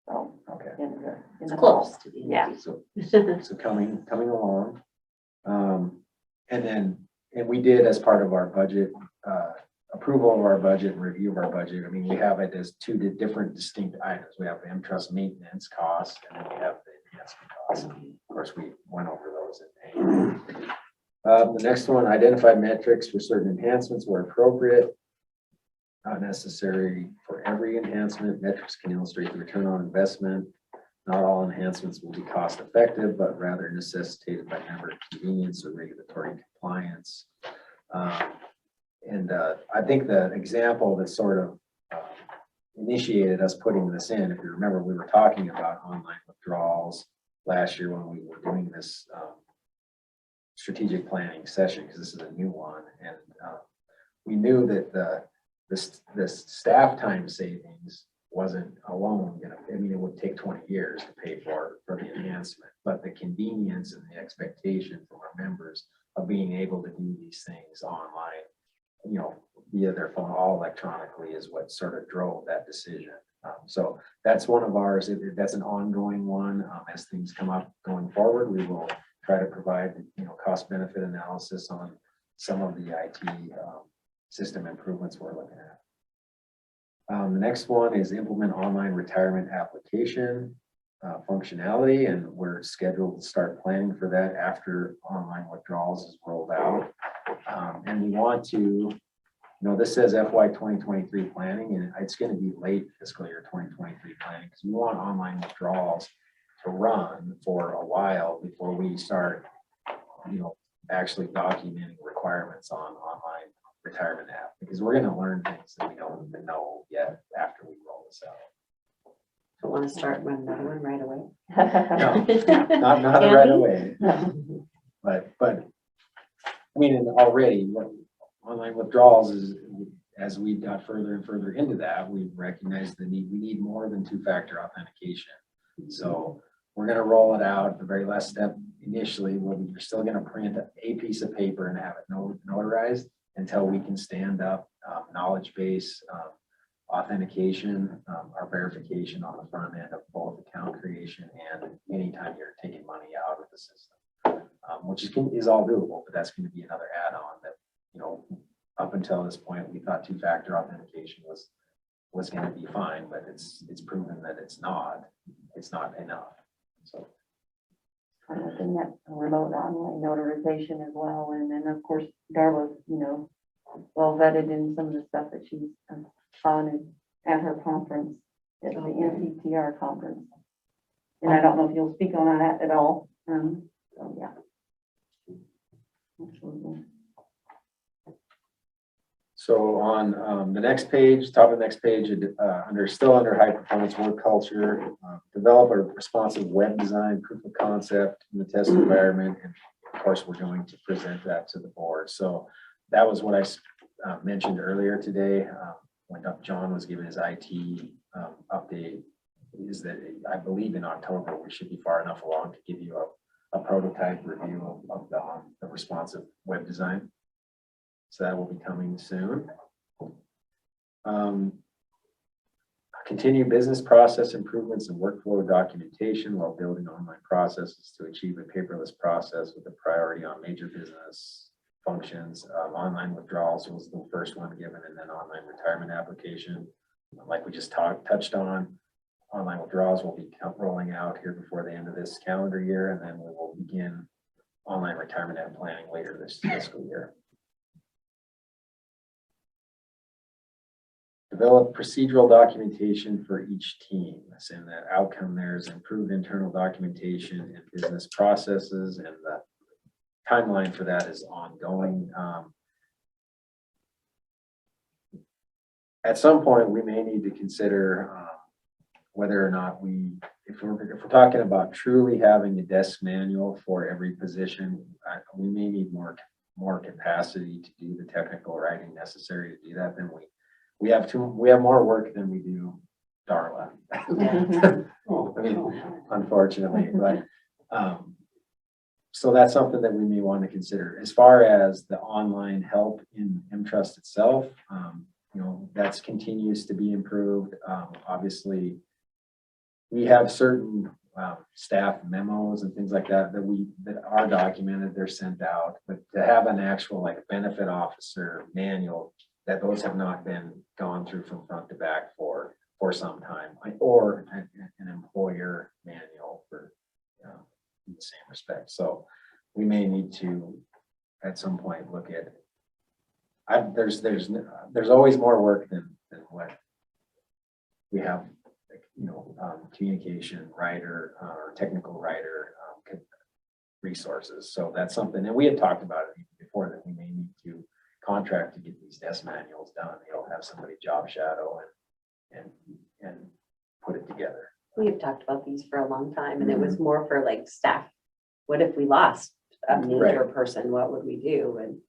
So, Okay. in the Close fall. to the end. Yeah. So coming along. And we did, as part of our budget, approval of our budget and review of our budget. I mean, we have it as two different distinct items. We have the M-Trust maintenance costs, and then we have the enhancement costs. Of course, we went over those in May. The next one, identify metrics for certain enhancements where appropriate. Not necessary for every enhancement. Metrics can illustrate the return on investment. Not all enhancements will be cost effective, but rather necessitated by member convenience or regulatory compliance. I think the example that sort of initiated us putting this in, if you remember, we were talking about online withdrawals last year when we were doing this strategic planning session, because this is a new one. And we knew that the staff time savings wasn't alone, I mean, it would take 20 years to pay for the enhancement, but the convenience and the expectation from our members of being able to do these things online, via their phone, all electronically, is what sort of drove that decision. So that's one of ours. That's an ongoing one. As things come up going forward, we will try to provide, cost benefit analysis on some of the IT system improvements we're looking at. The next one is implement online retirement application functionality, and we're scheduled to start planning for that after online withdrawals is rolled out. And we want to, this says FY 2023 planning, and it's going to be late fiscal year 2023 planning, because we want online withdrawals to run for a while before we start, actually documenting requirements on online retirement app, because we're going to learn things that we don't even know yet after we roll this out. Don't want to start another one right away. Not right away. But I mean, and already online withdrawals is, as we got further and further into that, we recognized the need. We need more than two-factor authentication. So we're going to roll it out. The very last step initially, you're still going to print a piece of paper and have it notarized until we can stand up knowledge base authentication, our verification on the front end of both account creation and anytime you're taking money out of the system, which is all doable, but that's going to be another add-on that, up until this point, we thought two-factor authentication was going to be fine, but it's proven that it's not enough. So I'm looking at remote online notarization as well. And then, of course, Darla's, well vetted in some of the stuff that she's on, and at her conference, at the NCTR conference. And I don't know if you'll speak on that at all. So, yeah. Absolutely. So on the next page, top of the next page, still under high performance work culture, develop a responsive web design proof of concept in the test environment. And of course, we're going to present that to the board. So that was what I mentioned earlier today when John was giving his IT update, is that I believe in October, we should be far enough along to give you a prototype review of the responsive web design. So that will be coming soon. Continue business process improvements and workflow documentation while building online processes to achieve a paperless process with a priority on major business functions. Online withdrawals was the first one given, and then online retirement application. Like we just touched on, online withdrawals will be rolling out here before the end of this calendar year, and then we will begin online retirement and planning later this fiscal year. Develop procedural documentation for each team. That's in that outcome. There's improved internal documentation and business processes, and the timeline for that is ongoing. At some point, we may need to consider whether or not if we're talking about truly having a desk manual for every position, we may need more capacity to do the technical writing necessary to do that. Then we have more work than we do Darla. I mean, unfortunately, but so that's something that we may want to consider. As far as the online help in mTrust itself, that continues to be improved. Obviously, we have certain staff memos and things like that that are documented. They're sent out, but to have an actual benefit officer manual, that those have not been gone through from front to back for some time, or an employer manual for in the same respect. So we may need to at some point look at. There's always more work than what we have. Communication writer or technical writer resources. So that's something, and we had talked about it before, that we may need to contract to get these desk manuals done. Have somebody job shadow and put it together. We've talked about these for a long time, and it was more for staff. What if we lost a major person? What would we do? And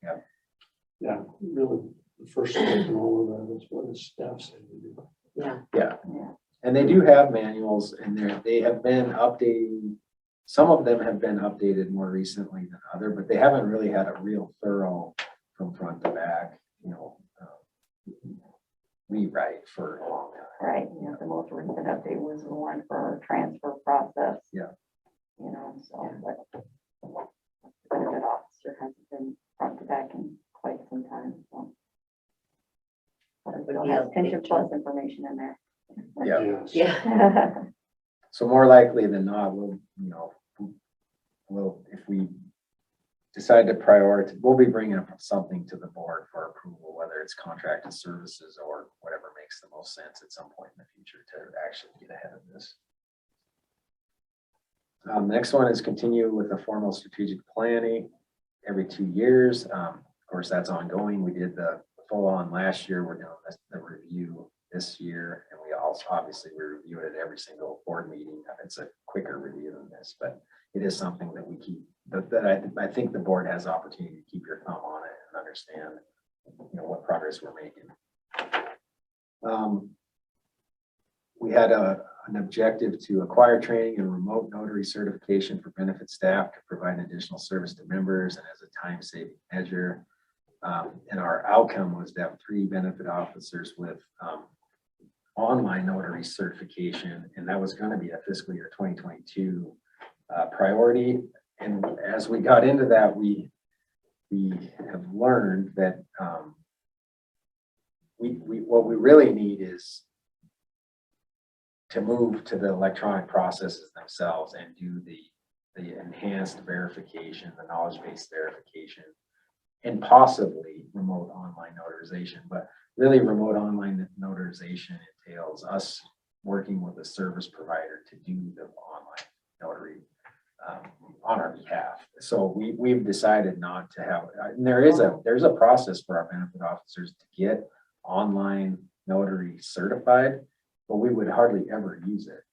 Yeah, really, the first step in all of that is what does staff say to do? yeah, And they do have manuals, and they have been updating. Some of them have been updated more recently than other, but they haven't really had a real thorough from front to back, rewrite for a long time. Right, the most recent update was the one for our transfer process. Yeah. So, but the benefit officer hasn't been front to back in quite some time, so. But it still has pension plus information in there. Yeah. Yes. yeah. So more likely than not, if we decide to prioritize, we'll be bringing up something to the board for approval, whether it's contracted services or whatever makes the most sense at some point in the future to actually get ahead of this. Next one is continue with the formal strategic planning every 2 years. Of course, that's ongoing. We did the full on last year. We're doing the review this year, and we also obviously we review it at every single board meeting. It's a quicker review than this, but it is something that we keep, that I think the board has opportunity to keep your thumb on it and understand, what progress we're making. We had an objective to acquire training and remote notary certification for benefit staff to provide additional service to members and as a time-saving measure. And our outcome was to have 3 benefit officers with online notary certification, and that was going to be a fiscal year 2022 priority. And as we got into that, we have learned that what we really need is to move to the electronic processes themselves and do the enhanced verification, the knowledge-based verification and possibly remote online notarization, but really remote online notarization entails us working with a service provider to do the online notary on our behalf. So we've decided not to have, and there's a process for our benefit officers to get online notary certified, but we would hardly ever use it.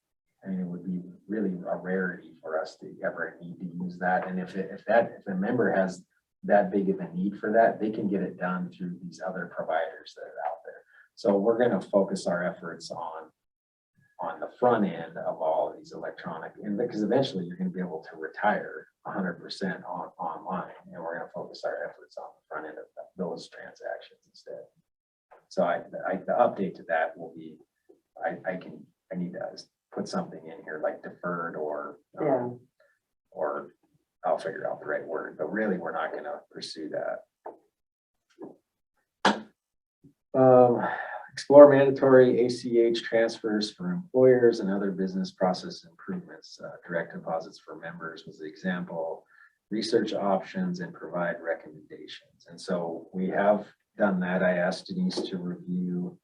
I mean, it would be really a rarity for us to ever need to use that. And if a member has that big of a need for that, they can get it done through these other providers that are out there. So we're going to focus our efforts on the front end of all of these electronic, and because eventually you're going to be able to retire 100% online, and we're going to focus our efforts on the front end of those transactions instead. So the update to that will be, I need to put something in here like deferred or I'll figure out the right word, but really we're not going to pursue that. Explore mandatory ACH transfers for employers and other business process improvements. Direct deposits for members was the example. Research options and provide recommendations. And so we have done that. I asked Denise to review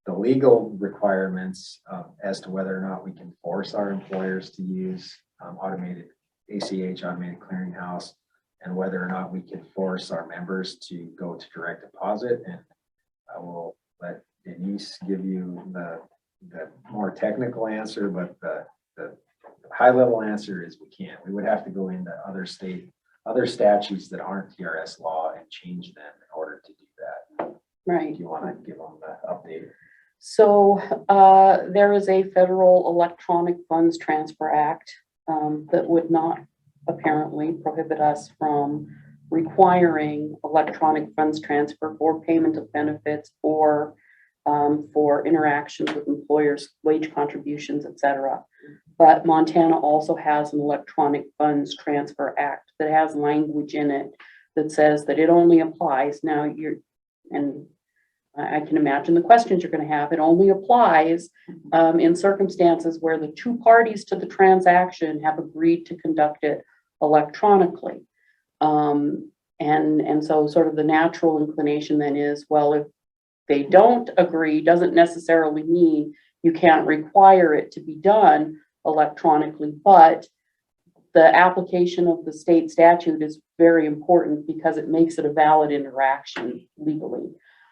the legal requirements as to whether or not we can force our employers to use automated ACH, automated clearinghouse, and whether or not we can force our members to go to direct deposit. And I will let Denise give you the more technical answer, but the high level answer is we can't. We would have to go into other statutes that aren't TRS law and change them in order to do that. Right. Do you want to give them the update? So there is a federal electronic funds transfer act that would not apparently prohibit us from requiring electronic funds transfer for payment of benefits or for interactions with employers, wage contributions, etc. But Montana also has an electronic funds transfer act that has language in it that says that it only applies. Now I can imagine the questions you're going to have. It only applies in circumstances where the two parties to the transaction have agreed to conduct it electronically. And so sort of the natural inclination then is, well, if they don't agree, doesn't necessarily mean you can't require it to be done electronically, but the application of the state statute is very important because it makes it a valid interaction legally.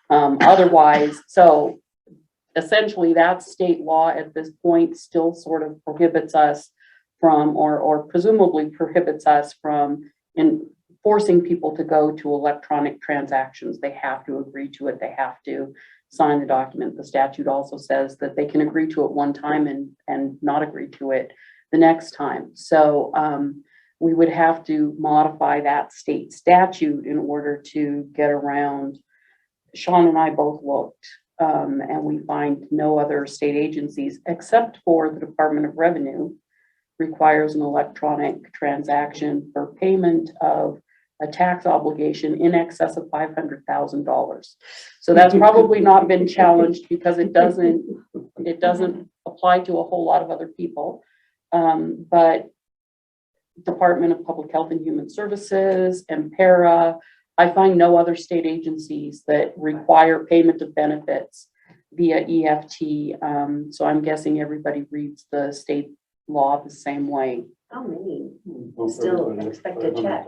Otherwise, so essentially that's state law at this point still sort of prohibits us from, or presumably prohibits us from forcing people to go to electronic transactions. They have to agree to it. They have to sign the document. The statute also says that they can agree to it one time and not agree to it the next time. So we would have to modify that state statute in order to get around. Sean and I both looked, and we find no other state agencies except for the Department of Revenue requires an electronic transaction for payment of a tax obligation in excess of $500,000. So that's probably not been challenged because it doesn't apply to a whole lot of other people. But Department of Public Health and Human Services, MPERA, I find no other state agencies that require payment of benefits via EFT. So I'm guessing everybody reads the state law the same way. How many still expect a check?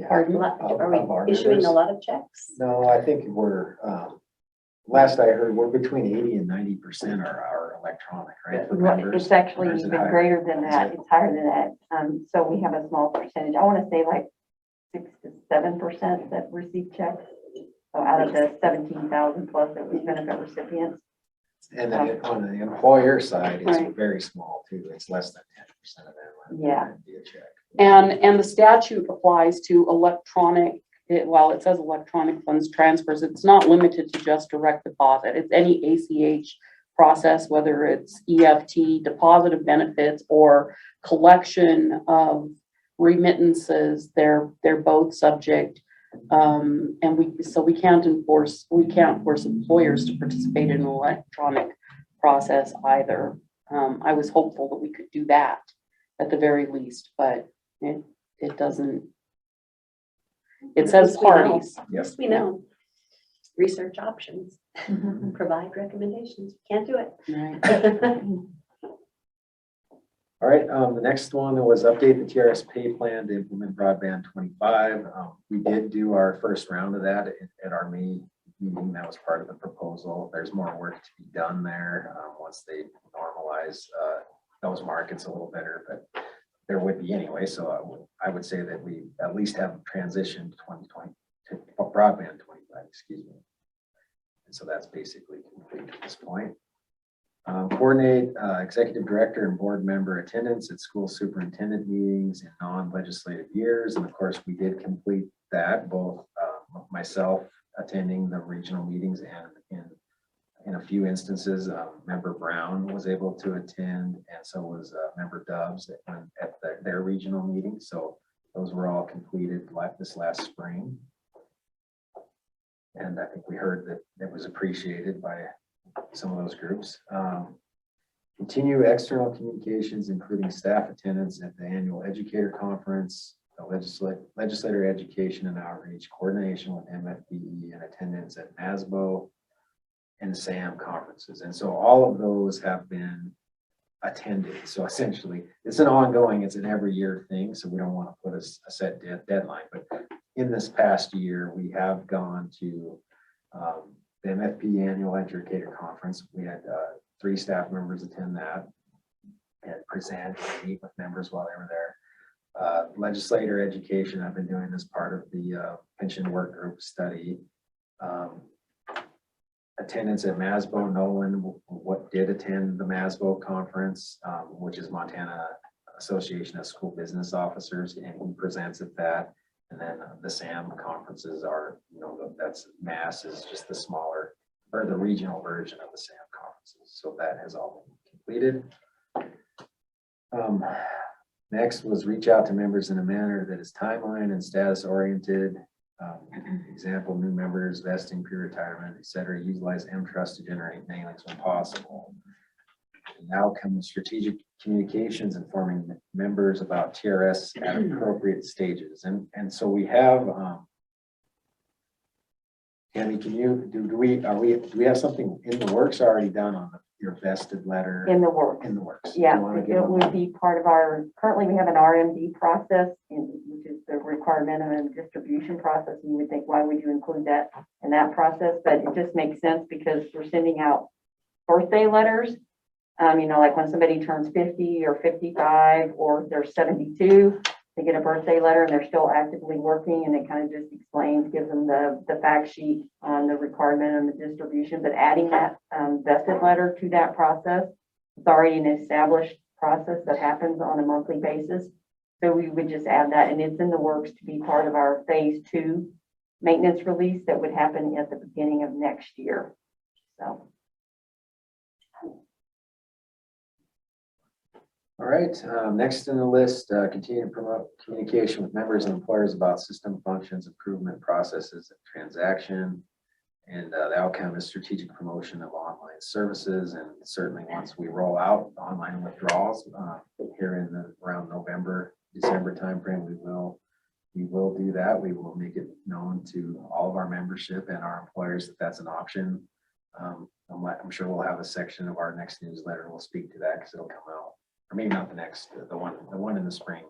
Pardon? Are we issuing a lot of checks? No, I think we're, last I heard, we're between 80 and 90% are electronic, right? for members? It's actually Or is it even higher? greater than that. It's higher than that. So we have a small percentage. I want to say like 6 to 7% that receive checks. So out of the 17,000 plus that we benefit recipients. And then on the employer side, it's Right. very small too. It's less than 10% of them. Yeah. Via check. And the statute applies to electronic, while it says electronic funds transfers, it's not limited to just direct deposit. It's any ACH process, whether it's EFT, deposit of benefits, or collection of remittances. They're both subject. And we can't force employers to participate in an electronic process either. I was hopeful that we could do that at the very least, but it doesn't It says Yes, we know. parties. Yes, we know. Research options, provide recommendations. Can't do it. Right. All right, the next one was update the TRS pay plan to implement broadband 25. We did do our first round of that at our May meeting. That was part of the proposal. There's more work to be done there once they normalize those markets a little better, but there would be anyway. So I would say that we at least have transitioned 2020 to broadband 25, excuse me. And so that's basically complete at this point. Coordinate executive director and board member attendance at school superintendent meetings in non-legislative years. And of course, we did complete that, both myself attending the regional meetings and in a few instances, member Brown was able to attend, and so was member Dubs at their regional meetings. So those were all completed this last spring. And I think we heard that it was appreciated by some of those groups. Continue external communications, including staff attendance at the annual educator conference, the legislator education and outreach, coordination with MFBE, and attendance at NASBO and SAM conferences. And so all of those have been attended. So essentially, it's an ongoing, it's an every year thing. So we don't want to put a set deadline. But in this past year, we have gone to the MFP annual educator conference. We had 3 staff members attend that and present and meet with members while they were there. Legislator education, I've been doing as part of the pension work group study. Attendance at MASBO, Nolan did attend the MASBO conference, which is Montana Association of School Business Officers, and he presents at that. And then the SAM conferences are, that's MAS is just the smaller or the regional version of the SAM conferences. So that has all been completed. Next was reach out to members in a manner that is timeline and status oriented. Example, new members, vesting, pre-retirement, etc. Utilize M-Trust to generate mailings when possible. Now comes strategic communications, informing members about TRS at appropriate stages. And so we have, Tammy, can you, do we have something in the works already done on your vested letter? In the works. In the works. Yeah, You wanna give it them- would be part of our, currently we have an RMD process, which is the required minimum distribution process. And you would think, why would you include that in that process? But it just makes sense because we're sending out birthday letters. Like when somebody turns 50 or 55 or they're 72, they get a birthday letter and they're still actively working, and it kind of just explains, gives them the fact sheet on the required minimum distribution. But adding that vested letter to that process, it's already an established process that happens on a monthly basis. So we would just add that, and it's in the works to be part of our phase 2 maintenance release that would happen at the beginning of next year. So. All right, next in the list, continue to promote communication with members and employers about system functions, improvement processes, and transaction. And the outcome is strategic promotion of online services. And certainly once we roll out online withdrawals here in around November, December timeframe, we will do that. We will make it known to all of our membership and our employers that that's an option. I'm sure we'll have a section of our next newsletter. We'll speak to that because it'll come out. Or maybe not the next, the one in the spring.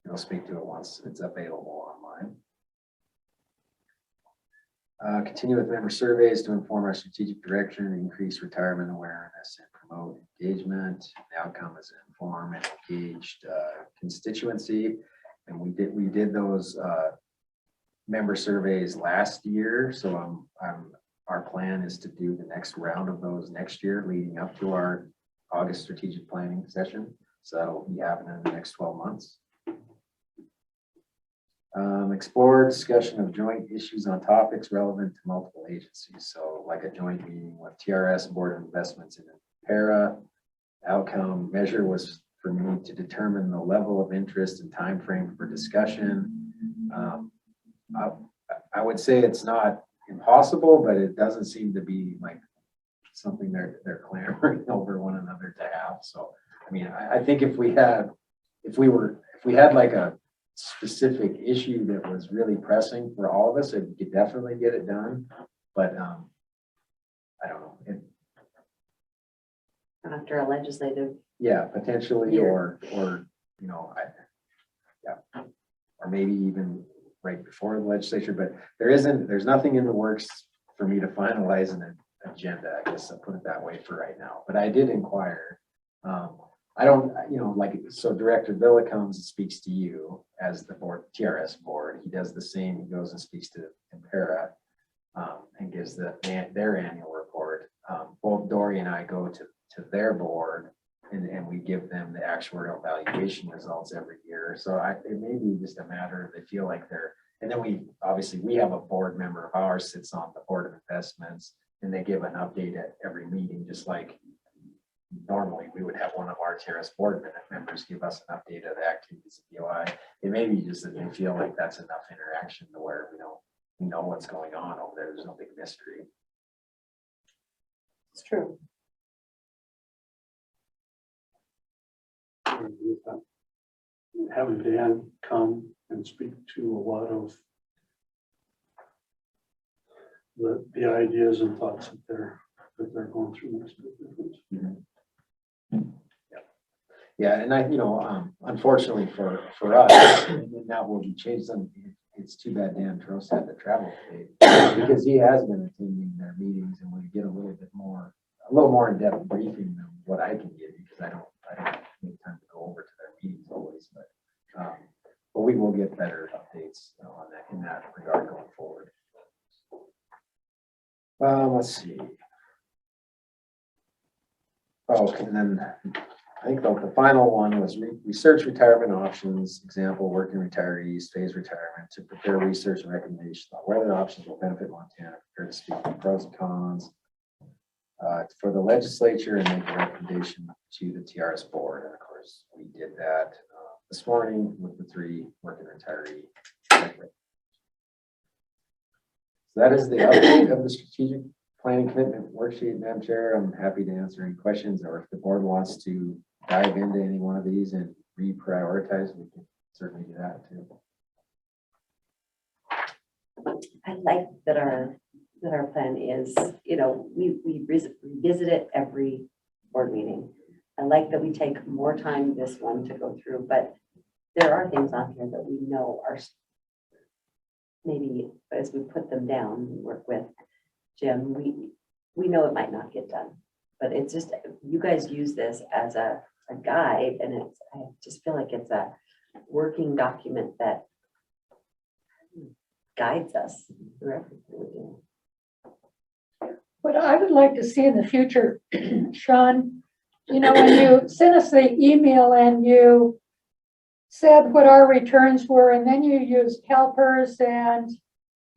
We'll speak to it once it's available online. Continue with member surveys to inform our strategic direction, increase retirement awareness, and promote engagement. The outcome is inform and engaged constituency. And we did those member surveys last year. So our plan is to do the next round of those next year, leading up to our August strategic planning session. So that'll be happening in the next 12 months. Explore discussion of joint issues on topics relevant to multiple agencies. So like a joint meeting with TRS Board of Investments in Para. Outcome measure was for me to determine the level of interest and time frame for discussion. I would say it's not impossible, but it doesn't seem to be like something they're clamoring over one another to have. So I mean, I think if we had like a specific issue that was really pressing for all of us, we could definitely get it done. But, I don't know, After a legislative, yeah, potentially, or, you know, or maybe even right before the legislature, but there's nothing in the works for me to finalize an agenda, I guess I'll put it that way for right now, but I did inquire. I don't, you know, like, so Director Villa comes and speaks to you as the board, TRS board, he does the same, he goes and speaks to Impera, and gives their annual report. Both Dory and I go to their board, and we give them the actuarial valuation results every year. So it may be just a matter of they feel like and then we have a board member of ours sits on the board of investments, and they give an update at every meeting, just like normally we would have one of our TRS board members give us an update of the activities of BOI. It may be just that they feel like that's enough interaction to where we know what's going on over there. There's no big mystery. it's true. Having Dan come and speak to a lot of the ideas and thoughts that they're going through makes a big difference. Yeah, and unfortunately for us, and that will be changed. It's too bad Dan Trost had to travel today, because he has been attending their meetings, and we get a little more in-depth briefing than what I can give, because I don't make time to go over to their meetings always, but we will get better updates on that in that regard going forward. Let's see. Okay, and then I think the final one was research retirement options, example, working retirees, phase retirement, to prepare research and recommendations on whether options will benefit Montana, prepare to speak to pros and cons for the legislature, and make a recommendation to the TRS board. And of course, we did that this morning with the 3 working retiree. So that is the update of the strategic planning commitment worksheet, Madam Chair. I'm happy to answer any questions, or if the board wants to dive into any one of these and reprioritize, we can certainly do that too. I like that our plan is, we revisit it every board meeting. I like that we take more time this one to go through, but there are things on here that we know are maybe as we put them down, we work with Jim, we know it might not get done, but it's just, you guys use this as a guide, and I just feel like it's a working document that guides us through everything we do. What I would like to see in the future, Sean, when you sent us the email and you said what our returns were, and then you used CalPERS and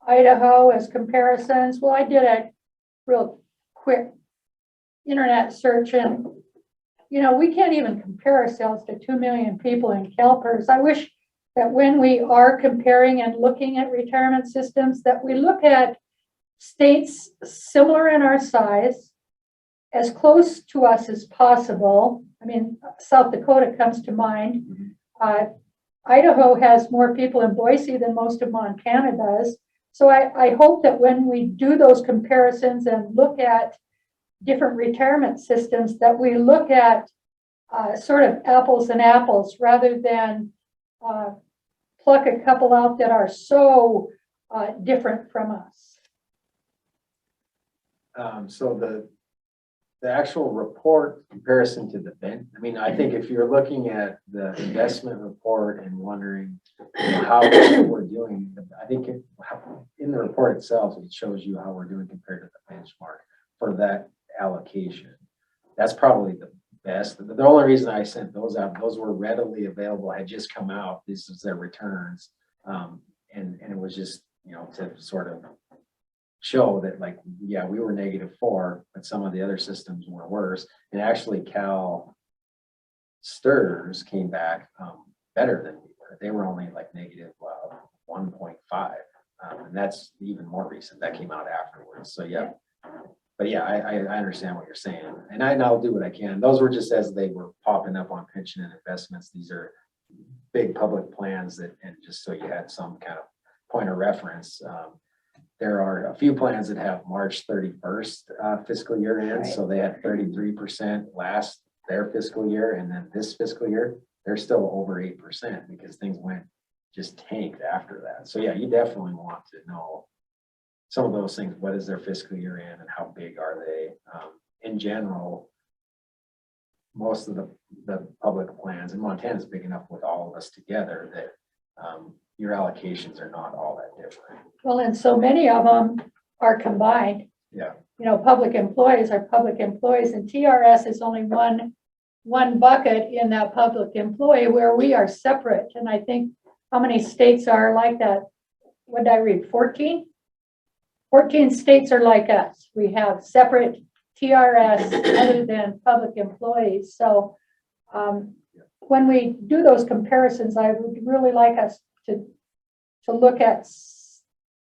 Idaho as comparisons. Well, I did a real quick internet search, and we can't even compare ourselves to 2 million people in CalPERS. I wish that when we are comparing and looking at retirement systems, that we look at states similar in our size, as close to us as possible. I mean, South Dakota comes to mind. Idaho has more people in Boise than most of Montana does. So I hope that when we do those comparisons and look at different retirement systems, that we look at sort of apples and apples, rather than pluck a couple out that are so different from us. So the actual report comparison to the bench, I think if you're looking at the investment report and wondering how we're doing, I think in the report itself, it shows you how we're doing compared to the benchmark for that allocation. That's probably the best. The only reason I sent those out, those were readily available, had just come out. This is their returns. And it was just, to sort of show that, like, yeah, we were -4, but some of the other systems were worse. And actually Cal STRS came back better than we were. They were only like -1.5. And that's even more recent. That came out afterwards. So yeah. But yeah, I understand what you're saying. And I'll do what I can. Those were just as they were popping up on pension and investments. These are big public plans that, and just so you had some kind of point of reference, there are a few plans that have March 31st fiscal year end, so they had 33% last their fiscal year, and then this fiscal year, they're still over 8% because things went just tanked after that. So yeah, you definitely want to know some of those things. What is their fiscal year end and how big are they? In general, most of the public plans, and Montana's big enough with all of us together that your allocations are not all that different. Well, and so many of them are combined. Yeah. You know, public employees are public employees, and TRS is only one bucket in that public employee where we are separate. And I think how many states are like that? What did I read? 14? 14 states are like us. We have separate TRS other than public employees. So when we do those comparisons, I would really like us to look at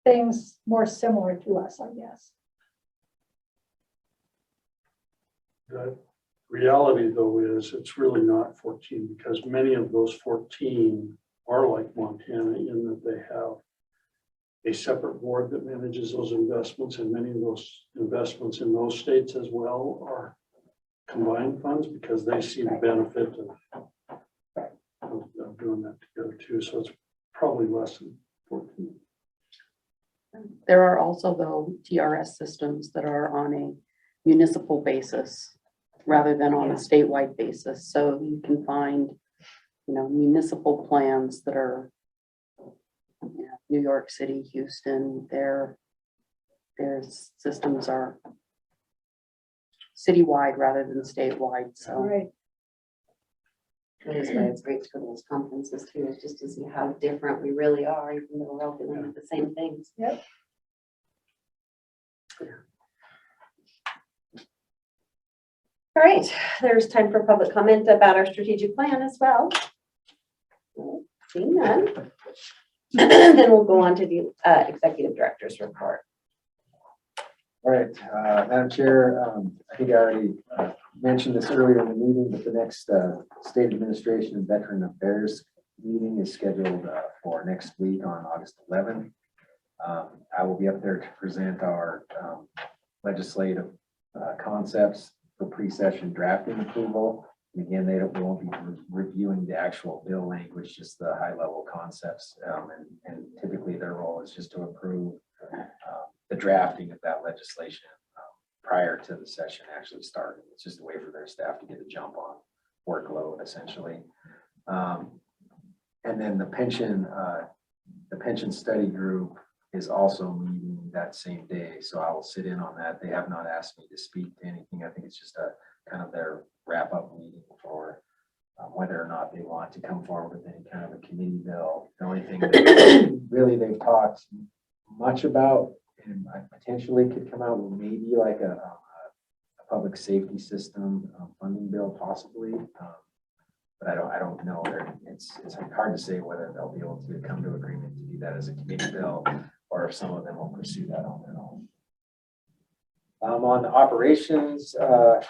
things more similar to us, I guess. The reality, though, is it's really not 14 because many of those 14 are like Montana in that they have a separate board that manages those investments, and many of those investments in those states as well are combined funds because they see the benefit of doing that together too. So it's probably less than 14. There are also, though, TRS systems that are on a municipal basis rather than on a statewide basis. So you can find, you know, municipal plans that are, you know, New York City, Houston, their systems are citywide rather than statewide. So Right. That is why it's great to go to those conferences too, is just to see how different we really are, even though we're all dealing with the same things. Yep. All right, there's time for public comment about our strategic plan as well. Seeing none. Then we'll go on to the executive director's report. All right, Madam Chair, I think I already mentioned this earlier in the meeting, but the next State Administration and Veteran Affairs meeting is scheduled for next week on August 11th. I will be up there to present our legislative concepts for pre-session drafting approval. And again, they won't be reviewing the actual bill language, just the high-level concepts. And typically their role is just to approve the drafting of that legislation prior to the session actually starting. It's just a way for their staff to get a jump on workload, essentially. And then the pension study group is also meeting that same day, so I will sit in on that. They have not asked me to speak to anything. I think it's just a kind of their wrap-up meeting for whether or not they want to come forward with any kind of a committee bill. The only thing that really they've talked much about and potentially could come out with maybe like a public safety system funding bill possibly, but I don't know. It's hard to say whether they'll be able to come to agreement to do that as a committee bill or if some of them will pursue that on their own. On the operations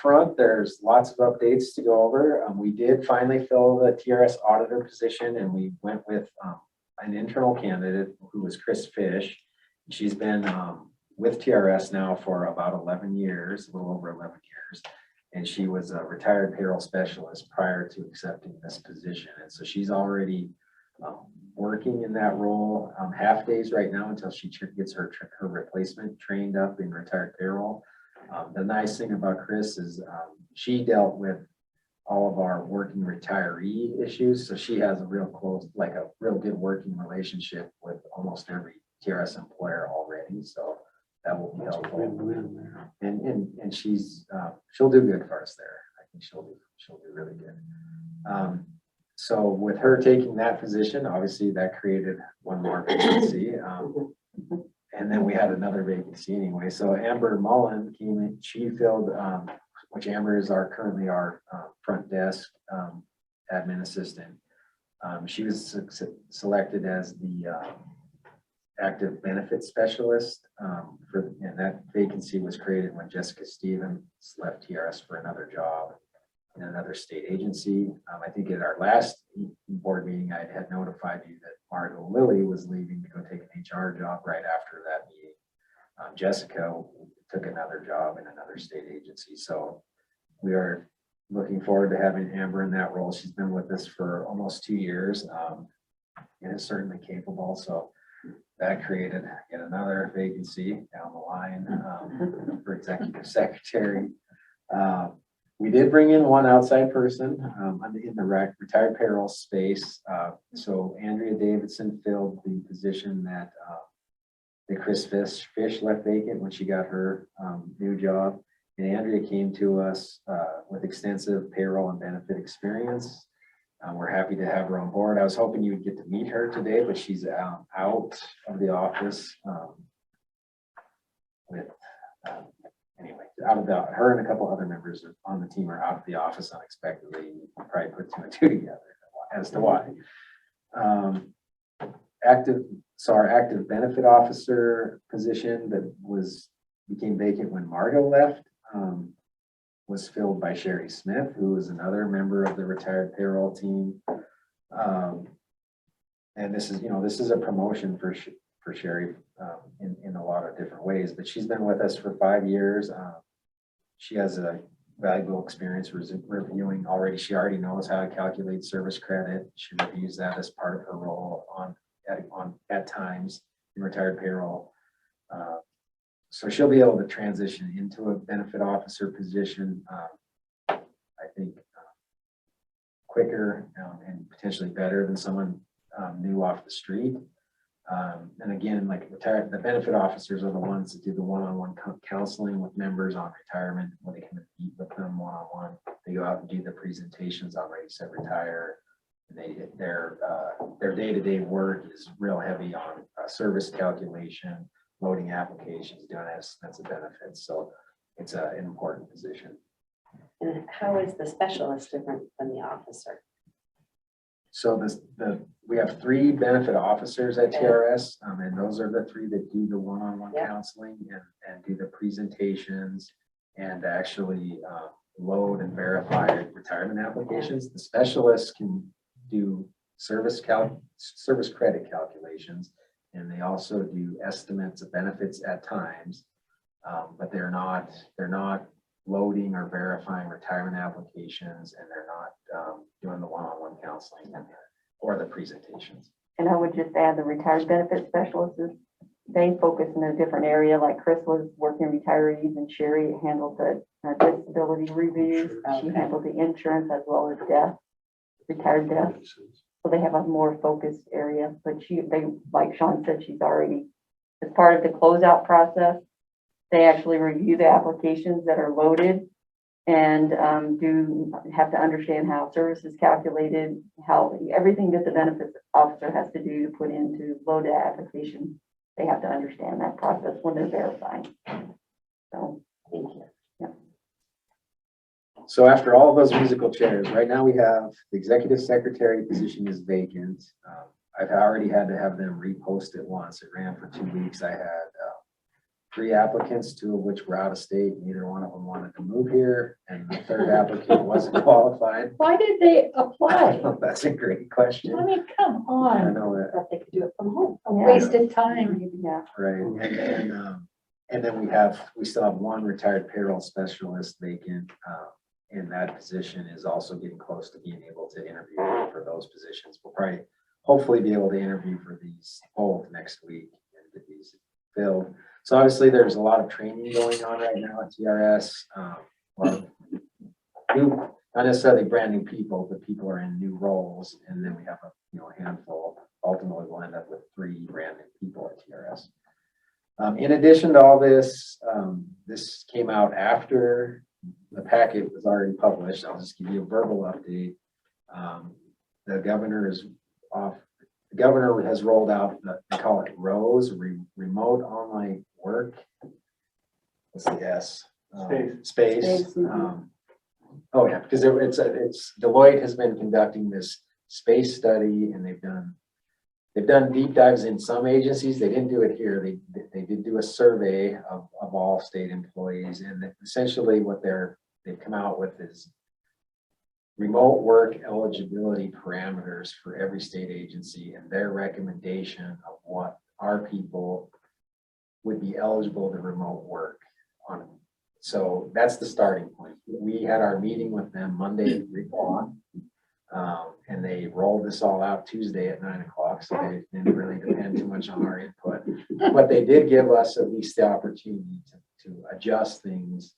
front, there's lots of updates to go over. We did finally fill the TRS auditor position, and we went with an internal candidate who was Chris Fish. She's been with TRS now for about 11 years, a little over 11 years, and she was a retired payroll specialist prior to accepting this position. And so she's already working in that role half days right now until she gets her replacement trained up in retired payroll. The nice thing about Chris is she dealt with all of our working retiree issues. So she has a real close, like a real good working relationship with almost every TRS employer already. So that will be helpful. And she'll do good for us there. I think she'll do really good. So with her taking that position, obviously that created one more vacancy. And then we had another vacancy anyway. So Amber Mullen came in, she filled, which Amber is currently our front desk admin assistant. She was selected as the active benefits specialist and that vacancy was created when Jessica Stevens left TRS for another job. in another state agency. I think at our last board meeting, I had notified you that Margot Lilly was leaving to go take an HR job right after that meeting. Jessica took another job in another state agency. So we are looking forward to having Amber in that role. She's been with us for almost 2 years and is certainly capable. So that created yet another vacancy down the line for executive secretary. We did bring in one outside person in the retired payroll space. So Andrea Davidson filled the position that Chris Fish left vacant when she got her new job. And Andrea came to us with extensive payroll and benefit experience. We're happy to have her on board. I was hoping you would get to meet her today, but she's out of the office anyway, her and a couple other members on the team are out of the office unexpectedly. You can probably put 2 and 2 together as to why. Our active benefit officer position that became vacant when Margot left was filled by Sherry Smith, who is another member of the retired payroll team. And this is a promotion for Sherry in a lot of different ways, but she's been with us for 5 years. She has a valuable experience reviewing already. She already knows how to calculate service credit. She reviews that as part of her role at times in retired payroll. So she'll be able to transition into a benefit officer position, I think, quicker and potentially better than someone new off the street. And again, like the benefit officers are the ones that do the one-on-one counseling with members on retirement, when they come and meet with them one-on-one. They go out and do the presentations on Ready, Set, Retire. And their day-to-day work is real heavy on service calculation, loading applications, doing estimates of benefits. So it's an important position. And how is the specialist different than the officer? So we have 3 benefit officers at TRS, and those are the 3 that do the one-on-one counseling and do the presentations and actually load and verify retirement applications. The specialists can do service credit calculations, and they also do estimates of benefits at times, but they're not loading or verifying retirement applications, and they're not doing the one-on-one counseling or the presentations. And I would just add the retired benefit specialists, they focus in a different area, like Chris was working retirees and Sherry handled the disability reviews. She handled the insurance as well as death, retired death. So they have a more focused area, but like Sean said, she's already, as part of the closeout process, they actually review the applications that are loaded and do have to understand how service is calculated, how everything that the benefits officer has to do to put in to load the application. They have to understand that process when they're verifying. So, Thank you. So after all of those musical chairs, right now we have the executive secretary position is vacant. I've already had to have them repost it once. It ran for 2 weeks. I had 3 applicants, 2 of which were out of state. Neither one of them wanted to move here, and the 3rd applicant wasn't qualified. Why did they apply? That's a great question. I mean, come I on, know that, That they could do it from home. a wasted time. yeah. right? And then we still have 1 retired payroll specialist vacant. And that position is also getting close to being able to interview for those positions. We'll hopefully be able to interview for these both next week and get these filled. So obviously there's a lot of training going on right now at TRS. Not necessarily brand new people, but people are in new roles. And then we have a handful. Ultimately we'll end up with 3 brand new people at TRS. In addition to all this, this came out after the packet was already published. I'll just give you a verbal update. The governor is off. The governor has rolled out, they call it ROSE, remote online work. What's the S? Space. Oh yeah, because it's Deloitte has been conducting this space study, and they've done deep dives in some agencies. They didn't do it here. They did do a survey of all state employees, and essentially what they've come out with is remote work eligibility parameters for every state agency and their recommendation of what our people would be eligible to remote work on. So that's the starting point. We had our meeting with them Monday at 3 o'clock. And they rolled this all out Tuesday at 9 o'clock, so they didn't really depend too much on our input. But they did give us at least the opportunity to adjust things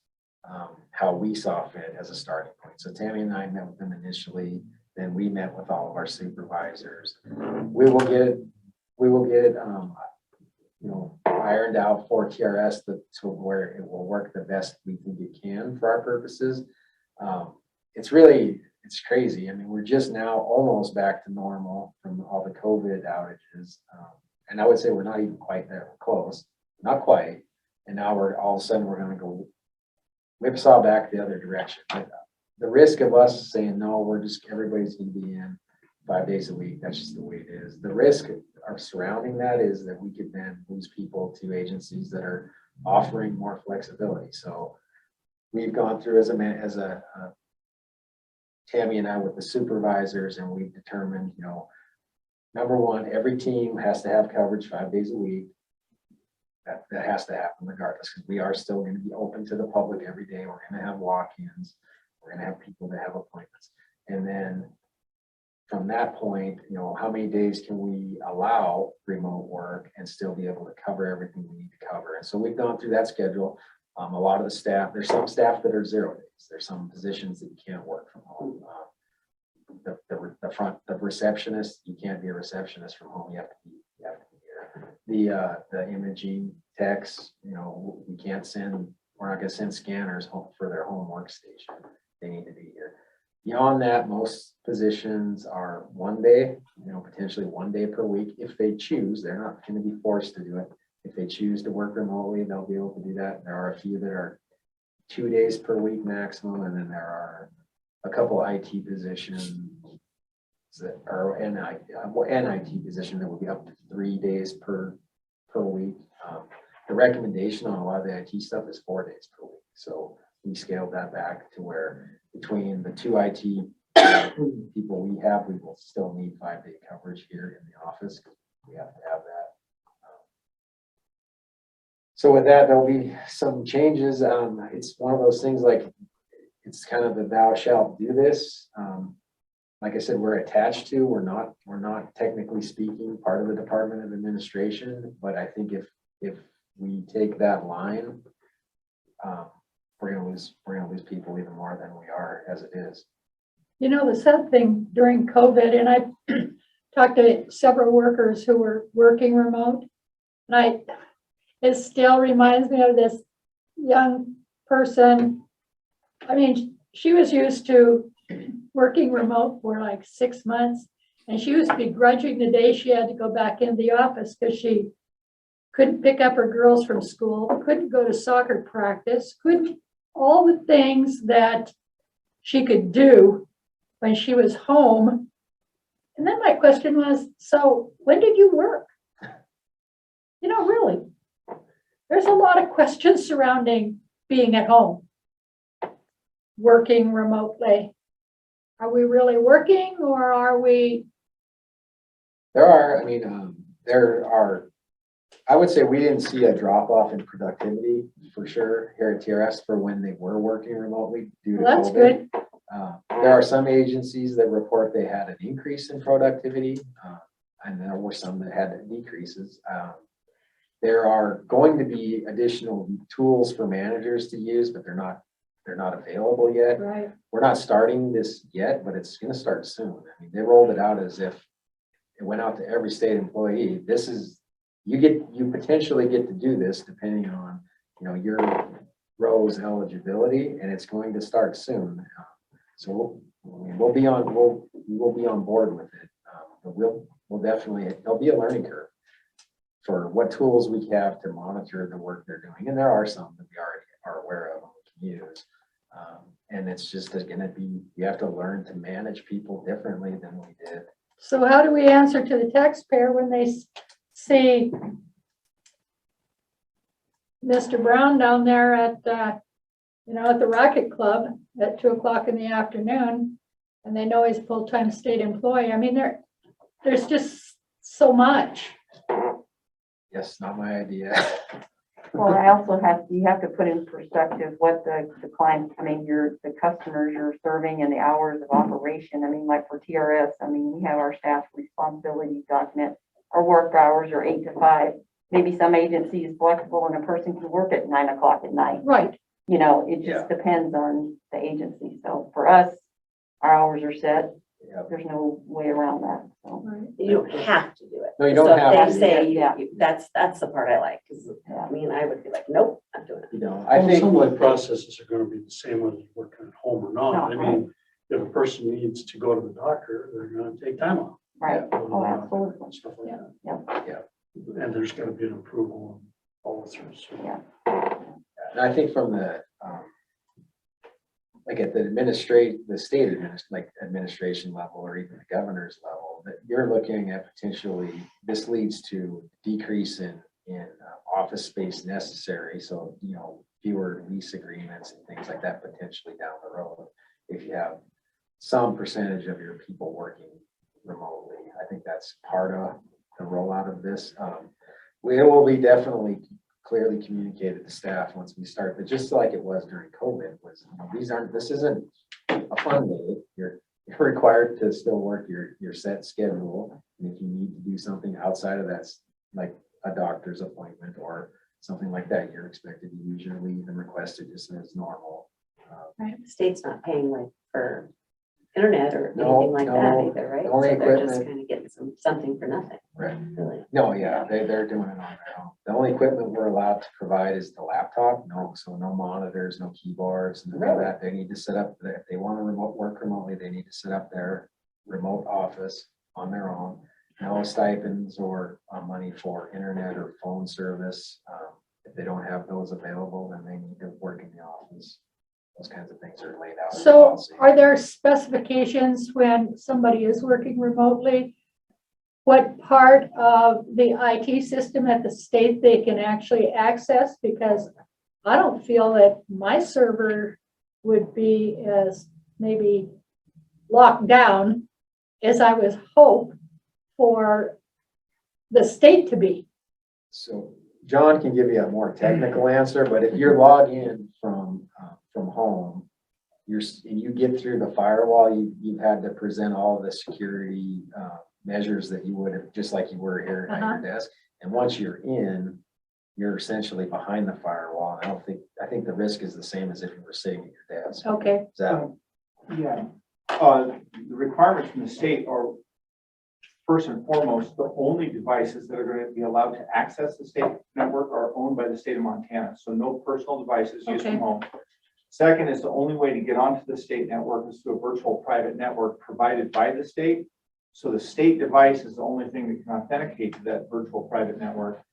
how we saw fit as a starting point. So Tammy and I met with them initially, then we met with all of our supervisors. We will get ironed out for TRS to where it will work the best we think it can for our purposes. It's crazy. I mean, we're just now almost back to normal from all the COVID outages. And I would say we're not even quite there. We're close, not quite. And now all of a sudden we're going to go whipsaw back the other direction. But the risk of us saying, no, everybody's going to be in 5 days a week. That's just the way it is. The risk of surrounding that is that we could then lose people to agencies that are offering more flexibility. So we've gone through as a Tammy and I with the supervisors, and we've determined, number one, every team has to have coverage 5 days a week. That has to happen regardless, because we are still going to be open to the public every day. We're going to have walk-ins. We're going to have people that have appointments. And then from that point, how many days can we allow remote work and still be able to cover everything we need to cover? And so we've gone through that schedule. A lot of the staff, there's some staff that are 0 days. There's some positions that you can't work from home. The receptionist, you can't be a receptionist from home. You have to be here. The imaging techs, we're not gonna send scanners home for their home workstation. They need to be here. Beyond that, most positions are 1 day, potentially 1 day per week if they choose. They're not going to be forced to do it. If they choose to work remotely, they'll be able to do that. There are a few that are 2 days per week maximum, and then there are a couple IT positions that are NIT position that will be up to 3 days per week. The recommendation on a lot of the IT stuff is 4 days per week. So we scaled that back to where between the 2 IT people we will still need 5 day coverage here in the office. We have to have that. So with that, there'll be some changes. It's one of those things like, it's kind of the thou shalt do this. Like I said, we're attached to, we're not technically speaking part of the Department of Administration, but I think if we take that line, we're gonna lose people even more than we are as it is. The sad thing during COVID, and I talked to several workers who were working remote, and it still reminds me of this young person. I mean, she was used to working remote for like 6 months, and she was begrudging the day she had to go back in the office because she couldn't pick up her girls from school, couldn't go to soccer practice, couldn't all the things that she could do when she was home. And then my question was, so when did you work? Really, there's a lot of questions surrounding being at home, working remotely. Are we really working, or are we? I would say we didn't see a drop off in productivity for sure here at TRS for when they were working remotely due to Well, that's COVID. good. There are some agencies that report they had an increase in productivity, and there were some that had decreases. There are going to be additional tools for managers to use, but they're not available yet. Right. We're not starting this yet, but it's going to start soon. I mean, they rolled it out as if it went out to every state employee. You potentially get to do this depending on, your role's eligibility, and it's going to start soon. So we'll be on board with it. But we'll definitely, there'll be a learning curve for what tools we have to monitor the work they're doing. And there are some that we already are aware of and we can use. And it's just going to be, we have to learn to manage people differently than we did. So how do we answer to the taxpayer when they see Mr. Brown down there at the Rocket Club at 2 o'clock in the afternoon, and they know he's a full-time state employee. I mean, there's just so much. Yes, not my idea. Well, I also you have to put in perspective what the client, I mean, the customers you're serving and the hours of operation. I mean, like for TRS, I mean, we have our staff responsibility document. Our work hours are 8 to 5. Maybe some agency is flexible and a person can work at 9 o'clock at night. Right. You know, it just depends on the agency. So for us, our hours are set. Yeah. There's no way around that. So, You don't have to do it. No, you don't So if have they to. say, Yeah. that's the part I like, because I mean, I would be like, nope, I'm doing it. You know, I Well, think, some of the processes are gonna be the same whether you're working at home or not. I No. mean, if a person needs to go to the doctor, they're gonna take time off. right. Oh, absolutely. Stuff like that. Yeah. And there's gotta be an approval on all through. So and I think from the, like at the state administration level, or even the governor's level, that you're looking at potentially, this leads to decrease in office space necessary. So, you know, fewer lease agreements and things like that potentially down the road. If you have some percentage of your people working remotely, I think that's part of the rollout of this. We will be definitely clearly communicated to staff once we start, but just like it was during COVID, was, you know, this isn't a fun day. You're required to still work your set schedule. And if you need to do something outside of that, like a doctor's appointment or something like that, you're expected to use your leave and request it just as normal. The state's not paying like for internet or No, anything like that no. either, right? The only So they're just equipment- kind of getting something for nothing, Right. really. No, yeah, they're doing it on their own. The only equipment we're allowed to provide is the laptop. So no monitors, no keyboards, none of that. They need to set up, if they want to work remotely, they need to set up their remote office on their own. No stipends or money for internet or phone service. If they don't have those available, then they need to work in the office. Those kinds of things are laid out. in the So policy. are there specifications when somebody is working remotely? What part of the IT system at the state they can actually access? Because I don't feel that my server would be as maybe locked down as I was hoped for the state to be. So John can give you a more technical answer, but if you're logged in from home, and you get through the firewall, you've had to present all the security measures that you would have, just like you were here at your desk. And once you're in, you're essentially behind the firewall. I think the risk is the same as if you were sitting at your desk. Okay. Is that, Yeah. The requirements from the state are, first and foremost, the only devices that are going to be allowed to access the state network are owned by the state of Montana. So no personal devices used from Okay. home. Second is the only way to get onto the state network is through a virtual private network provided by the state. So the state device is the only thing that can authenticate to that virtual private network.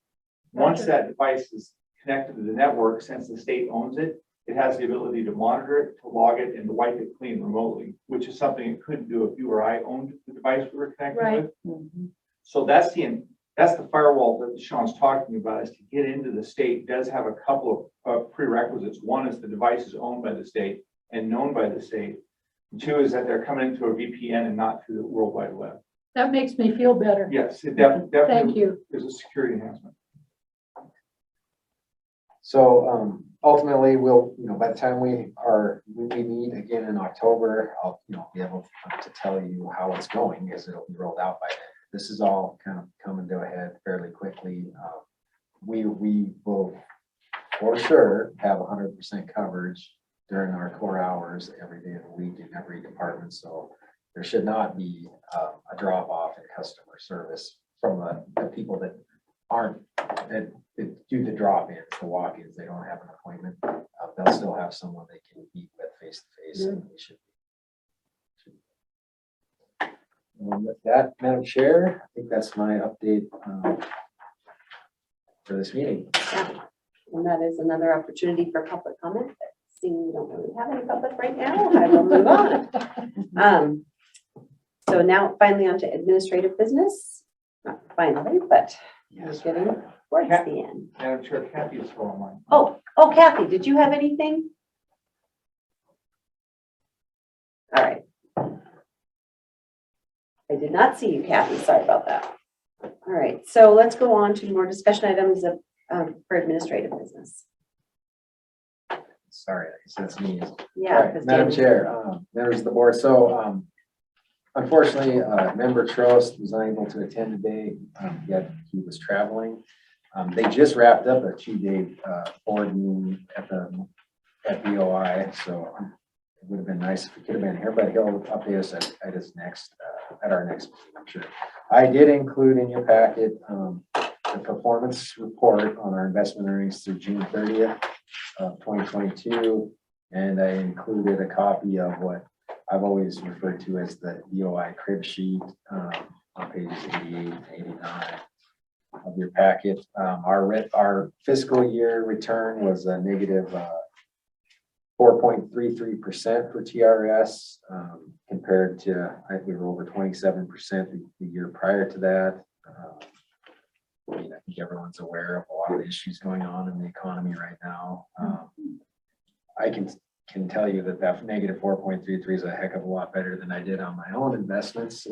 Once that device is connected to the network, since the state owns it, it has the ability to monitor it, to log it, and to wipe it clean remotely, which is something it couldn't do if you or I owned the device we were connected Right. with. So that's the firewall that Sean's talking about, is to get into the state does have a couple of prerequisites. One is the device is owned by the state and known by the state. And two is that they're coming into a VPN and not through the World Wide Web. That makes me feel better. Yes, it Thank definitely you. is a security enhancement. so ultimately, we'll, by the time we meet again in October, I'll, be able to tell you how it's going, as it'll be rolled out by then. This is all kind of coming to a head fairly quickly. We will for sure have 100% coverage during our core hours every day of the week in every department. So there should not be a drop off in customer service from the people that do the drop-ins, the walk-ins. They don't have an appointment. They'll still have someone they can meet with face to face. And we should. And with that, Madam Chair, I think that's my update for this meeting. Yeah. And that is another opportunity for public comment. But seeing we don't really have any public right now, I will move on. So now finally on to administrative business. Not finally, but we're getting towards the end. Madam Chair, Kathy is still online. Oh, Kathy, did you have anything? All right. I did not see you, Kathy. Sorry about that. All right, so let's go on to more discussion items of, for administrative business. Sorry, I guess that's me. Yeah. Right, because Madam Dan- Chair, members of the board, so unfortunately, Member Trost was unable to attend today, yet he was traveling. They just wrapped up a 2-day board meeting at BOI, so it would have been nice if he could have been here, but he'll update us at his next, at our next meeting, I'm sure. I did include in your packet the performance report on our investment earnings through June 30th of 2022, and I included a copy of what I've always referred to as the BOI crib sheet on pages 88 and 89 of your packet. Our fiscal year return was a negative 4.33% for TRS, compared to, I think we were over 27% the year prior to that. I mean, I think everyone's aware of a lot of the issues going on in the economy right now. I can tell you that negative 4.33 is a heck of a lot better than I did on my own investments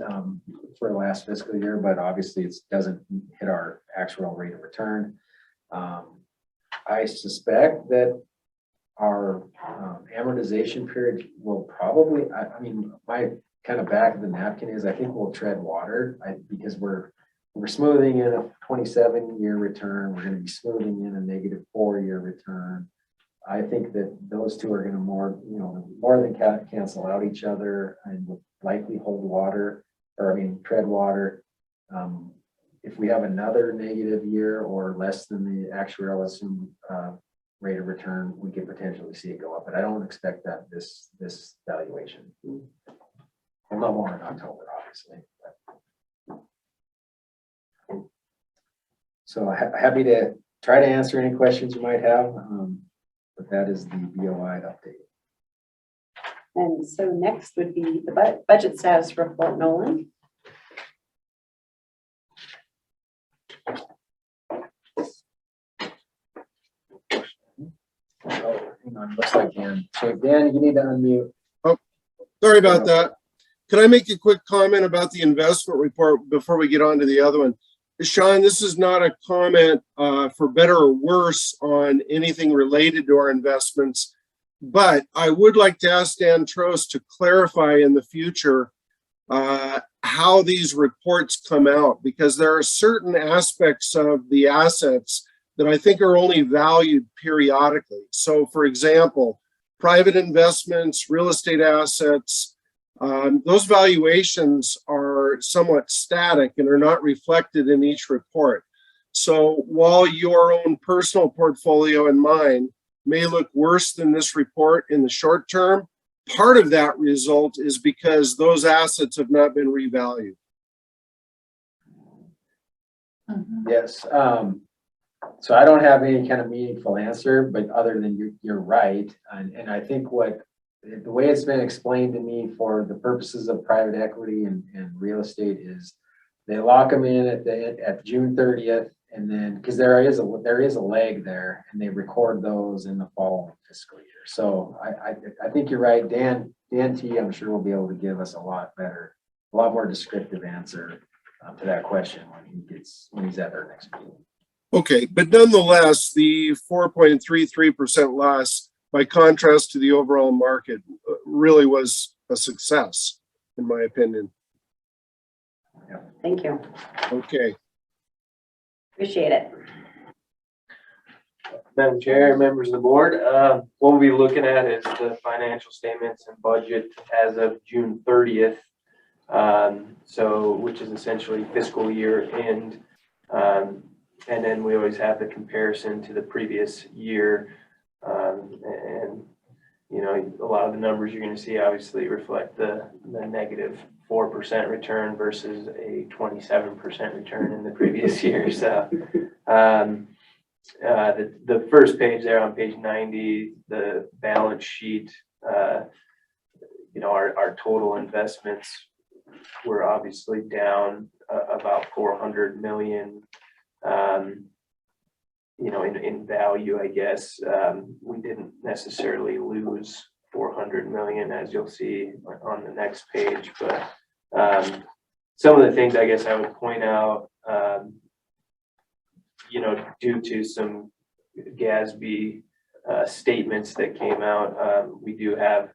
for the last fiscal year, but obviously it doesn't hit our actual rate of return. I suspect that our amortization period will probably, I mean, my kind of back of the napkin is I think we'll tread water because we're smoothing in a 27-year return. We're going to be smoothing in a negative 4-year return. I think that those two are going to more than cancel out each other and will likely hold water, tread water. If we have another negative year or less than the actuarial assumed rate of return, we could potentially see it go up, but I don't expect that this valuation. We'll know more in October, obviously. So happy to try to answer any questions you might have, but that is the BOI update. And so next would be the budget status report, Nolan. Oh, hang on, looks like Dan. So Dan, you need to unmute. Sorry about that. Can I make a quick comment about the investment report before we get on to the other one? Sean, this is not a comment for better or worse on anything related to our investments, but I would like to ask Dan Trost to clarify in the future how these reports come out, because there are certain aspects of the assets that I think are only valued periodically. So for example, private investments, real estate assets, those valuations are somewhat static and are not reflected in each report. So while your own personal portfolio and mine may look worse than this report in the short term, part of that result is because those assets have not been revalued. Yes. So I don't have any kind of meaningful answer, but other than you're right. And I think the way it's been explained to me for the purposes of private equity and real estate is they lock them in at June 30th. And then, because there is a lag there, and they record those in the following fiscal year. So I think you're right. Dan T, I'm sure will be able to give us a lot more descriptive answer to that question when he's at our next meeting. Okay, but nonetheless, the 4.33% loss, by contrast to the overall market, really was a success, in my opinion. Thank you. Okay. Appreciate it. Madam Chair, members of the board, what we'll be looking at is the financial statements and budget as of June 30th. Which is essentially fiscal year end. And then we always have the comparison to the previous year. A lot of the numbers you're going to see obviously reflect the negative 4% return versus a 27% return in the previous year. So the first page there on page 90, the balance sheet, our total investments were obviously down about 400 million. In value, I guess. We didn't necessarily lose 400 million, as you'll see on the next page, but some of the things I guess I would point out, you know, due to some GASB statements that came out, we do have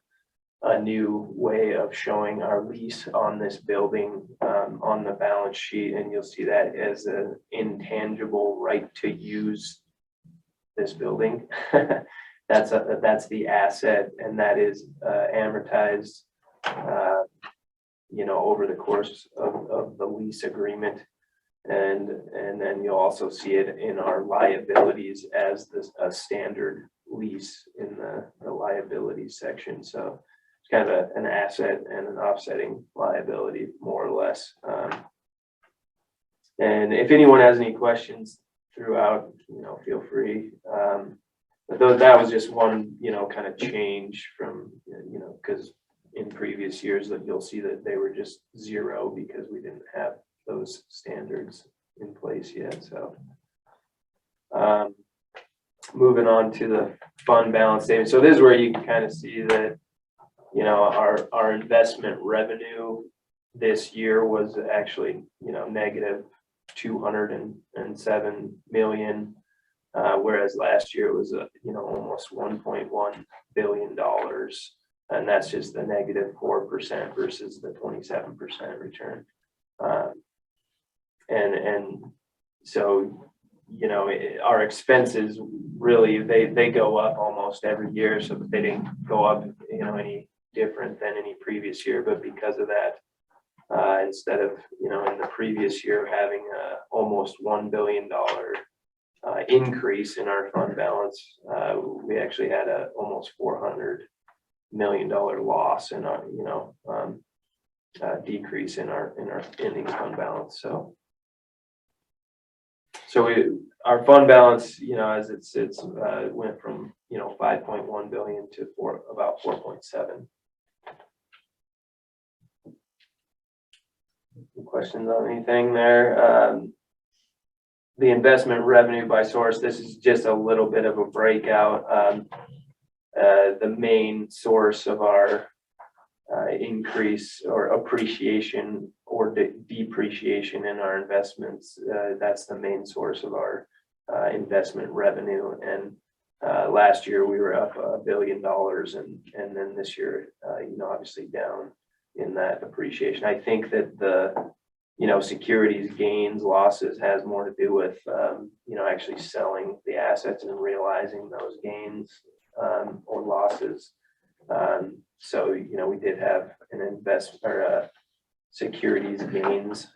a new way of showing our lease on this building on the balance sheet, and you'll see that as an intangible right to use this building. That's the asset, and that is amortized, you know, over the course of the lease agreement. And then you'll also see it in our liabilities as a standard lease in the liabilities section. So it's kind of an asset and an offsetting liability, more or less. And if anyone has any questions throughout, you know, feel free. But that was just one, you know, kind of change from, you know, because in previous years that you'll see that they were just zero because we didn't have those standards in place yet. So moving on to the fund balance statement. So this is where you can kind of see that, you know, our investment revenue this year was actually, you know, negative 207 million. Whereas last year it was, you know, almost $1.1 billion. And that's just the negative 4% versus the 27% return. And so, you know, our expenses really, they go up almost every year, so that they didn't go up, you know, any different than any previous year. But because of that, instead of, you know, in the previous year having almost $1 billion increase in our fund balance, we actually had a almost $400 million loss in our, you know, decrease in our ending fund balance. So our fund balance, you know, as it sits, went from, you know, 5.1 billion to about 4.7. Questions on anything there? The investment revenue by source, this is just a little bit of a breakout. The main source of our increase or appreciation or depreciation in our investments, that's the main source of our investment revenue. And last year we were up $1 billion, and then this year, you know, obviously down in that appreciation. I think that the, you know, securities gains, losses has more to do with, you know, actually selling the assets and realizing those gains or losses. So, you know, we did have an investment or securities gains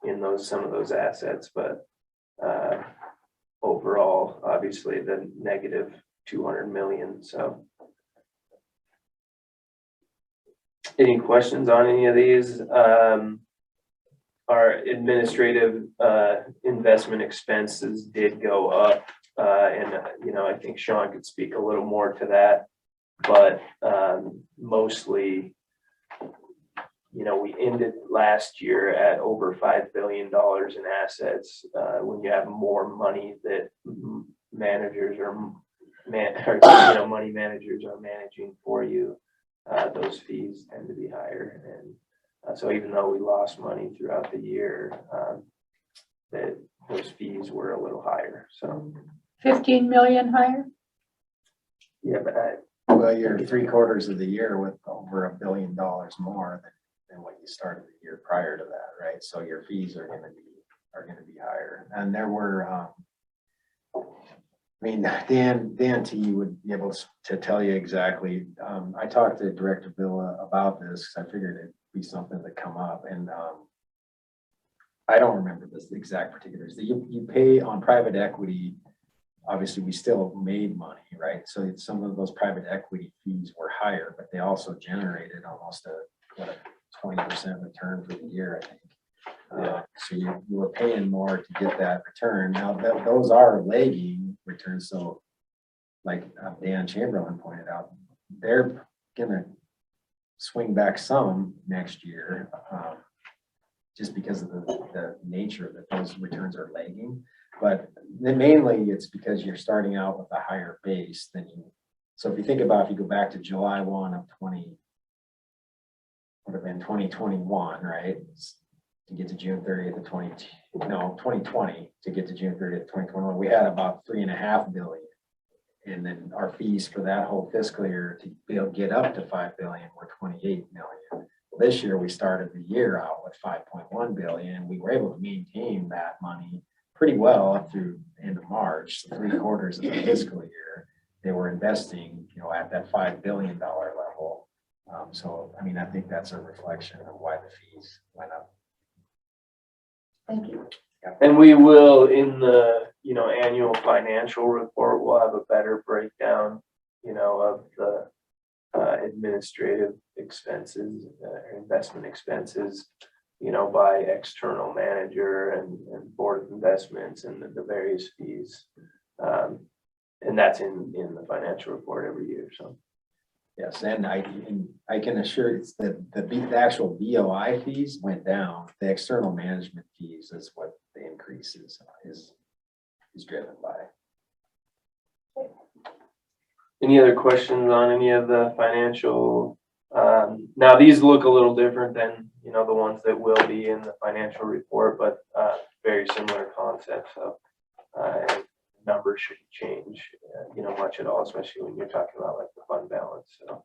in some of those assets, but overall, obviously the negative 200 million. So any questions on any of these? Our administrative investment expenses did go up, and you know, I think Sean could speak a little more to that, but mostly, you know, we ended last year at over $5 billion in assets. When you have more money that managers or you know, money managers are managing for you, those fees tend to be higher. And so even though we lost money throughout the year, that those fees were a little higher. So 15 million higher? yeah, but Well, you're 3/4 of the year with over $1 billion more than what you started the year prior to that, right? So your fees are gonna be higher. And there were, I mean, Dan T would be able to tell you exactly. I talked to Director Villa about this because I figured it'd be something to come up, and I don't remember the exact particulars. You pay on private equity. Obviously, we still made money, right? So some of those private equity fees were higher, but they also generated almost a 20% return for the year, I think. So you were paying more to get that return. Now those are lagging returns. So like Dan Chamberlain pointed out, they're gonna swing back some next year, just because of the nature that those returns are lagging. But then mainly it's because you're starting out with a higher base than you. So if you think about, if you go back to July 1 of would have been 2021, right? To get to June 30th of 2020 to get to June 30th, 2021, we had about 3.5 billion. And then our fees for that whole fiscal year to be able to get up to 5 billion were 28 million. This year, we started the year out with 5.1 billion, and we were able to maintain that money pretty well up through the end of March, so 3/4 of the fiscal year. They were investing, at that $5 billion level. So, I mean, I think that's a reflection of why the fees went up. Thank you. And we will, in the, annual financial report, we'll have a better breakdown, of the administrative expenses, investment expenses, by external manager and board of investments and the various fees. And that's in the financial report every year, so. Yes, and I can assure you that the actual BOI fees went down. The external management fees is what the increase is driven by. Any other questions on any of the financial? Now, these look a little different than, the ones that will be in the financial report, but very similar concepts. So numbers shouldn't change, much at all, especially when you're talking about like the fund balance. So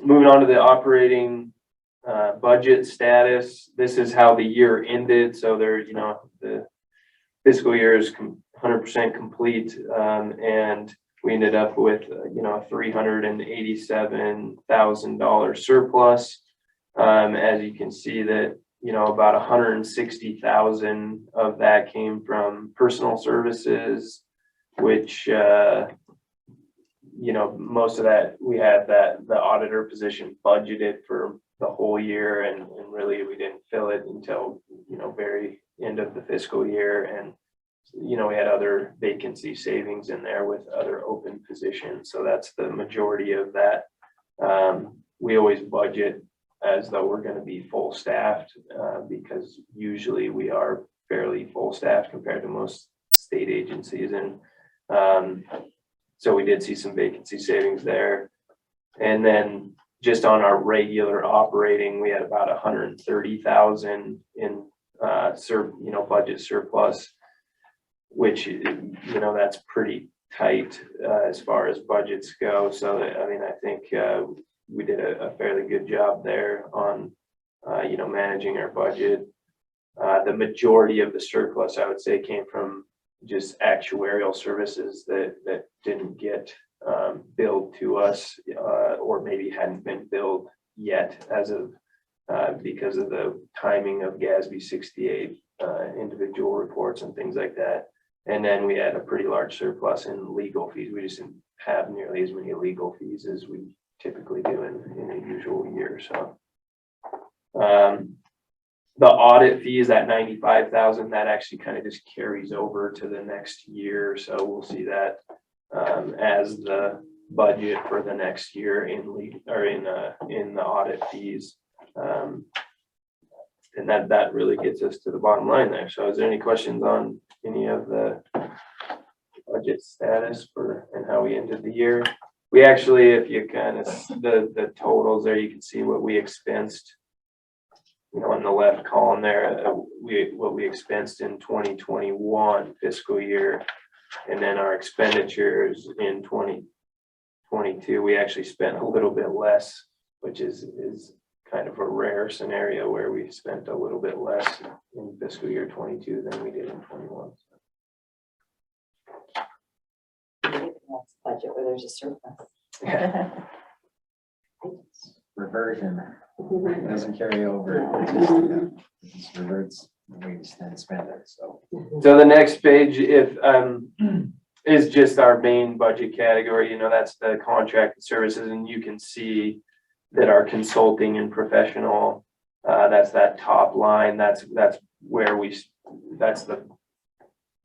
moving on to the operating budget status. This is how the year ended. So there, the fiscal year is 100% complete, and we ended up with a $387,000 surplus. As you can see that, about 160,000 of that came from personal services, which most of that we had the auditor position budgeted for the whole year, and really we didn't fill it until very end of the fiscal year. And we had other vacancy savings in there with other open positions, so that's the majority of that. We always budget as though we're going to be full staffed, because usually we are fairly full staffed compared to most state agencies. And so we did see some vacancy savings there. And then just on our regular operating, we had about 130,000 in budget surplus, which that's pretty tight as far as budgets go. So I mean, I think we did a fairly good job there on managing our budget. The majority of the surplus, I would say, came from just actuarial services that didn't get billed to us, or maybe hadn't been billed yet as of because of the timing of GASB 68 individual reports and things like that. And then we had a pretty large surplus in legal fees. We just didn't have nearly as many legal fees as we typically do in a usual year. So the audit fees, that 95,000, that actually kind of just carries over to the next year. So we'll see that as the budget for the next year in the audit fees. And that really gets us to the bottom line there. So is there any questions on any of the budget status and how we ended the year? We actually, if you kind of the totals there, you can see what we expensed, in the left column there, what we expensed in 2021 fiscal year, and then our expenditures in 2022. We actually spent a little bit less, which is kind of a rare scenario where we spent a little bit less in fiscal year 22 than we did in 21. Budget where there's a surplus. Yeah. Reversion, it doesn't carry over, it just reverts when we spend it, so. So the next page, is just our main budget category. That's the contracted services, and you can see that our consulting and professional, that's that top line. That's where that's the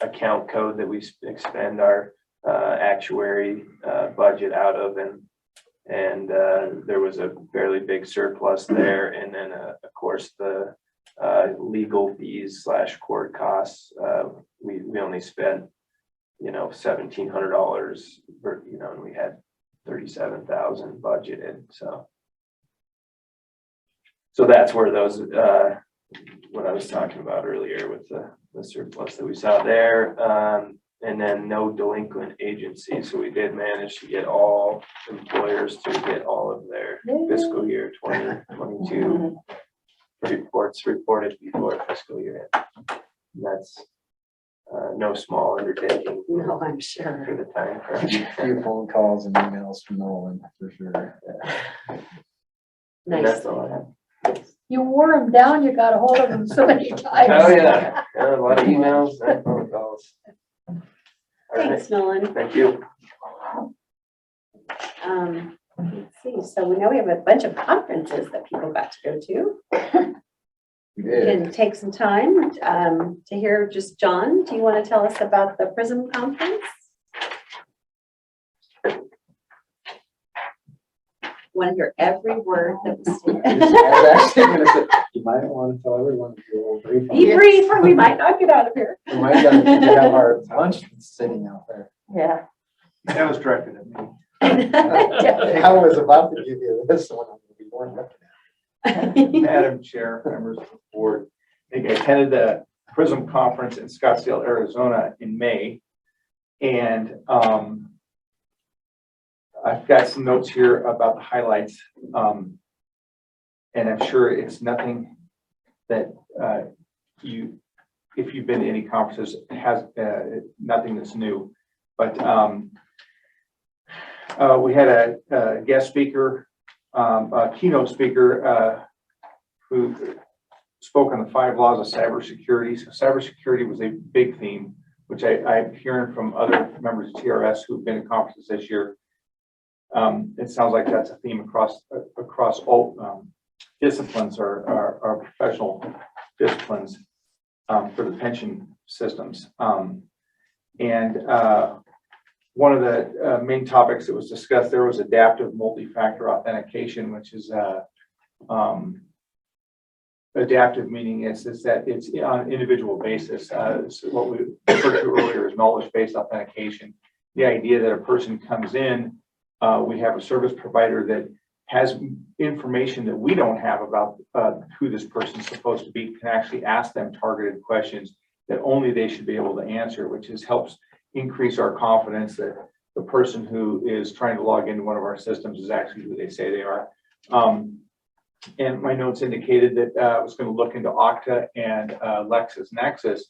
account code that we expend our actuary budget out of, and there was a fairly big surplus there. And then of course the legal fees / court costs, we only spent $1,700 and we had 37,000 budgeted, so. So that's where those, what I was talking about earlier with the surplus that we saw there. And then no delinquent agencies, so we did manage to get all employers to get all of their fiscal year 2022 reports reported before fiscal year end. And that's no small undertaking No, I'm sure. for the time crunch. A few phone calls and emails from Nolan, for sure. And Nice. that's all I have. You wore them down, you got a hold of them so many times. Oh, yeah, a lot of emails and phone calls. All right, Thanks, Nolan. thank you. Let's see, so we know we have a bunch of conferences that people got to go to. We We did. can take some time to hear just John. Do you want to tell us about the PRISM conference? Want to hear every word that was I said. was actually gonna say, you might want to tell everyone to do a little brief. on Be it. brief or we might not get out of here. We might have our lunch sitting out there. Yeah. That was directed at me. I was about to give you this one, we weren't looking at. Madam Chair, members of the board, I attended the PRISM conference in Scottsdale, Arizona in May. And I've got some notes here about the highlights. And I'm sure it's nothing that if you've been to any conferences, it has nothing that's new. But we had a guest speaker, a keynote speaker who spoke on the 5 laws of cybersecurity. So cybersecurity was a big theme, which I'm hearing from other members of TRS who've been to conferences this year. It sounds like that's a theme across all disciplines or professional disciplines for the pension systems. And one of the main topics that was discussed there was adaptive multi-factor authentication, which is adaptive meaning is that it's on an individual basis. So what we referred to earlier is knowledge-based authentication. The idea that a person comes in, we have a service provider that has information that we don't have about who this person is supposed to be, can actually ask them targeted questions that only they should be able to answer, which helps increase our confidence that the person who is trying to log into one of our systems is actually who they say they are. And my notes indicated that I was going to look into Okta and LexisNexis.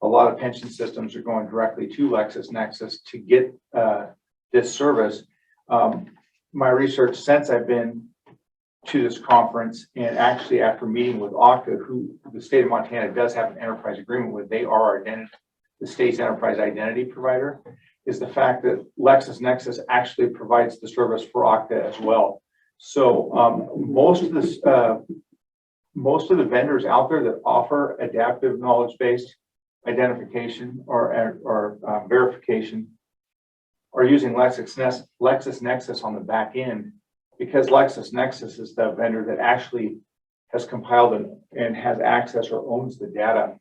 A lot of pension systems are going directly to LexisNexis to get this service. My research since I've been to this conference, and actually after meeting with Okta, who the state of Montana does have an enterprise agreement with, they are the state's enterprise identity provider, is the fact that LexisNexis actually provides the service for Okta as well. So most of the vendors out there that offer adaptive knowledge-based identification or verification are using LexisNexis on the back end, because LexisNexis is the vendor that actually has compiled and has access or owns the data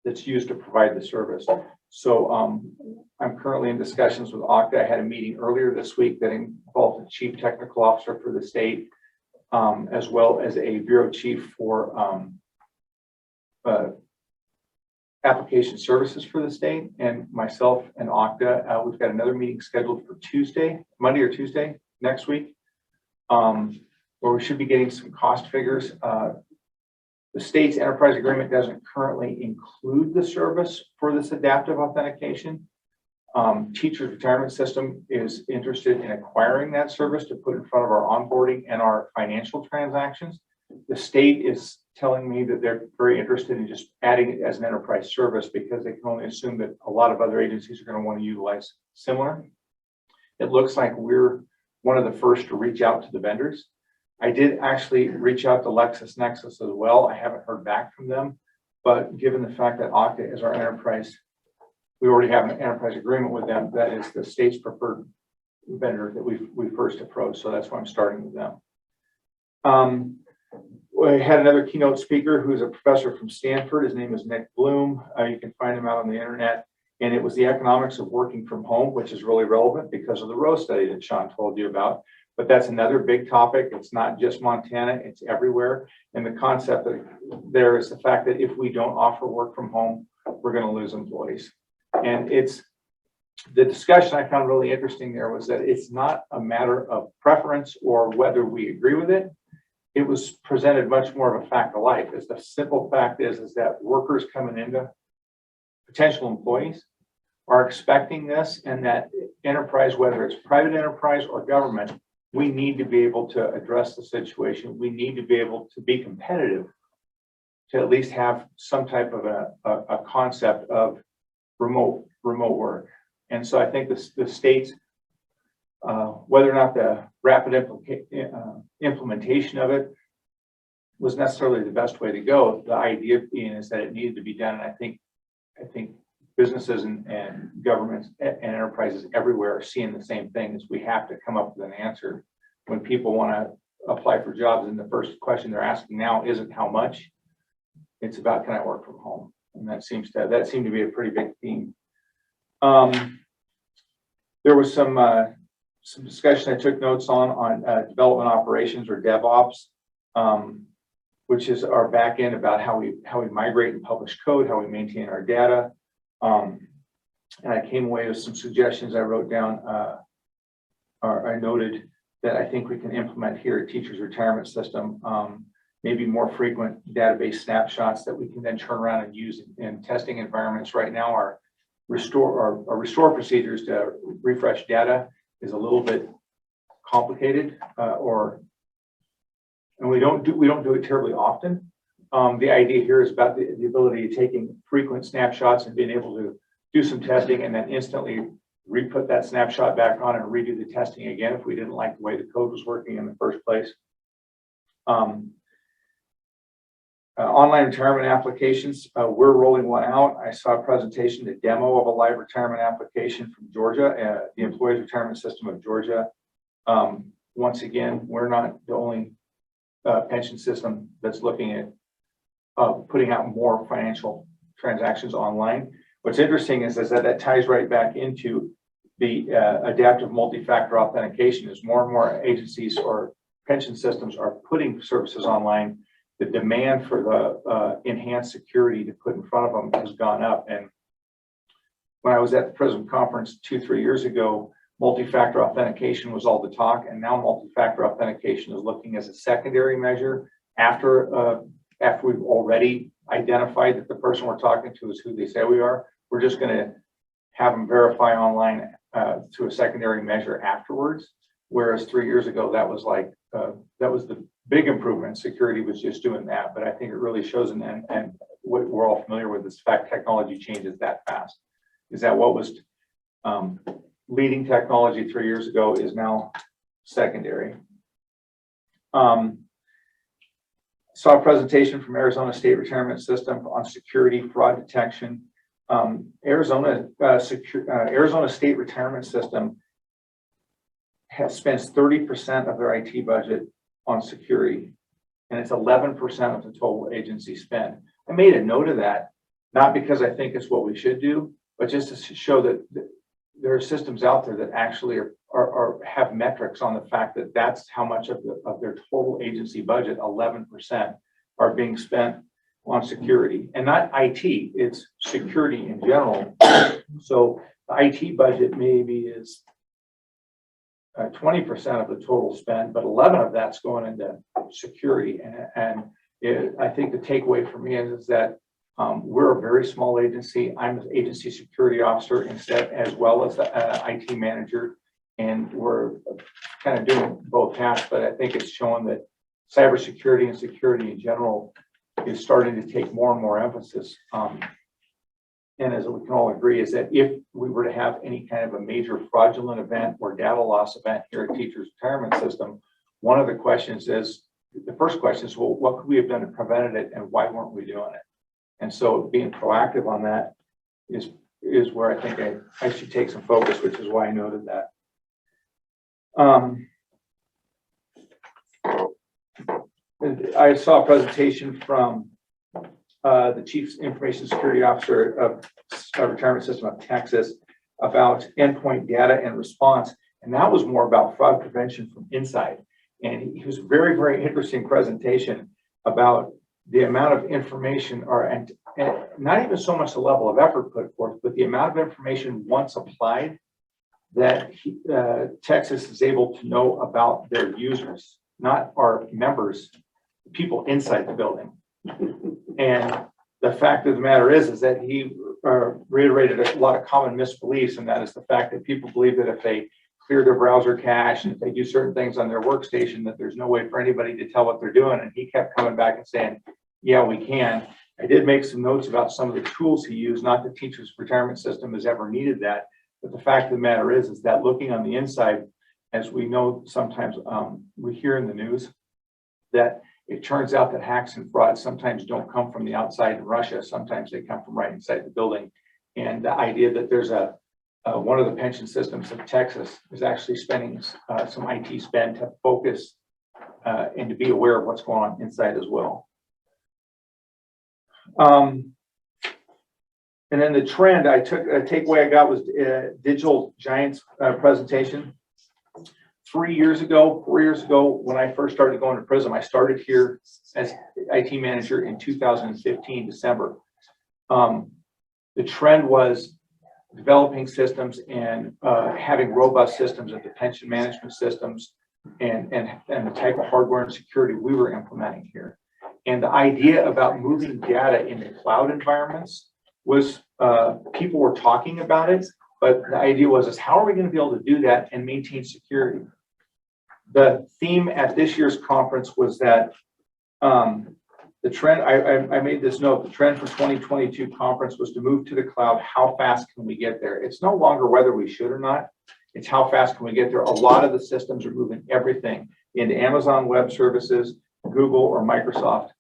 that's used to provide the service. So I'm currently in discussions with Okta. I had a meeting earlier this week that involved the chief technical officer for the state, as well as a bureau chief for application services for the state, and myself and Okta. We've got another meeting scheduled for Monday or Tuesday next week, where we should be getting some cost figures. The state's enterprise agreement doesn't currently include the service for this adaptive authentication. Teachers Retirement System is interested in acquiring that service to put in front of our onboarding and our financial transactions. The state is telling me that they're very interested in just adding it as an enterprise service, because they can only assume that a lot of other agencies are going to want to utilize similar. It looks like we're one of the first to reach out to the vendors. I did actually reach out to LexisNexis as well. I haven't heard back from them, but given the fact that Okta is our enterprise, we already have an enterprise agreement with them. That is the state's preferred vendor that we first approached. So that's why I'm starting with them. We had another keynote speaker who's a professor from Stanford. His name is Nick Bloom. You can find him out on the internet. And it was the economics of working from home, which is really relevant because of the Roe study that Sean told you about. But that's another big topic. It's not just Montana, it's everywhere. And the concept that there is the fact that if we don't offer work from home, we're going to lose employees. And it's the discussion I found really interesting there was that it's not a matter of preference or whether we agree with it. It was presented much more of a fact of life. As the simple fact is that workers coming into potential employees are expecting this, and that enterprise, whether it's private enterprise or government, we need to be able to address the situation. We need to be able to be competitive to at least have some type of a concept of remote work. And so I think the states, whether or not the rapid implementation of it was necessarily the best way to go, the idea being is that it needed to be done. And I think businesses and governments and enterprises everywhere are seeing the same thing, is we have to come up with an answer. When people want to apply for jobs, and the first question they're asking now isn't how much, it's about, can I work from home? And that seemed to be a pretty big theme. There was some discussion I took notes on development operations, or DevOps, which is our back end about how we migrate and publish code, how we maintain our data. And I came away with some suggestions I wrote down, or I noted that I think we can implement here at Teachers Retirement System. Maybe more frequent database snapshots that we can then turn around and use in testing environments. Right now, our restore procedures to refresh data is a little bit complicated, and we don't do it terribly often. The idea here is about the ability of taking frequent snapshots and being able to do some testing and then instantly re-put that snapshot back on and redo the testing again if we didn't like the way the code was working in the first place. Online retirement applications, we're rolling one out. I saw a presentation, a demo of a live retirement application from Georgia, the Employees Retirement System of Georgia. Once again, we're not the only pension system that's looking at putting out more financial transactions online. What's interesting is that ties right back into the adaptive multi-factor authentication. As more and more agencies or pension systems are putting services online, the demand for the enhanced security to put in front of them has gone up. And when I was at the Prism conference 2-3 years ago, multi-factor authentication was all the talk, and now multi-factor authentication is looking as a secondary measure after we've already identified that the person we're talking to is who they say we are. We're just going to have them verify online through a secondary measure afterwards. Whereas 3 years ago, that was the big improvement. Security was just doing that. But I think it really shows, and what we're all familiar with, is the fact technology changes that fast. Is that what was leading technology 3 years ago is now secondary. Saw a presentation from Arizona State Retirement System on security fraud detection. Arizona State Retirement System spends 30% of their IT budget on security, and it's 11% of the total agency spend. I made a note of that, not because I think it's what we should do, but just to show that there are systems out there that actually have metrics on the fact that that's how much of their total agency budget, 11%, are being spent on security, and not IT, it's security in general. So the IT budget maybe is 20% of the total spend, but 11 of that's going into security. And I think the takeaway for me is that we're a very small agency. I'm an agency security officer instead, as well as the IT manager, and we're kind of doing both halves. But I think it's showing that cybersecurity and security in general is starting to take more and more emphasis. And as we can all agree, is that if we were to have any kind of a major fraudulent event or data loss event here at Teachers Retirement System, one of the first question is, well, what could we have done to prevent it, and why weren't we doing it? And so being proactive on that is where I think I should take some focus, which is why I noted that. I saw a presentation from the Chief Information Security Officer of Retirement System of Texas about endpoint data and response. And that was more about fraud prevention from inside. And he was a very, very interesting presentation about the amount of information and not even so much the level of effort put forth, but the amount of information once applied that Texas is able to know about their users, not our members, people inside the building. And the fact of the matter is that he reiterated a lot of common misbeliefs, and that is the fact that people believe that if they clear their browser cache and if they do certain things on their workstation, that there's no way for anybody to tell what they're doing. And he kept coming back and saying, yeah, we can. I did make some notes about some of the tools he used. Not that Teachers Retirement System has ever needed that, but the fact of the matter is that looking on the inside, as we know, sometimes we hear in the news that it turns out that hacks and frauds sometimes don't come from the outside in Russia. Sometimes they come from right inside the building. And the idea that there's one of the pension systems of Texas is actually spending some IT spend to focus and to be aware of what's going on inside as well. And then the trend a takeaway I got was Digital Giants presentation. 4 years ago, when I first started going to Prism, I started here as IT manager in 2015, December. The trend was developing systems and having robust systems of the pension management systems and the type of hardware and security we were implementing here. And the idea about moving data into cloud environments was, people were talking about it, but the idea was how are we going to be able to do that and maintain security? The theme at this year's conference was that the trend, I made this note, the trend for 2022 conference was to move to the cloud. How fast can we get there? It's no longer whether we should or not. It's how fast can we get there? A lot of the systems are moving everything into Amazon Web Services, Google or Microsoft.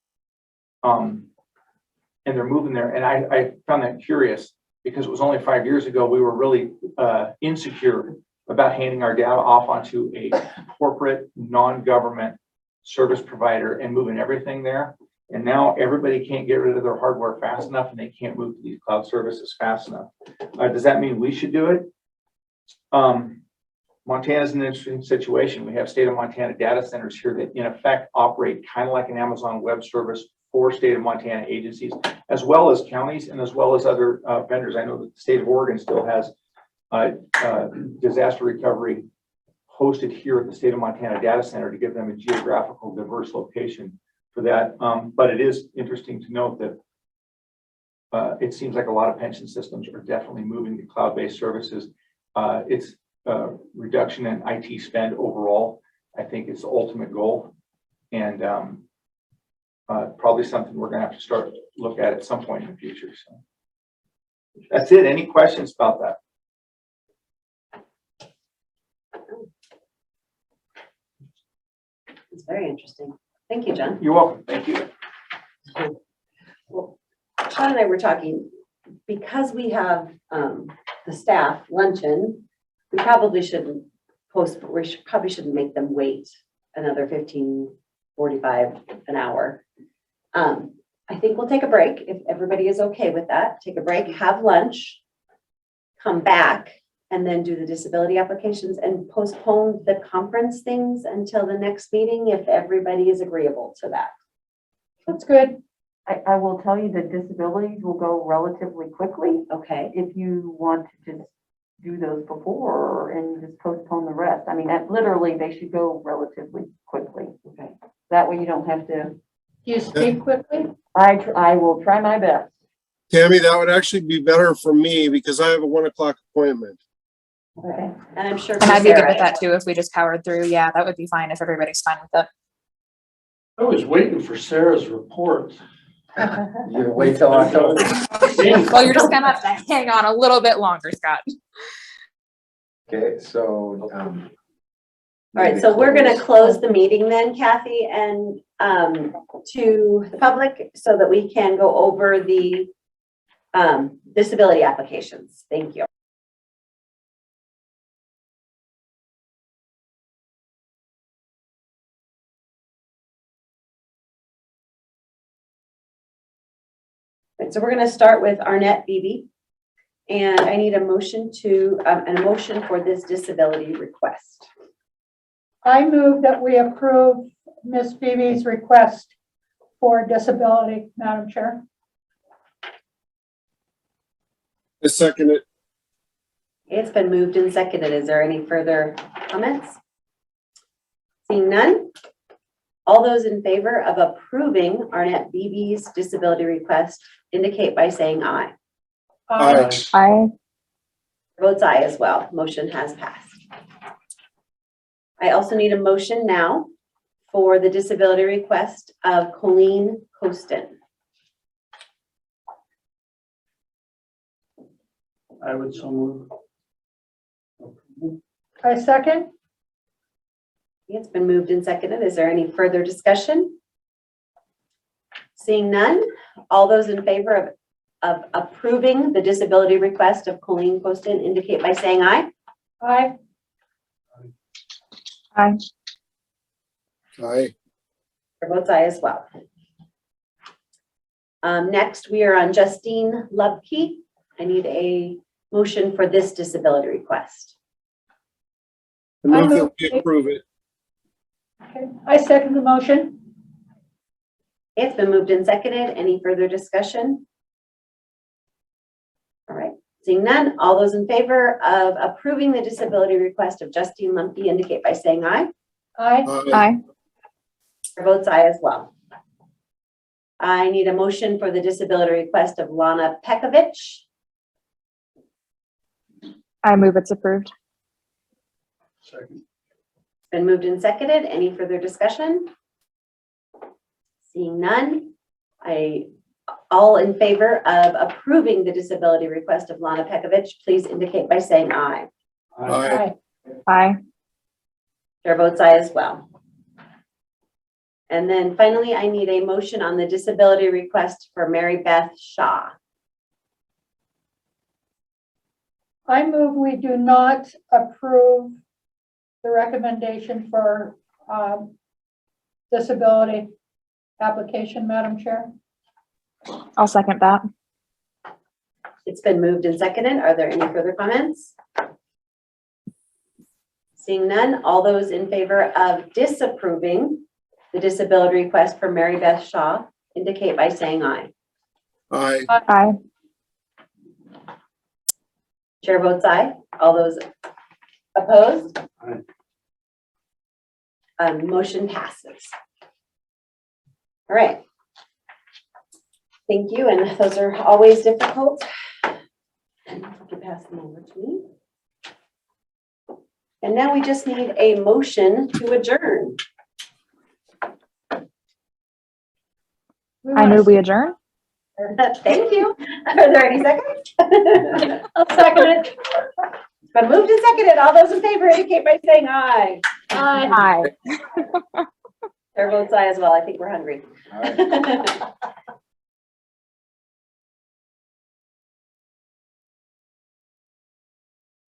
And they're moving there. And I found that curious because it was only 5 years ago we were really insecure about handing our data off onto a corporate non-government service provider and moving everything there. And now everybody can't get rid of their hardware fast enough and they can't move to these cloud services fast enough. Does that mean we should do it? Montana's an interesting situation. We have state of Montana data centers here that in effect operate kind of like an Amazon Web Service for state of Montana agencies, as well as counties and as well as other vendors. I know that the state of Oregon still has disaster recovery hosted here at the state of Montana data center to give them a geographical diverse location for that. But it is interesting to note that it seems like a lot of pension systems are definitely moving to cloud-based services. It's reduction in IT spend overall. I think it's the ultimate goal, and probably something we're going to have to start look at some point in the future. So that's it. Any questions about that? It's very interesting. Thank you, John. You're welcome. Thank you. Well, Sean and I were talking, because we have the staff luncheon, we probably shouldn't probably shouldn't make them wait another 15:45 an hour. I think we'll take a break if everybody is okay with that. Take a break, have lunch, come back, and then do the disability applications and postpone the conference things until the next meeting if everybody is agreeable to that. That's good. I will tell you that disabilities will go relatively quickly Okay. if you want to just do those before and just postpone the rest. I mean, literally, they should go relatively quickly. Okay. That way you don't have to, Do you speak quickly? I will try my best. Tammy, that would actually be better for me because I have a 1 o'clock appointment. Okay. And I'm sure. And I'd be good with Sarah- that too if we just powered through. Yeah, that would be fine if everybody's fine with it. I was waiting for Sarah's report. You wait till October. Well, you're just gonna have to hang on a little bit longer, Scott. Okay, so. All right, so we're gonna close the meeting then, Kathy, and to the public so that we can go over the disability applications. Thank you. Right, so we're going to start with Arnett Beebe. And I need a motion for this disability request. I move that we approve Ms. Beebe's request for disability, Madam Chair. I second it. It's been moved and seconded. Is there any further comments? Seeing none, all those in favor of approving Arnett Beebe's disability request indicate by saying aye. Aye. Aye. Votes aye as well. Motion has passed. I also need a motion now for the disability request of Colleen Hostin. I would so move. I second. It's been moved and seconded. Is there any further discussion? Seeing none, all those in favor of approving the disability request of Colleen Hostin indicate by saying aye. Aye. Aye. Aye. Chair votes aye as well. Next, we are on Justine Lubke. I need a motion for this disability request. I move that we approve it. Okay. I second the motion. It's been moved and seconded. Any further discussion? All right, seeing none, all those in favor of approving the disability request of Justine Lubke indicate by saying aye. Aye. Aye. Chair votes aye as well. I need a motion for the disability request of Lana Pekovich. I move it's approved. Second. Been moved and seconded. Any further discussion? Seeing none, all in favor of approving the disability request of Lana Pekovich, please indicate by saying aye. Aye. Aye. Chair votes aye as well. And then finally, I need a motion on the disability request for Mary Beth Shaw. I move we do not approve the recommendation for disability application, Madam Chair. I'll second that. It's been moved and seconded. Are there any further comments? Seeing none, all those in favor of disapproving the disability request for Mary Beth Shaw indicate by saying aye. Aye. Aye. Chair votes aye. All those opposed? Motion passes. All right. Thank you, and those are always difficult. And you can pass them over to me. And now we just need a motion to adjourn. I move we adjourn. Thank you. Are there any seconds? I'll second it. It's been moved and seconded. All those in favor indicate by saying aye. Aye. Aye. Chair votes aye as well. I think we're hungry. Aye.